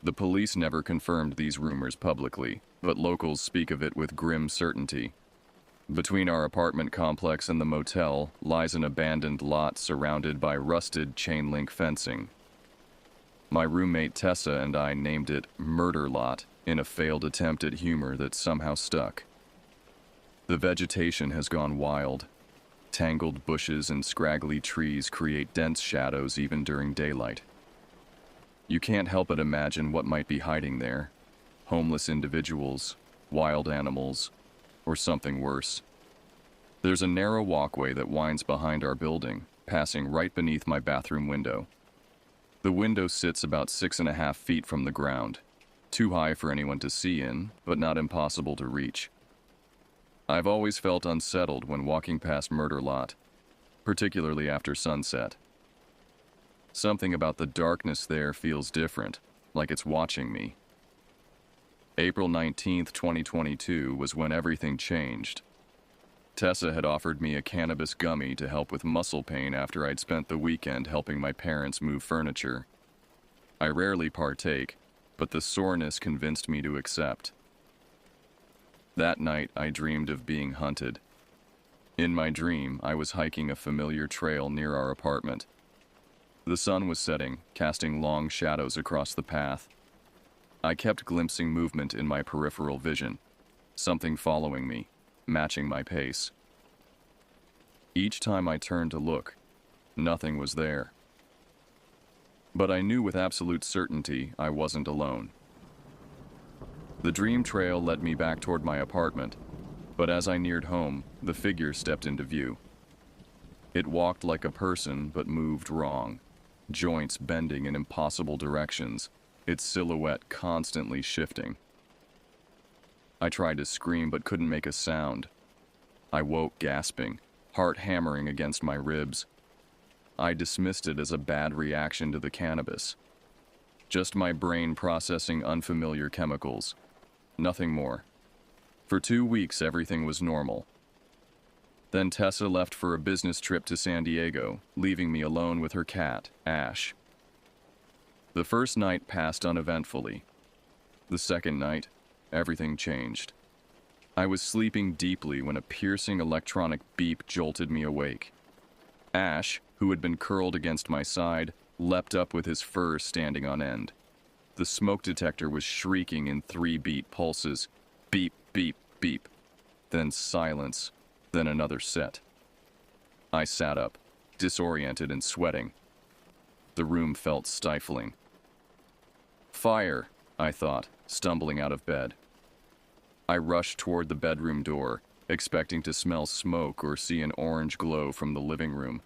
The police never confirmed these rumors publicly, but locals speak of it with grim certainty. Between our apartment complex and the motel lies an abandoned lot surrounded by rusted chain-link fencing. My roommate Tessa and I named it Murder Lot in a failed attempt at humor that somehow stuck. The vegetation has gone wild. Tangled bushes and scraggly trees create dense shadows even during daylight. You can't help but imagine what might be hiding there. Homeless individuals, wild animals, or something worse. There's a narrow walkway that winds behind our building, passing right beneath my bathroom window. The window sits about 6.5 feet from the ground, too high for anyone to see in, but not impossible to reach. I've always felt unsettled when walking past Murder Lot, particularly after sunset. Something about the darkness there feels different, like it's watching me. April 19th, 2022 was when everything changed. Tessa had offered me a cannabis gummy to help with muscle pain after I'd spent the weekend helping my parents move furniture. I rarely partake, but the soreness convinced me to accept. That night, I dreamed of being hunted. In my dream, I was hiking a familiar trail near our apartment. The sun was setting, casting long shadows across the path. I kept glimpsing movement in my peripheral vision, something following me, matching my pace. Each time I turned to look, nothing was there. But I knew with absolute certainty I wasn't alone. The dream trail led me back toward my apartment, but as I neared home, the figure stepped into view. It walked like a person but moved wrong, joints bending in impossible directions, its silhouette constantly shifting. I tried to scream but couldn't make a sound. I woke gasping, heart hammering against my ribs. I dismissed it as a bad reaction to the cannabis. Just my brain processing unfamiliar chemicals. Nothing more. For 2 weeks, everything was normal. Then Tessa left for a business trip to San Diego, leaving me alone with her cat, Ash. The first night passed uneventfully. The second night, everything changed. I was sleeping deeply when a piercing electronic beep jolted me awake. Ash, who had been curled against my side, leapt up with his fur standing on end. The smoke detector was shrieking in 3-beat pulses. Beep, beep, beep. Then silence. Then another set. I sat up, disoriented and sweating. The room felt stifling. Fire, I thought, stumbling out of bed. I rushed toward the bedroom door, expecting to smell smoke or see an orange glow from the living room.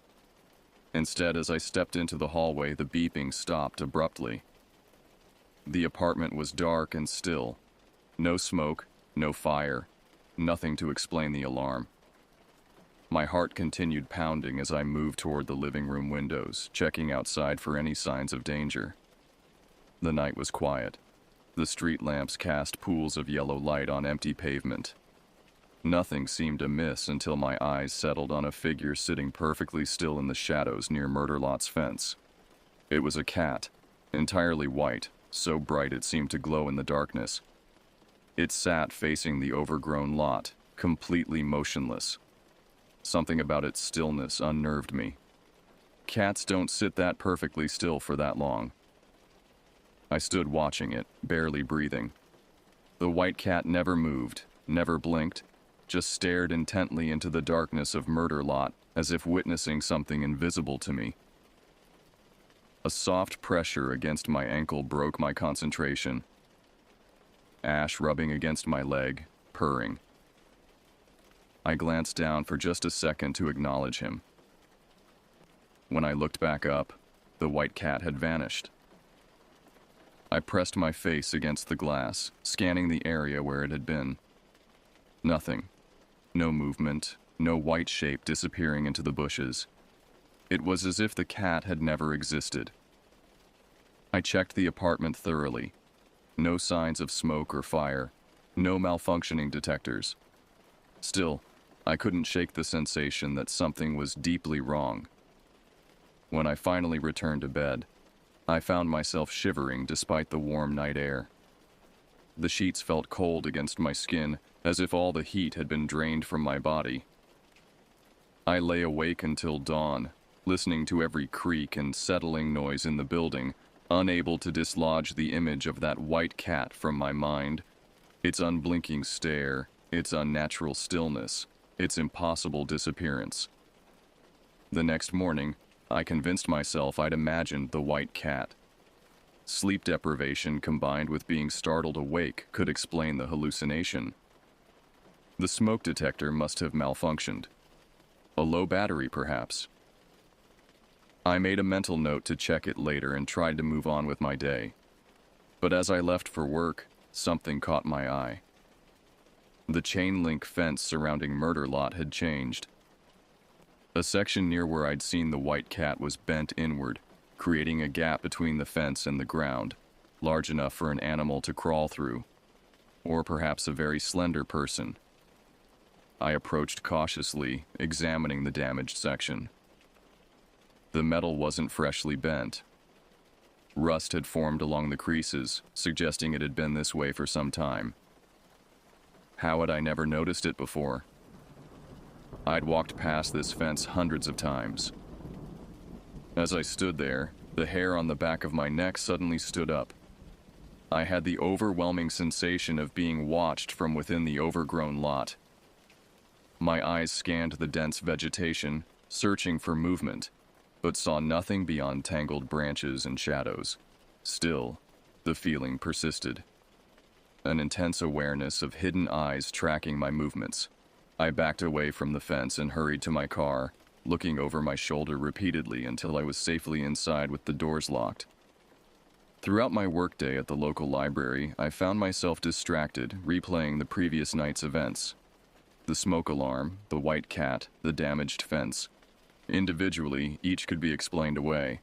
Instead, as I stepped into the hallway, the beeping stopped abruptly. The apartment was dark and still. No smoke, no fire, nothing to explain the alarm. My heart continued pounding as I moved toward the living room windows, checking outside for any signs of danger. The night was quiet. The street lamps cast pools of yellow light on empty pavement. Nothing seemed amiss until my eyes settled on a figure sitting perfectly still in the shadows near Murder Lot's fence. It was a cat, entirely white, so bright it seemed to glow in the darkness. It sat facing the overgrown lot, completely motionless. Something about its stillness unnerved me. Cats don't sit that perfectly still for that long. I stood watching it, barely breathing. The white cat never moved, never blinked, just stared intently into the darkness of Murder Lot as if witnessing something invisible to me. A soft pressure against my ankle broke my concentration. Ash rubbing against my leg, purring. I glanced down for just a second to acknowledge him. When I looked back up, the white cat had vanished. I pressed my face against the glass, scanning the area where it had been. Nothing. No movement, no white shape disappearing into the bushes. It was as if the cat had never existed. I checked the apartment thoroughly. No signs of smoke or fire, no malfunctioning detectors. Still, I couldn't shake the sensation that something was deeply wrong. When I finally returned to bed, I found myself shivering despite the warm night air. The sheets felt cold against my skin, as if all the heat had been drained from my body. I lay awake until dawn, listening to every creak and settling noise in the building, unable to dislodge the image of that white cat from my mind, its unblinking stare, its unnatural stillness, its impossible disappearance. The next morning, I convinced myself I'd imagined the white cat. Sleep deprivation combined with being startled awake could explain the hallucination. The smoke detector must have malfunctioned. A low battery, perhaps. I made a mental note to check it later and tried to move on with my day. But as I left for work, something caught my eye. The chain-link fence surrounding Murder Lot had changed. A section near where I'd seen the white cat was bent inward, creating a gap between the fence and the ground, large enough for an animal to crawl through, or perhaps a very slender person. I approached cautiously, examining the damaged section. The metal wasn't freshly bent. Rust had formed along the creases, suggesting it had been this way for some time. How had I never noticed it before? I'd walked past this fence hundreds of times. As I stood there, the hair on the back of my neck suddenly stood up. I had the overwhelming sensation of being watched from within the overgrown lot. My eyes scanned the dense vegetation, searching for movement, but saw nothing beyond tangled branches and shadows. Still, the feeling persisted. An intense awareness of hidden eyes tracking my movements. I backed away from the fence and hurried to my car, looking over my shoulder repeatedly until I was safely inside with the doors locked. Throughout my workday at the local library, I found myself distracted, replaying the previous night's events. The smoke alarm, the white cat, the damaged fence. Individually, each could be explained away.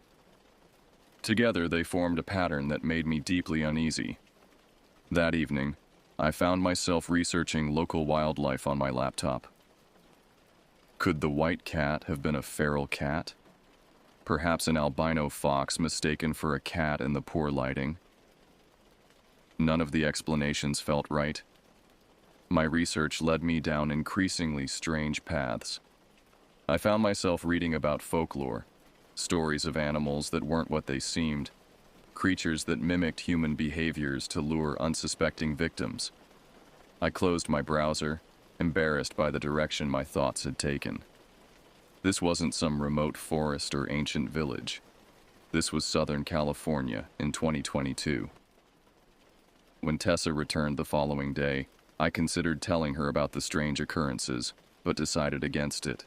Together, they formed a pattern that made me deeply uneasy. That evening, I found myself researching local wildlife on my laptop. Could the white cat have been a feral cat? Perhaps an albino fox mistaken for a cat in the poor lighting? None of the explanations felt right. My research led me down increasingly strange paths. I found myself reading about folklore, stories of animals that weren't what they seemed, creatures that mimicked human behaviors to lure unsuspecting victims. I closed my browser, embarrassed by the direction my thoughts had taken. This wasn't some remote forest or ancient village. This was Southern California in 2022. When Tessa returned the following day, I considered telling her about the strange occurrences, but decided against it.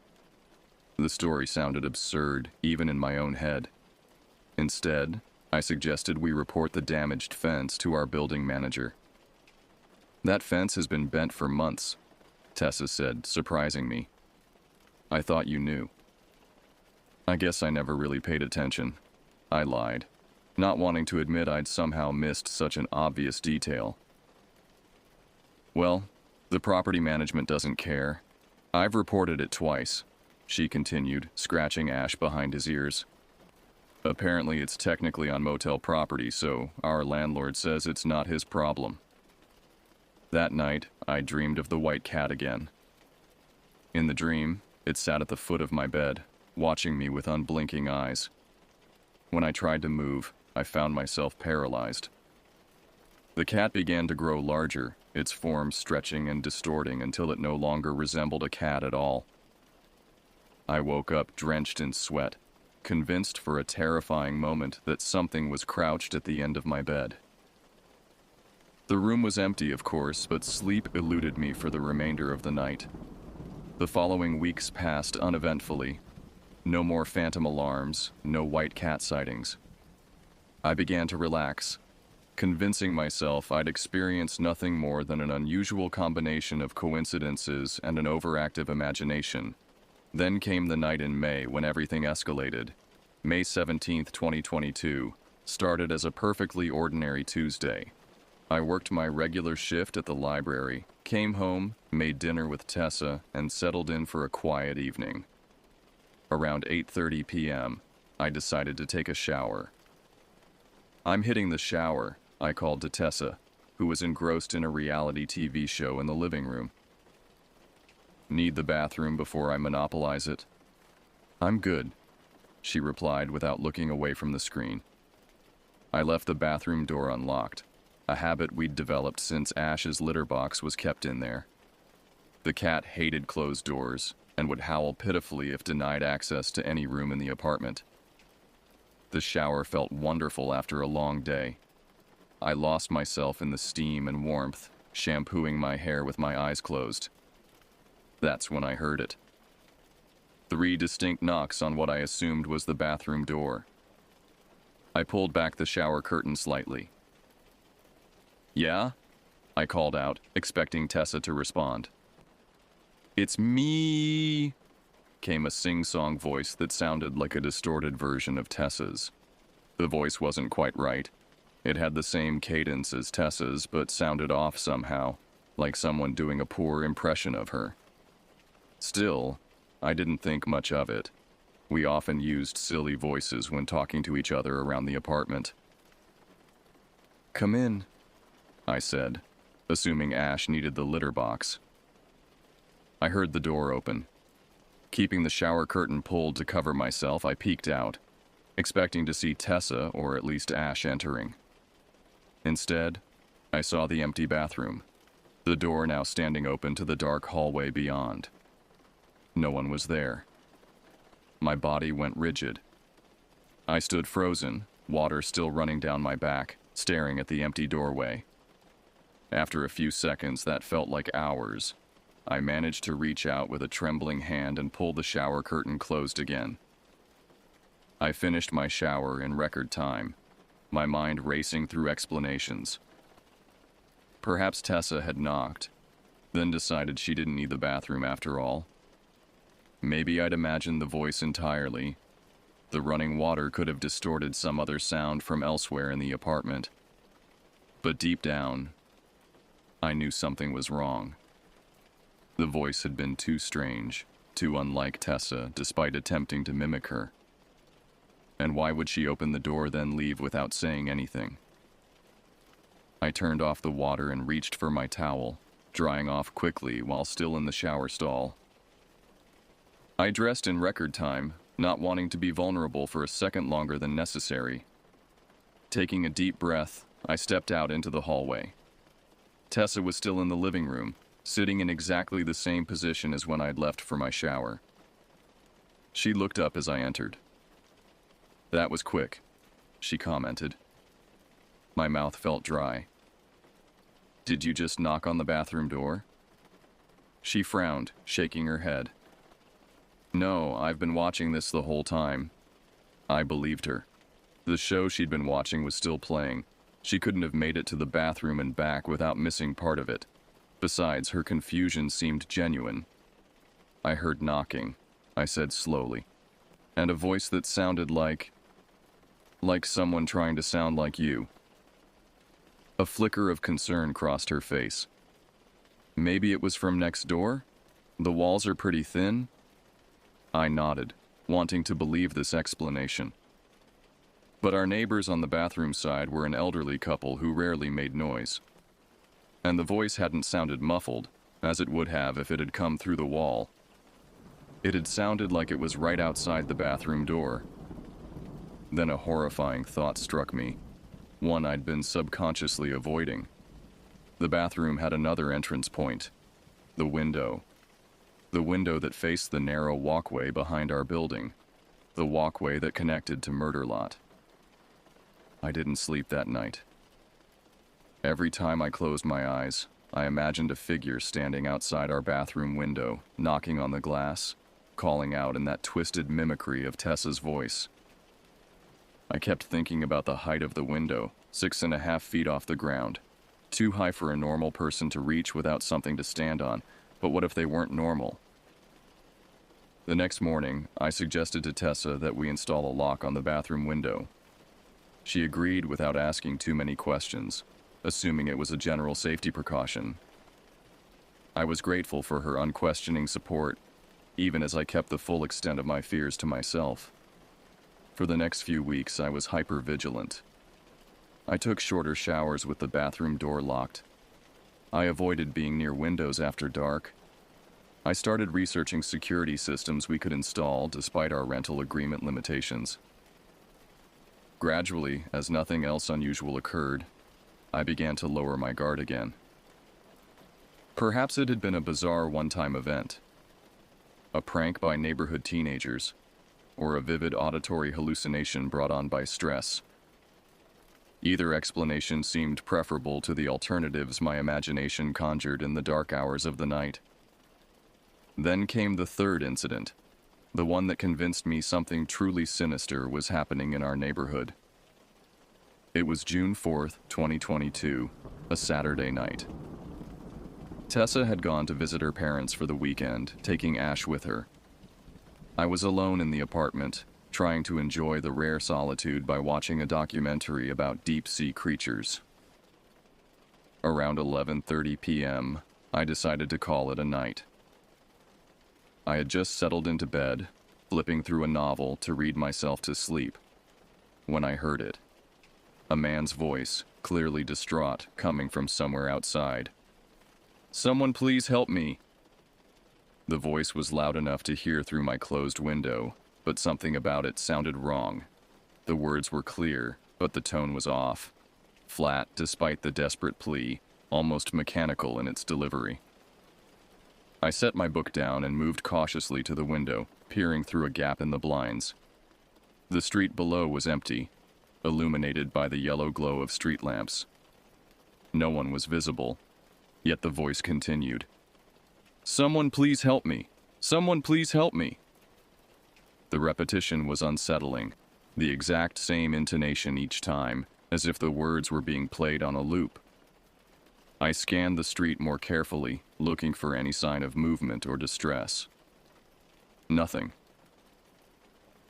The story sounded absurd, even in my own head. Instead, I suggested we report the damaged fence to our building manager. "That fence has been bent for months," Tessa said, surprising me. "I thought you knew." "I guess I never really paid attention," I lied, not wanting to admit I'd somehow missed such an obvious detail. "Well, the property management doesn't care. I've reported it twice," she continued, scratching Ash behind his ears. "Apparently it's technically on motel property, so our landlord says it's not his problem." That night, I dreamed of the white cat again. In the dream, it sat at the foot of my bed, watching me with unblinking eyes. When I tried to move, I found myself paralyzed. The cat began to grow larger, its form stretching and distorting until it no longer resembled a cat at all. I woke up drenched in sweat, convinced for a terrifying moment that something was crouched at the end of my bed. The room was empty, of course, but sleep eluded me for the remainder of the night. The following weeks passed uneventfully. No more phantom alarms, no white cat sightings. I began to relax, convincing myself I'd experienced nothing more than an unusual combination of coincidences and an overactive imagination. Then came the night in May when everything escalated. May 17th, 2022, started as a perfectly ordinary Tuesday. I worked my regular shift at the library, came home, made dinner with Tessa, and settled in for a quiet evening. Around 8:30 p.m., I decided to take a shower. "I'm hitting the shower," I called to Tessa, who was engrossed in a reality TV show in the living room. "Need the bathroom before I monopolize it?" "I'm good," she replied without looking away from the screen. I left the bathroom door unlocked, a habit we'd developed since Ash's litter box was kept in there. The cat hated closed doors and would howl pitifully if denied access to any room in the apartment. The shower felt wonderful after a long day. I lost myself in the steam and warmth, shampooing my hair with my eyes closed. That's when I heard it. 3 distinct knocks on what I assumed was the bathroom door. I pulled back the shower curtain slightly. "Yeah?" I called out, expecting Tessa to respond. "It's me," came a sing-song voice that sounded like a distorted version of Tessa's. The voice wasn't quite right. It had the same cadence as Tessa's, but sounded off somehow, like someone doing a poor impression of her. Still, I didn't think much of it. We often used silly voices when talking to each other around the apartment. "Come in," I said, assuming Ash needed the litter box. I heard the door open. Keeping the shower curtain pulled to cover myself, I peeked out, expecting to see Tessa or at least Ash entering. Instead, I saw the empty bathroom, the door now standing open to the dark hallway beyond. No one was there. My body went rigid. I stood frozen, water still running down my back, staring at the empty doorway. After a few seconds that felt like hours, I managed to reach out with a trembling hand and pull the shower curtain closed again. I finished my shower in record time, my mind racing through explanations. Perhaps Tessa had knocked, then decided she didn't need the bathroom after all. Maybe I'd imagined the voice entirely. The running water could have distorted some other sound from elsewhere in the apartment. But deep down, I knew something was wrong. The voice had been too strange, too unlike Tessa, despite attempting to mimic her. And why would she open the door then leave without saying anything? I turned off the water and reached for my towel, drying off quickly while still in the shower stall. I dressed in record time, not wanting to be vulnerable for a second longer than necessary. Taking a deep breath, I stepped out into the hallway. Tessa was still in the living room, sitting in exactly the same position as when I'd left for my shower. She looked up as I entered. "That was quick," she commented. My mouth felt dry. "Did you just knock on the bathroom door?" She frowned, shaking her head. No, I've been watching this the whole time. I believed her. The show she'd been watching was still playing. She couldn't have made it to the bathroom and back without missing part of it. Besides, her confusion seemed genuine. I heard knocking, I said slowly, and a voice that sounded like someone trying to sound like you. A flicker of concern crossed her face. Maybe it was from next door? The walls are pretty thin? I nodded, wanting to believe this explanation. But our neighbors on the bathroom side were an elderly couple who rarely made noise. And the voice hadn't sounded muffled, as it would have if it had come through the wall. It had sounded like it was right outside the bathroom door. Then a horrifying thought struck me, one I'd been subconsciously avoiding. The bathroom had another entrance point, the window. The window that faced the narrow walkway behind our building, the walkway that connected to Murder Lot. I didn't sleep that night. Every time I closed my eyes, I imagined a figure standing outside our bathroom window, knocking on the glass, calling out in that twisted mimicry of Tessa's voice. I kept thinking about the height of the window, 6.5 feet off the ground. Too high for a normal person to reach without something to stand on, but what if they weren't normal? The next morning, I suggested to Tessa that we install a lock on the bathroom window. She agreed without asking too many questions, assuming it was a general safety precaution. I was grateful for her unquestioning support, even as I kept the full extent of my fears to myself. For the next few weeks, I was hyper-vigilant. I took shorter showers with the bathroom door locked. I avoided being near windows after dark. I started researching security systems we could install despite our rental agreement limitations. Gradually, as nothing else unusual occurred, I began to lower my guard again. Perhaps it had been a bizarre one-time event, a prank by neighborhood teenagers, or a vivid auditory hallucination brought on by stress. Either explanation seemed preferable to the alternatives my imagination conjured in the dark hours of the night. Then came the third incident, the one that convinced me something truly sinister was happening in our neighborhood. It was June 4th, 2022, a Saturday night. Tessa had gone to visit her parents for the weekend, taking Ash with her. I was alone in the apartment, trying to enjoy the rare solitude by watching a documentary about deep-sea creatures. Around 11:30 p.m., I decided to call it a night. I had just settled into bed, flipping through a novel to read myself to sleep, when I heard it. A man's voice, clearly distraught, coming from somewhere outside. "Someone please help me." The voice was loud enough to hear through my closed window, but something about it sounded wrong. The words were clear, but the tone was off. Flat, despite the desperate plea, almost mechanical in its delivery. I set my book down and moved cautiously to the window, peering through a gap in the blinds. The street below was empty, illuminated by the yellow glow of street lamps. No one was visible, yet the voice continued. "Someone please help me! Someone please help me!" The repetition was unsettling, the exact same intonation each time, as if the words were being played on a loop. I scanned the street more carefully, looking for any sign of movement or distress. Nothing.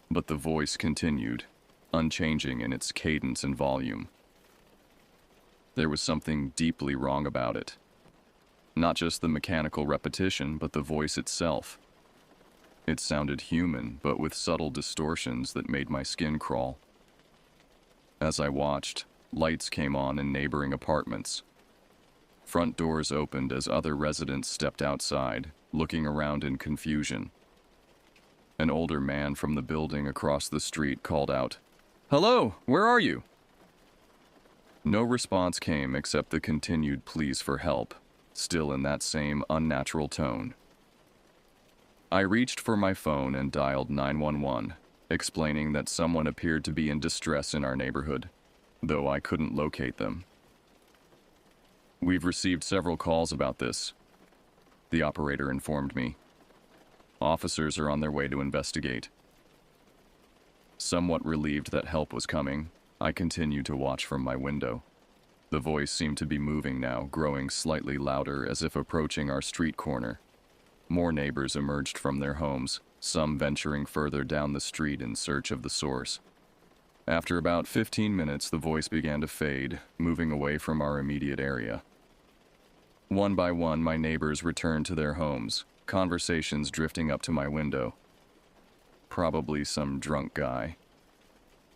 But the voice continued, unchanging in its cadence and volume. There was something deeply wrong about it. Not just the mechanical repetition, but the voice itself. It sounded human, but with subtle distortions that made my skin crawl. As I watched, lights came on in neighboring apartments. Front doors opened as other residents stepped outside, looking around in confusion. An older man from the building across the street called out, "Hello, where are you?" No response came except the continued pleas for help, still in that same unnatural tone. I reached for my phone and dialed 911, explaining that someone appeared to be in distress in our neighborhood, though I couldn't locate them. "We've received several calls about this," the operator informed me. Officers are on their way to investigate. Somewhat relieved that help was coming, I continued to watch from my window. The voice seemed to be moving now, growing slightly louder as if approaching our street corner. More neighbors emerged from their homes, some venturing further down the street in search of the source. After about 15 minutes, the voice began to fade, moving away from our immediate area. One by one, my neighbors returned to their homes, conversations drifting up to my window. Probably some drunk guy.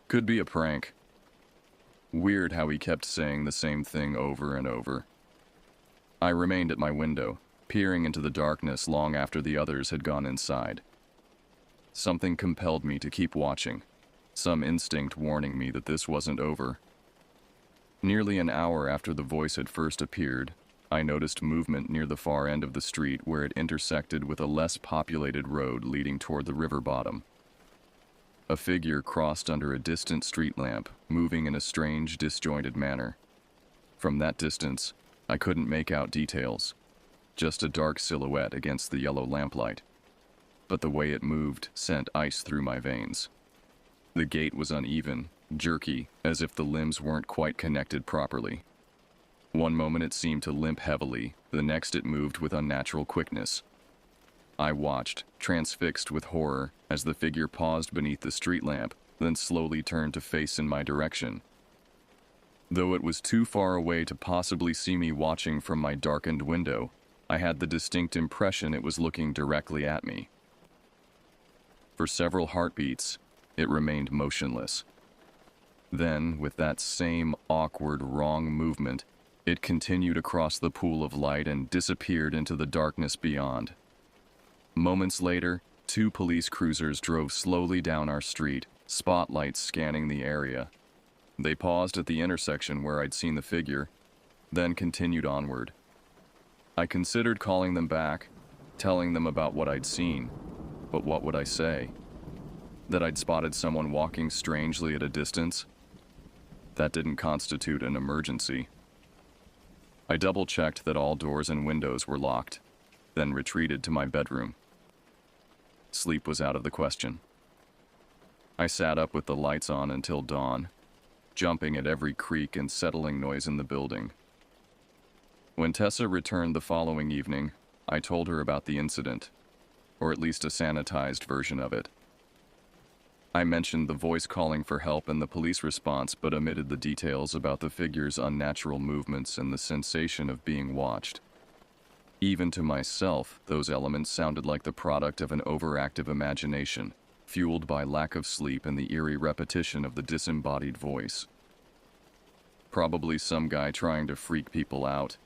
Could be a prank. Weird how he kept saying the same thing over and over. I remained at my window, peering into the darkness long after the others had gone inside. Something compelled me to keep watching, some instinct warning me that this wasn't over. Nearly an hour after the voice had first appeared, I noticed movement near the far end of the street where it intersected with a less populated road leading toward the river bottom. A figure crossed under a distant street lamp, moving in a strange, disjointed manner. From that distance, I couldn't make out details, just a dark silhouette against the yellow lamplight. But the way it moved sent ice through my veins. The gait was uneven, jerky, as if the limbs weren't quite connected properly. One moment it seemed to limp heavily, the next it moved with unnatural quickness. I watched, transfixed with horror, as the figure paused beneath the street lamp, then slowly turned to face in my direction. Though it was too far away to possibly see me watching from my darkened window, I had the distinct impression it was looking directly at me. For several heartbeats, it remained motionless. Then, with that same awkward, wrong movement, it continued across the pool of light and disappeared into the darkness beyond. Moments later, 2 police cruisers drove slowly down our street, spotlights scanning the area. They paused at the intersection where I'd seen the figure, then continued onward. I considered calling them back, telling them about what I'd seen, but what would I say? That I'd spotted someone walking strangely at a distance? That didn't constitute an emergency. I double-checked that all doors and windows were locked, then retreated to my bedroom. Sleep was out of the question. I sat up with the lights on until dawn, jumping at every creak and settling noise in the building. When Tessa returned the following evening, I told her about the incident, or at least a sanitized version of it. I mentioned the voice calling for help and the police response, but omitted the details about the figure's unnatural movements and the sensation of being watched. Even to myself, those elements sounded like the product of an overactive imagination, fueled by lack of sleep and the eerie repetition of the disembodied voice. Probably some guy trying to freak people out,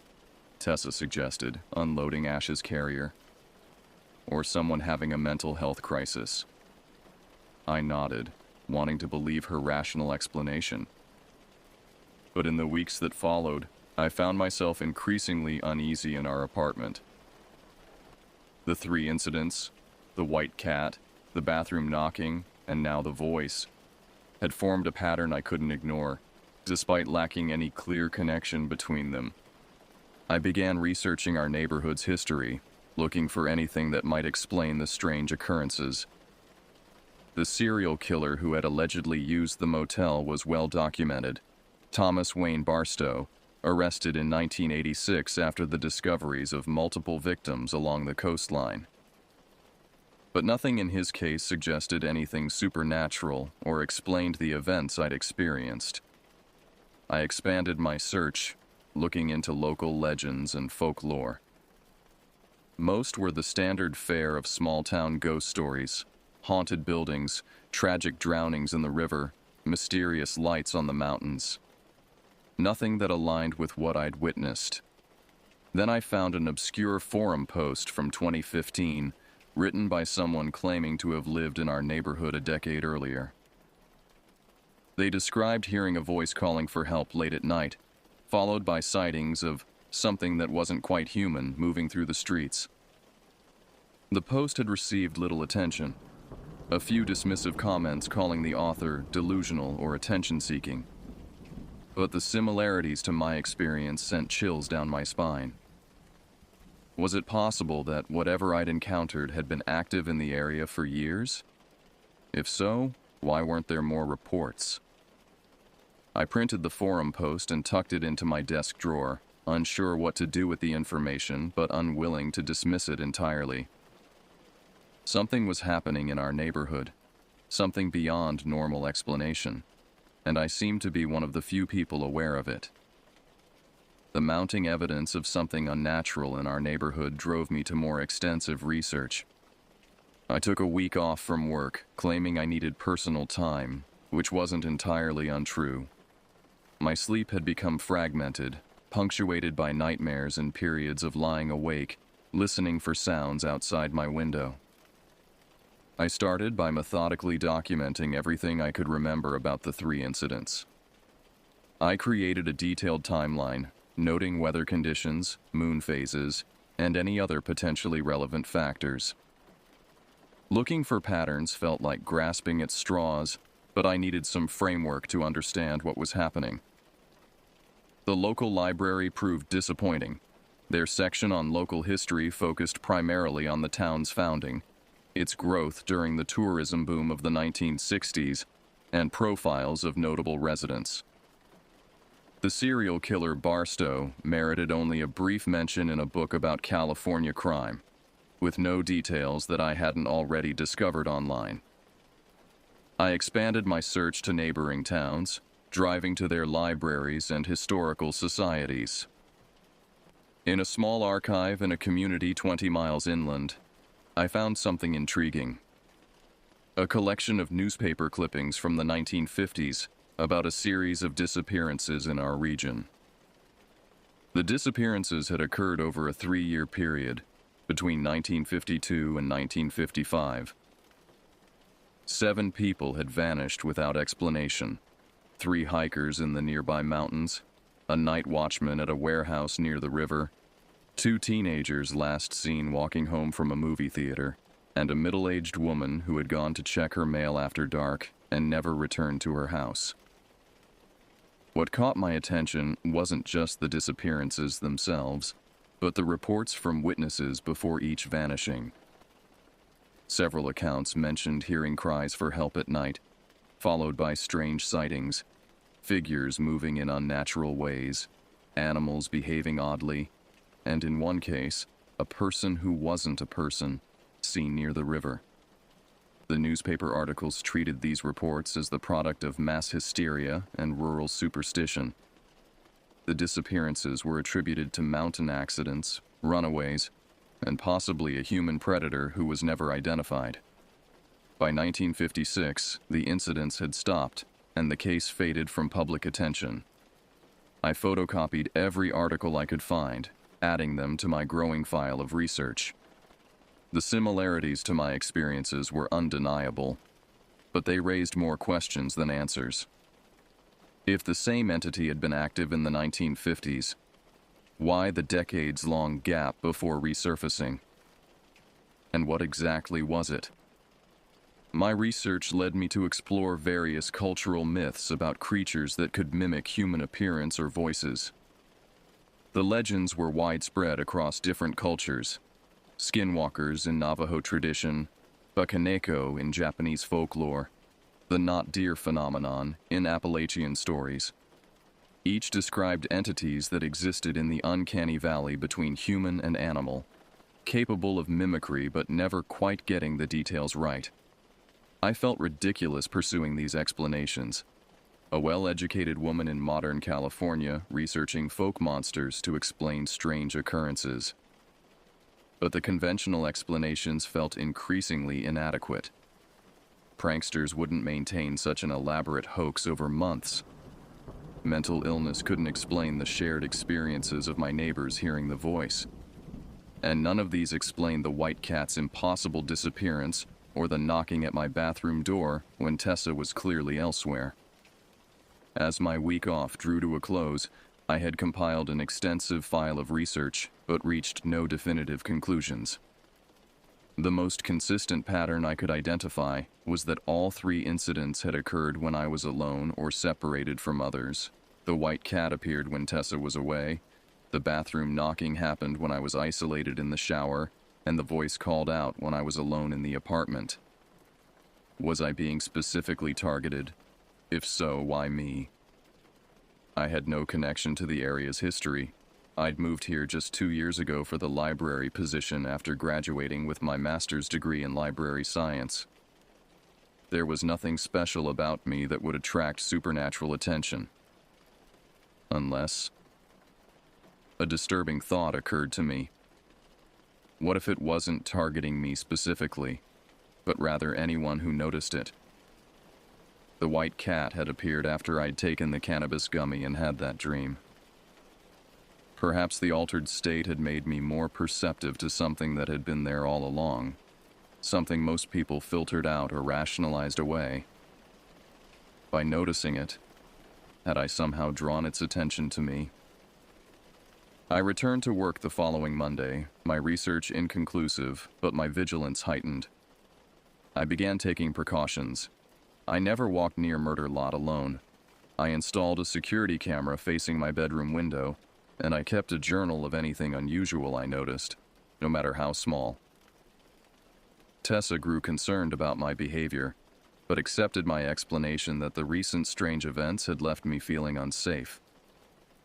Tessa suggested, unloading Ash's carrier. Or someone having a mental health crisis. I nodded, wanting to believe her rational explanation. But in the weeks that followed, I found myself increasingly uneasy in our apartment. The 3 incidents, the white cat, the bathroom knocking, and now the voice, had formed a pattern I couldn't ignore, despite lacking any clear connection between them. I began researching our neighborhood's history, looking for anything that might explain the strange occurrences. The serial killer who had allegedly used the motel was well documented, Thomas Wayne Barstow, arrested in 1986 after the discoveries of multiple victims along the coastline. But nothing in his case suggested anything supernatural or explained the events I'd experienced. I expanded my search, looking into local legends and folklore. Most were the standard fare of small-town ghost stories, haunted buildings, tragic drownings in the river, mysterious lights on the mountains. Nothing that aligned with what I'd witnessed. Then I found an obscure forum post from 2015, written by someone claiming to have lived in our neighborhood a decade earlier. They described hearing a voice calling for help late at night, followed by sightings of something that wasn't quite human moving through the streets. The post had received little attention, a few dismissive comments calling the author delusional or attention-seeking. But the similarities to my experience sent chills down my spine. Was it possible that whatever I'd encountered had been active in the area for years? If so, why weren't there more reports? I printed the forum post and tucked it into my desk drawer, unsure what to do with the information but unwilling to dismiss it entirely. Something was happening in our neighborhood, something beyond normal explanation, and I seemed to be one of the few people aware of it. The mounting evidence of something unnatural in our neighborhood drove me to more extensive research. I took a week off from work, claiming I needed personal time, which wasn't entirely untrue. My sleep had become fragmented, punctuated by nightmares and periods of lying awake, listening for sounds outside my window. I started by methodically documenting everything I could remember about the 3 incidents. I created a detailed timeline, noting weather conditions, moon phases, and any other potentially relevant factors. Looking for patterns felt like grasping at straws, but I needed some framework to understand what was happening. The local library proved disappointing. Their section on local history focused primarily on the town's founding, its growth during the tourism boom of the 1960s, and profiles of notable residents. The serial killer Barstow merited only a brief mention in a book about California crime, with no details that I hadn't already discovered online. I expanded my search to neighboring towns, driving to their libraries and historical societies. In a small archive in a community 20 miles inland, I found something intriguing. A collection of newspaper clippings from the 1950s about a series of disappearances in our region. The disappearances had occurred over a 3-year period, between 1952 and 1955. 7 people had vanished without explanation: 3 hikers in the nearby mountains, a night watchman at a warehouse near the river, 2 teenagers last seen walking home from a movie theater, and a middle-aged woman who had gone to check her mail after dark and never returned to her house. What caught my attention wasn't just the disappearances themselves, but the reports from witnesses before each vanishing. Several accounts mentioned hearing cries for help at night, followed by strange sightings, figures moving in unnatural ways, animals behaving oddly, and in one case, a person who wasn't a person seen near the river. The newspaper articles treated these reports as the product of mass hysteria and rural superstition. The disappearances were attributed to mountain accidents, runaways, and possibly a human predator who was never identified. By 1956, the incidents had stopped, and the case faded from public attention. I photocopied every article I could find, adding them to my growing file of research. The similarities to my experiences were undeniable, but they raised more questions than answers. If the same entity had been active in the 1950s, why the decades-long gap before resurfacing? And what exactly was it? My research led me to explore various cultural myths about creatures that could mimic human appearance or voices. The legends were widespread across different cultures: skinwalkers in Navajo tradition, Bakaneko in Japanese folklore, the not deer phenomenon in Appalachian stories. Each described entities that existed in the uncanny valley between human and animal, capable of mimicry but never quite getting the details right. I felt ridiculous pursuing these explanations. A well-educated woman in modern California researching folk monsters to explain strange occurrences. But the conventional explanations felt increasingly inadequate. Pranksters wouldn't maintain such an elaborate hoax over months. Mental illness couldn't explain the shared experiences of my neighbors hearing the voice. And none of these explained the white cat's impossible disappearance or the knocking at my bathroom door when Tessa was clearly elsewhere. As my week off drew to a close, I had compiled an extensive file of research, but reached no definitive conclusions. The most consistent pattern I could identify was that all 3 incidents had occurred when I was alone or separated from others. The white cat appeared when Tessa was away, The bathroom knocking happened when I was isolated in the shower, and the voice called out when I was alone in the apartment. Was I being specifically targeted? If so, why me? I had no connection to the area's history. I'd moved here just 2 years ago for the library position after graduating with my master's degree in library science. There was nothing special about me that would attract supernatural attention. Unless a disturbing thought occurred to me. What if it wasn't targeting me specifically, but rather anyone who noticed it? The white cat had appeared after I'd taken the cannabis gummy and had that dream. Perhaps the altered state had made me more perceptive to something that had been there all along, something most people filtered out or rationalized away. By noticing it, had I somehow drawn its attention to me? I returned to work the following Monday, my research inconclusive, but my vigilance heightened. I began taking precautions. I never walked near Murder Lot alone. I installed a security camera facing my bedroom window, and I kept a journal of anything unusual I noticed, no matter how small. Tessa grew concerned about my behavior, but accepted my explanation that the recent strange events had left me feeling unsafe.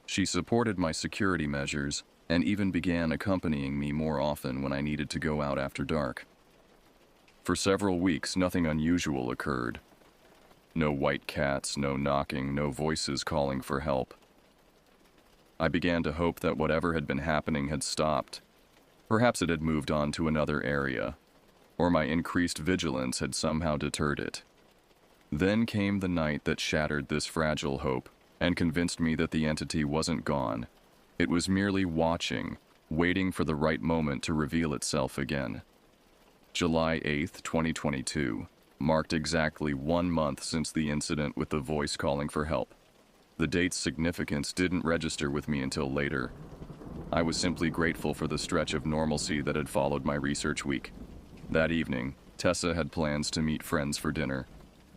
She supported my security measures and even began accompanying me more often when I needed to go out after dark. For several weeks, nothing unusual occurred. No white cats, no knocking, no voices calling for help. I began to hope that whatever had been happening had stopped. Perhaps it had moved on to another area, or my increased vigilance had somehow deterred it. Then came the night that shattered this fragile hope and convinced me that the entity wasn't gone. It was merely watching, waiting for the right moment to reveal itself again. July 8th, 2022, marked exactly 1 month since the incident with the voice calling for help. The date's significance didn't register with me until later. I was simply grateful for the stretch of normalcy that had followed my research week. That evening, Tessa had plans to meet friends for dinner,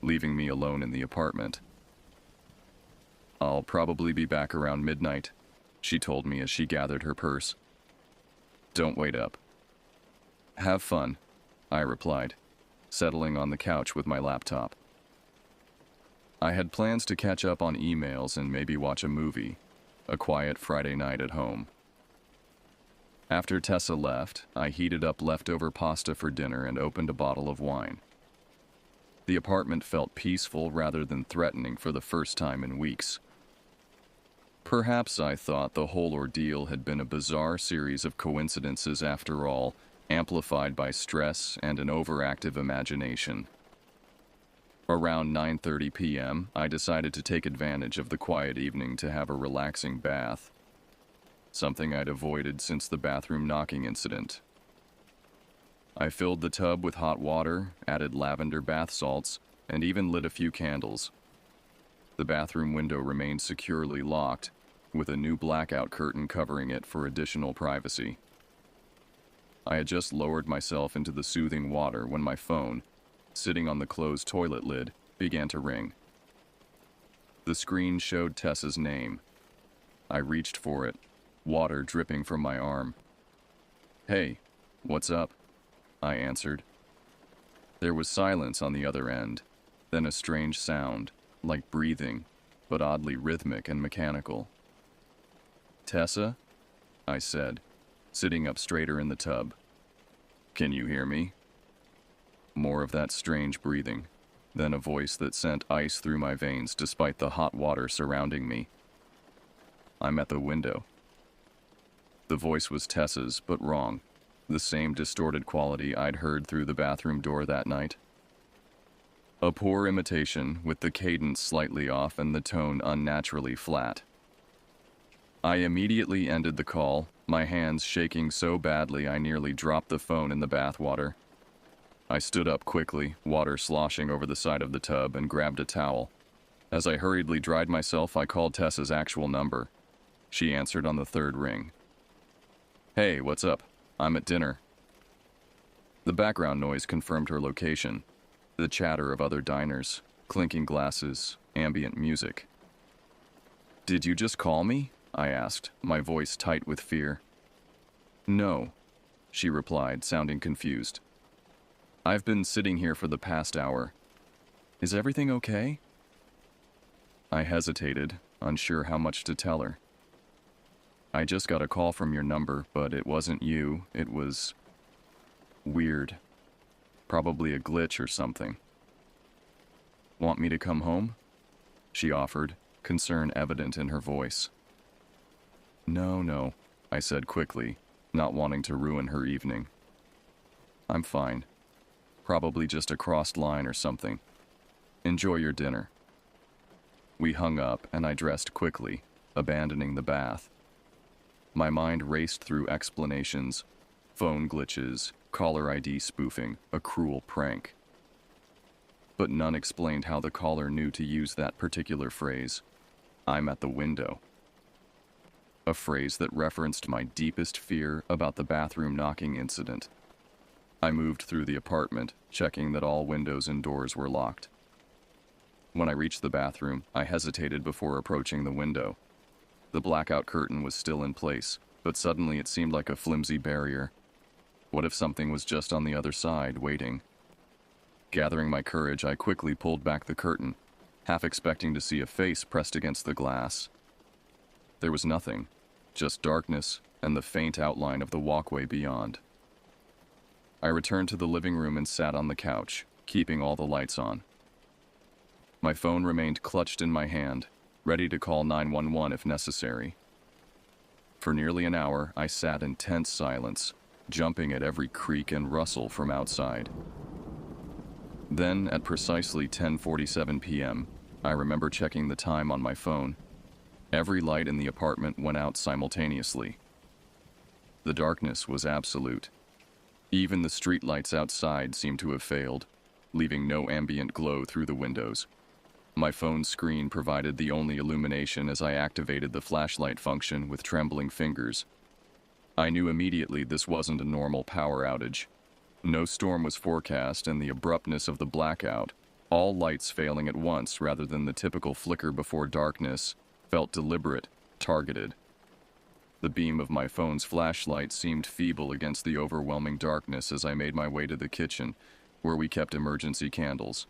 leaving me alone in the apartment. "I'll probably be back around midnight," she told me as she gathered her purse. "Don't wait up." "Have fun," I replied, settling on the couch with my laptop. I had plans to catch up on emails and maybe watch a movie, a quiet Friday night at home. After Tessa left, I heated up leftover pasta for dinner and opened a bottle of wine. The apartment felt peaceful rather than threatening for the first time in weeks. Perhaps I thought the whole ordeal had been a bizarre series of coincidences after all, amplified by stress and an overactive imagination. Around 9:30 p.m., I decided to take advantage of the quiet evening to have a relaxing bath, something I'd avoided since the bathroom knocking incident. I filled the tub with hot water, added lavender bath salts, and even lit a few candles. The bathroom window remained securely locked, with a new blackout curtain covering it for additional privacy. I had just lowered myself into the soothing water when my phone, sitting on the closed toilet lid, began to ring. The screen showed Tessa's name. I reached for it, water dripping from my arm. "Hey, what's up?" I answered. There was silence on the other end, then a strange sound, like breathing, but oddly rhythmic and mechanical. "Tessa?" I said, sitting up straighter in the tub. "Can you hear me?" More of that strange breathing, then a voice that sent ice through my veins despite the hot water surrounding me. "I'm at the window." The voice was Tessa's, but wrong, the same distorted quality I'd heard through the bathroom door that night. A poor imitation, with the cadence slightly off and the tone unnaturally flat. I immediately ended the call, my hands shaking so badly I nearly dropped the phone in the bathwater. I stood up quickly, water sloshing over the side of the tub, and grabbed a towel. As I hurriedly dried myself, I called Tessa's actual number. She answered on the third ring. "Hey, what's up? I'm at dinner." The background noise confirmed her location. The chatter of other diners, clinking glasses, ambient music. "Did you just call me?" I asked, my voice tight with fear. No, she replied, sounding confused. I've been sitting here for the past hour. Is everything okay? I hesitated, unsure how much to tell her. I just got a call from your number, but it wasn't you. It was weird. Probably a glitch or something. Want me to come home? She offered, concern evident in her voice. No, I said quickly, not wanting to ruin her evening. I'm fine. Probably just a crossed line or something. Enjoy your dinner. We hung up and I dressed quickly, abandoning the bath. My mind raced through explanations, phone glitches, caller ID spoofing, a cruel prank. But none explained how the caller knew to use that particular phrase, "I'm at the window." A phrase that referenced my deepest fear about the bathroom knocking incident. I moved through the apartment, checking that all windows and doors were locked. When I reached the bathroom, I hesitated before approaching the window. The blackout curtain was still in place, but suddenly it seemed like a flimsy barrier. What if something was just on the other side, waiting? Gathering my courage, I quickly pulled back the curtain, half expecting to see a face pressed against the glass. There was nothing, just darkness and the faint outline of the walkway beyond. I returned to the living room and sat on the couch, keeping all the lights on. My phone remained clutched in my hand, ready to call 911 if necessary. For nearly an hour, I sat in tense silence, jumping at every creak and rustle from outside. Then, at precisely 10:47 p.m., I remember checking the time on my phone. Every light in the apartment went out simultaneously. The darkness was absolute. Even the street lights outside seemed to have failed, leaving no ambient glow through the windows. My phone screen provided the only illumination as I activated the flashlight function with trembling fingers. I knew immediately this wasn't a normal power outage. No storm was forecast, and the abruptness of the blackout, all lights failing at once rather than the typical flicker before darkness, felt deliberate, targeted. The beam of my phone's flashlight seemed feeble against the overwhelming darkness as I made my way to the kitchen, where we kept emergency candles.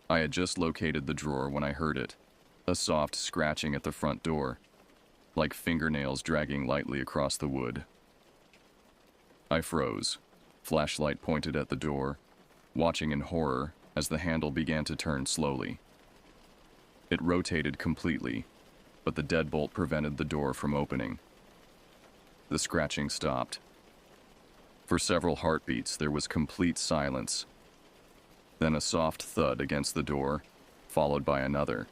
I had just located the drawer when I heard it, a soft scratching at the front door, like fingernails dragging lightly across the wood. I froze, flashlight pointed at the door, watching in horror as the handle began to turn slowly. It rotated completely, but the deadbolt prevented the door from opening. The scratching stopped. For several heartbeats, there was complete silence. Then a soft thud against the door, followed by another.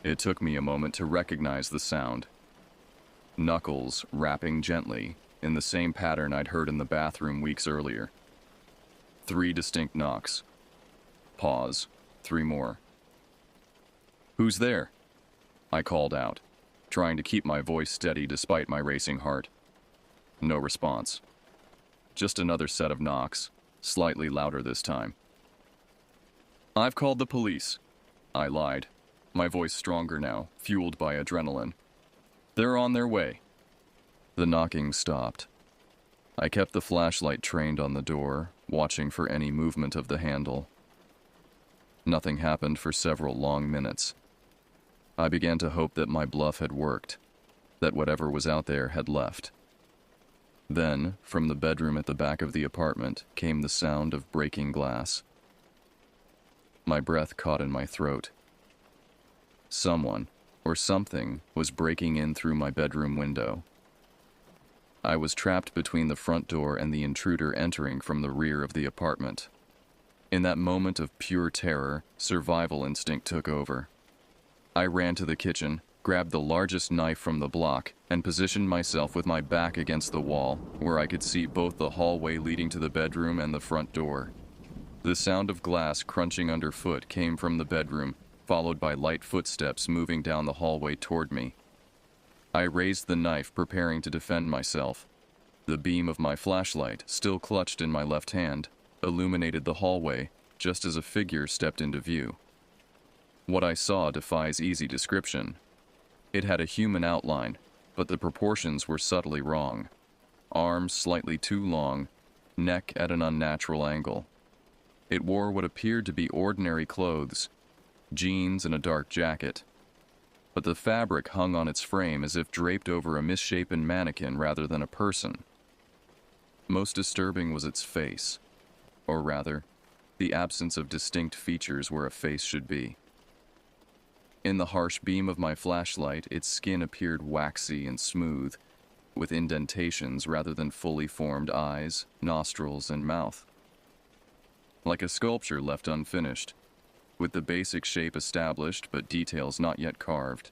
It took me a moment to recognize the sound. Knuckles rapping gently, in the same pattern I'd heard in the bathroom weeks earlier. 3 distinct knocks. Pause. 3 more. "Who's there?" I called out, trying to keep my voice steady despite my racing heart. No response. Just another set of knocks, slightly louder this time. "I've called the police," I lied, my voice stronger now, fueled by adrenaline. "They're on their way." The knocking stopped. I kept the flashlight trained on the door, watching for any movement of the handle. Nothing happened for several long minutes. I began to hope that my bluff had worked, that whatever was out there had left. Then, from the bedroom at the back of the apartment, came the sound of breaking glass. My breath caught in my throat. Someone, or something, was breaking in through my bedroom window. I was trapped between the front door and the intruder entering from the rear of the apartment. In that moment of pure terror, survival instinct took over. I ran to the kitchen, grabbed the largest knife from the block, and positioned myself with my back against the wall, where I could see both the hallway leading to the bedroom and the front door. The sound of glass crunching underfoot came from the bedroom, followed by light footsteps moving down the hallway toward me. I raised the knife, preparing to defend myself. The beam of my flashlight, still clutched in my left hand, illuminated the hallway just as a figure stepped into view. What I saw defies easy description. It had a human outline, but the proportions were subtly wrong. Arms slightly too long, neck at an unnatural angle. It wore what appeared to be ordinary clothes, jeans and a dark jacket, but the fabric hung on its frame as if draped over a misshapen mannequin rather than a person. Most disturbing was its face, or rather, the absence of distinct features where a face should be. In the harsh beam of my flashlight, its skin appeared waxy and smooth, with indentations rather than fully formed eyes, nostrils, and mouth. Like a sculpture left unfinished, with the basic shape established but details not yet carved.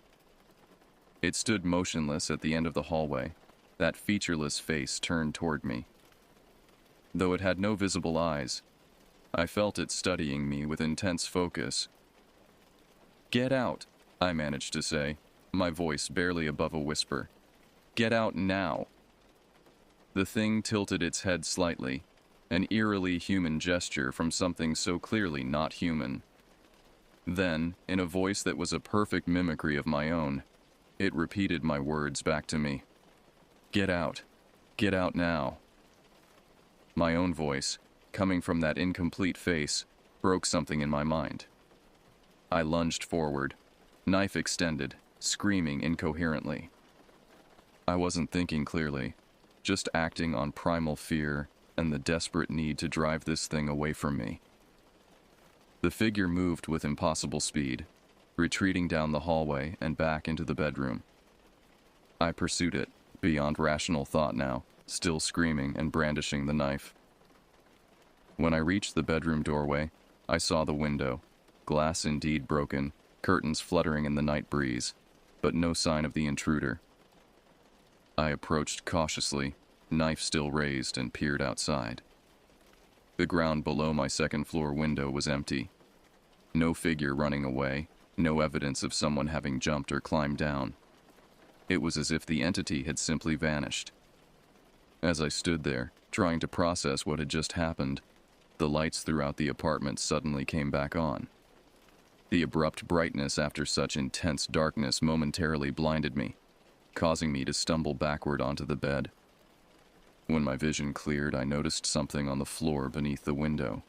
It stood motionless at the end of the hallway, that featureless face turned toward me. Though it had no visible eyes, I felt it studying me with intense focus. "Get out," I managed to say, my voice barely above a whisper. "Get out now." The thing tilted its head slightly, an eerily human gesture from something so clearly not human. Then, in a voice that was a perfect mimicry of my own, it repeated my words back to me. "Get out. Get out now." My own voice, coming from that incomplete face, broke something in my mind. I lunged forward, knife extended, screaming incoherently. I wasn't thinking clearly, just acting on primal fear and the desperate need to drive this thing away from me. The figure moved with impossible speed, retreating down the hallway and back into the bedroom. I pursued it, beyond rational thought now, still screaming and brandishing the knife. When I reached the bedroom doorway, I saw the window, glass indeed broken, curtains fluttering in the night breeze, but no sign of the intruder. I approached cautiously, knife still raised, and peered outside. The ground below my second-floor window was empty. No figure running away, no evidence of someone having jumped or climbed down. It was as if the entity had simply vanished. As I stood there, trying to process what had just happened, the lights throughout the apartment suddenly came back on. The abrupt brightness after such intense darkness momentarily blinded me, causing me to stumble backward onto the bed. When my vision cleared, I noticed something on the floor beneath the window.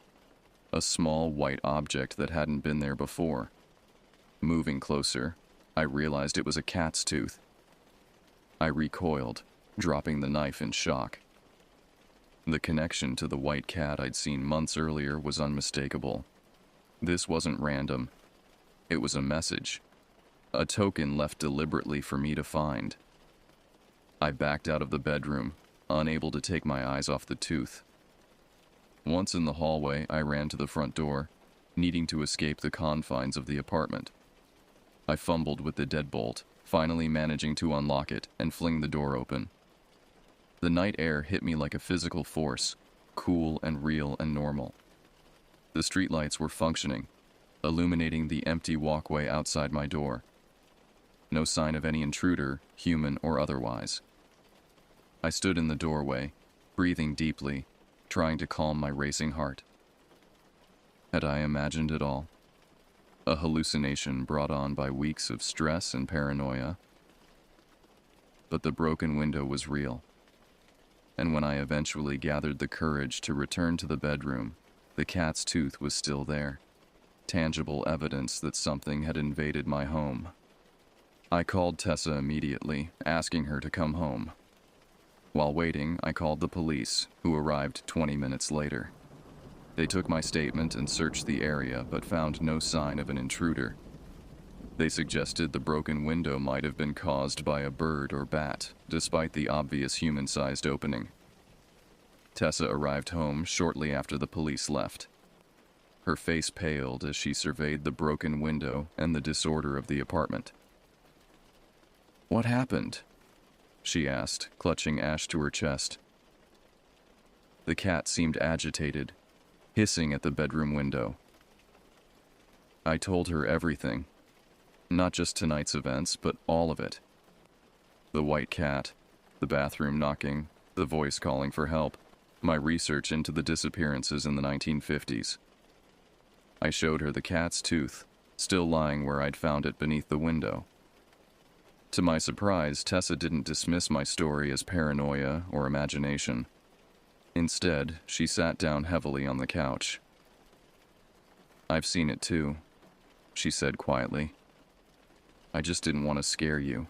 A small white object that hadn't been there before. Moving closer, I realized it was a cat's tooth. I recoiled, dropping the knife in shock. The connection to the white cat I'd seen months earlier was unmistakable. This wasn't random. It was a message. A token left deliberately for me to find. I backed out of the bedroom, unable to take my eyes off the tooth. Once in the hallway, I ran to the front door, needing to escape the confines of the apartment. I fumbled with the deadbolt, finally managing to unlock it and fling the door open. The night air hit me like a physical force, cool and real and normal. The streetlights were functioning, illuminating the empty walkway outside my door. No sign of any intruder, human or otherwise. I stood in the doorway, breathing deeply, trying to calm my racing heart. Had I imagined it all? A hallucination brought on by weeks of stress and paranoia? But the broken window was real. And when I eventually gathered the courage to return to the bedroom, the cat's tooth was still there. Tangible evidence that something had invaded my home. I called Tessa immediately, asking her to come home. While waiting, I called the police, who arrived 20 minutes later. They took my statement and searched the area, but found no sign of an intruder. They suggested the broken window might have been caused by a bird or bat, despite the obvious human-sized opening. Tessa arrived home shortly after the police left. Her face paled as she surveyed the broken window and the disorder of the apartment. "What happened?" she asked, clutching Ash to her chest. The cat seemed agitated, hissing at the bedroom window. I told her everything. Not just tonight's events, but all of it. The white cat, the bathroom knocking, the voice calling for help, my research into the disappearances in the 1950s. I showed her the cat's tooth, still lying where I'd found it beneath the window. To my surprise, Tessa didn't dismiss my story as paranoia or imagination. Instead, she sat down heavily on the couch. "I've seen it too," she said quietly. "I just didn't want to scare you."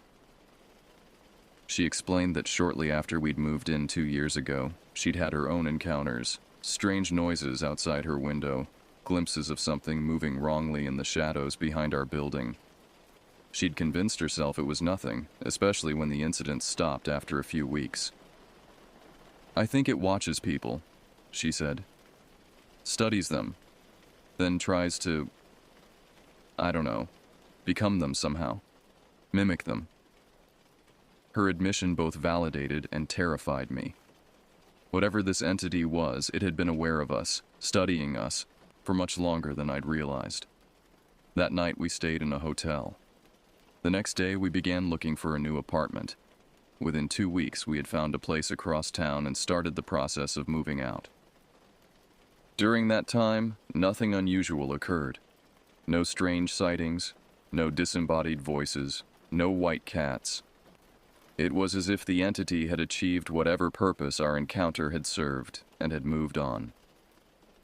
She explained that shortly after we'd moved in 2 years ago, she'd had her own encounters, strange noises outside her window, glimpses of something moving wrongly in the shadows behind our building. She'd convinced herself it was nothing, especially when the incident stopped after a few weeks. "I think it watches people," she said. "Studies them, then tries to, I don't know, become them somehow. Mimic them." Her admission both validated and terrified me. Whatever this entity was, it had been aware of us, studying us, for much longer than I'd realized. That night we stayed in a hotel. The next day we began looking for a new apartment. Within 2 weeks we had found a place across town and started the process of moving out. During that time, nothing unusual occurred. No strange sightings, no disembodied voices, no white cats. It was as if the entity had achieved whatever purpose our encounter had served and had moved on.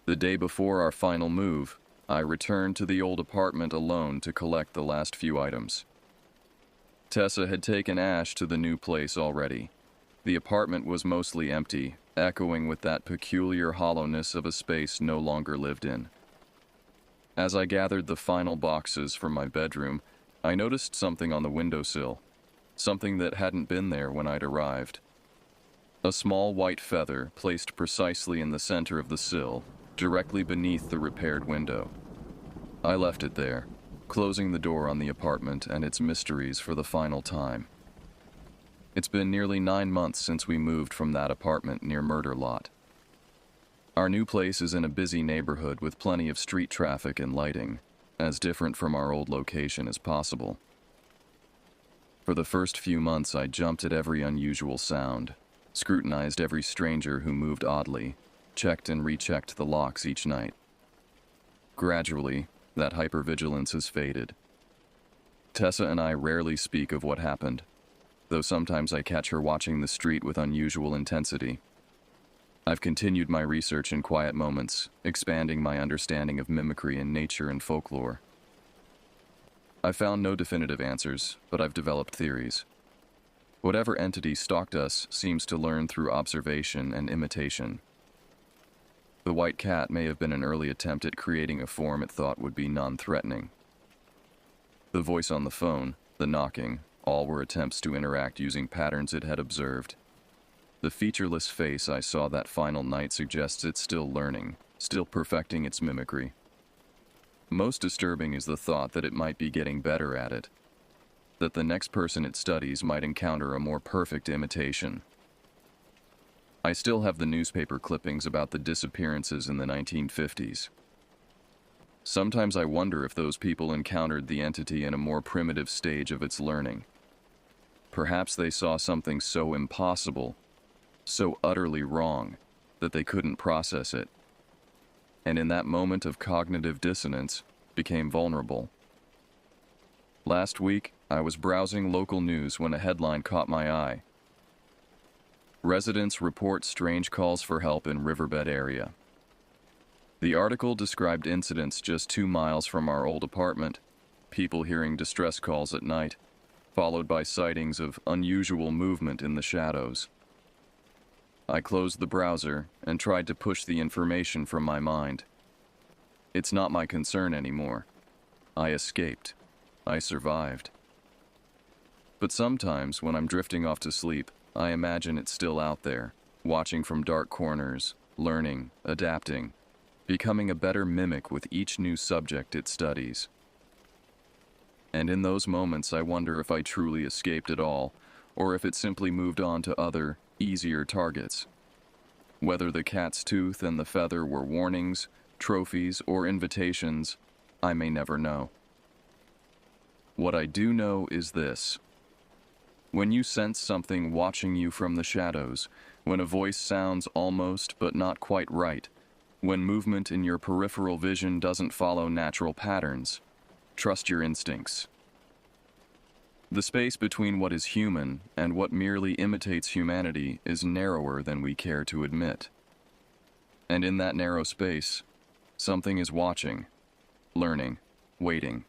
The day before our final move, I returned to the old apartment alone to collect the last few items. Tessa had taken Ash to the new place already. The apartment was mostly empty, echoing with that peculiar hollowness of a space no longer lived in. As I gathered the final boxes from my bedroom, I noticed something on the windowsill, something that hadn't been there when I'd arrived. A small white feather placed precisely in the center of the sill, directly beneath the repaired window. I left it there, closing the door on the apartment and its mysteries for the final time. It's been nearly 9 months since we moved from that apartment near Murder Lot. Our new place is in a busy neighborhood with plenty of street traffic and lighting, as different from our old location as possible. For the first few months, I jumped at every unusual sound, scrutinized every stranger who moved oddly, checked and rechecked the locks each night. Gradually, that hypervigilance has faded. Tessa and I rarely speak of what happened, though sometimes I catch her watching the street with unusual intensity. I've continued my research in quiet moments, expanding my understanding of mimicry in nature and folklore. I've found no definitive answers, but I've developed theories. Whatever entity stalked us seems to learn through observation and imitation. The white cat may have been an early attempt at creating a form it thought would be non-threatening. The voice on the phone, the knocking, all were attempts to interact using patterns it had observed. The featureless face I saw that final night suggests it's still learning, still perfecting its mimicry. Most disturbing is the thought that it might be getting better at it, that the next person it studies might encounter a more perfect imitation. I still have the newspaper clippings about the disappearances in the 1950s. Sometimes I wonder if those people encountered the entity in a more primitive stage of its learning. Perhaps they saw something so impossible, so utterly wrong, that they couldn't process it, and in that moment of cognitive dissonance, became vulnerable. Last week, I was browsing local news when a headline caught my eye. Residents report strange calls for help in riverbed area. The article described incidents just 2 miles from our old apartment, people hearing distress calls at night, followed by sightings of unusual movement in the shadows. I closed the browser and tried to push the information from my mind. It's not my concern anymore. I escaped. I survived. But sometimes, when I'm drifting off to sleep, I imagine it's still out there, watching from dark corners, learning, adapting, becoming a better mimic with each new subject it studies. And in those moments, I wonder if I truly escaped at all, or if it simply moved on to other, easier targets. Whether the cat's tooth and the feather were warnings, trophies, or invitations, I may never know. What I do know is this. When you sense something watching you from the shadows, when a voice sounds almost but not quite right, when movement in your peripheral vision doesn't follow natural patterns, trust your instincts. The space between what is human and what merely imitates humanity is narrower than we care to admit. And in that narrow space, something is watching, learning, waiting.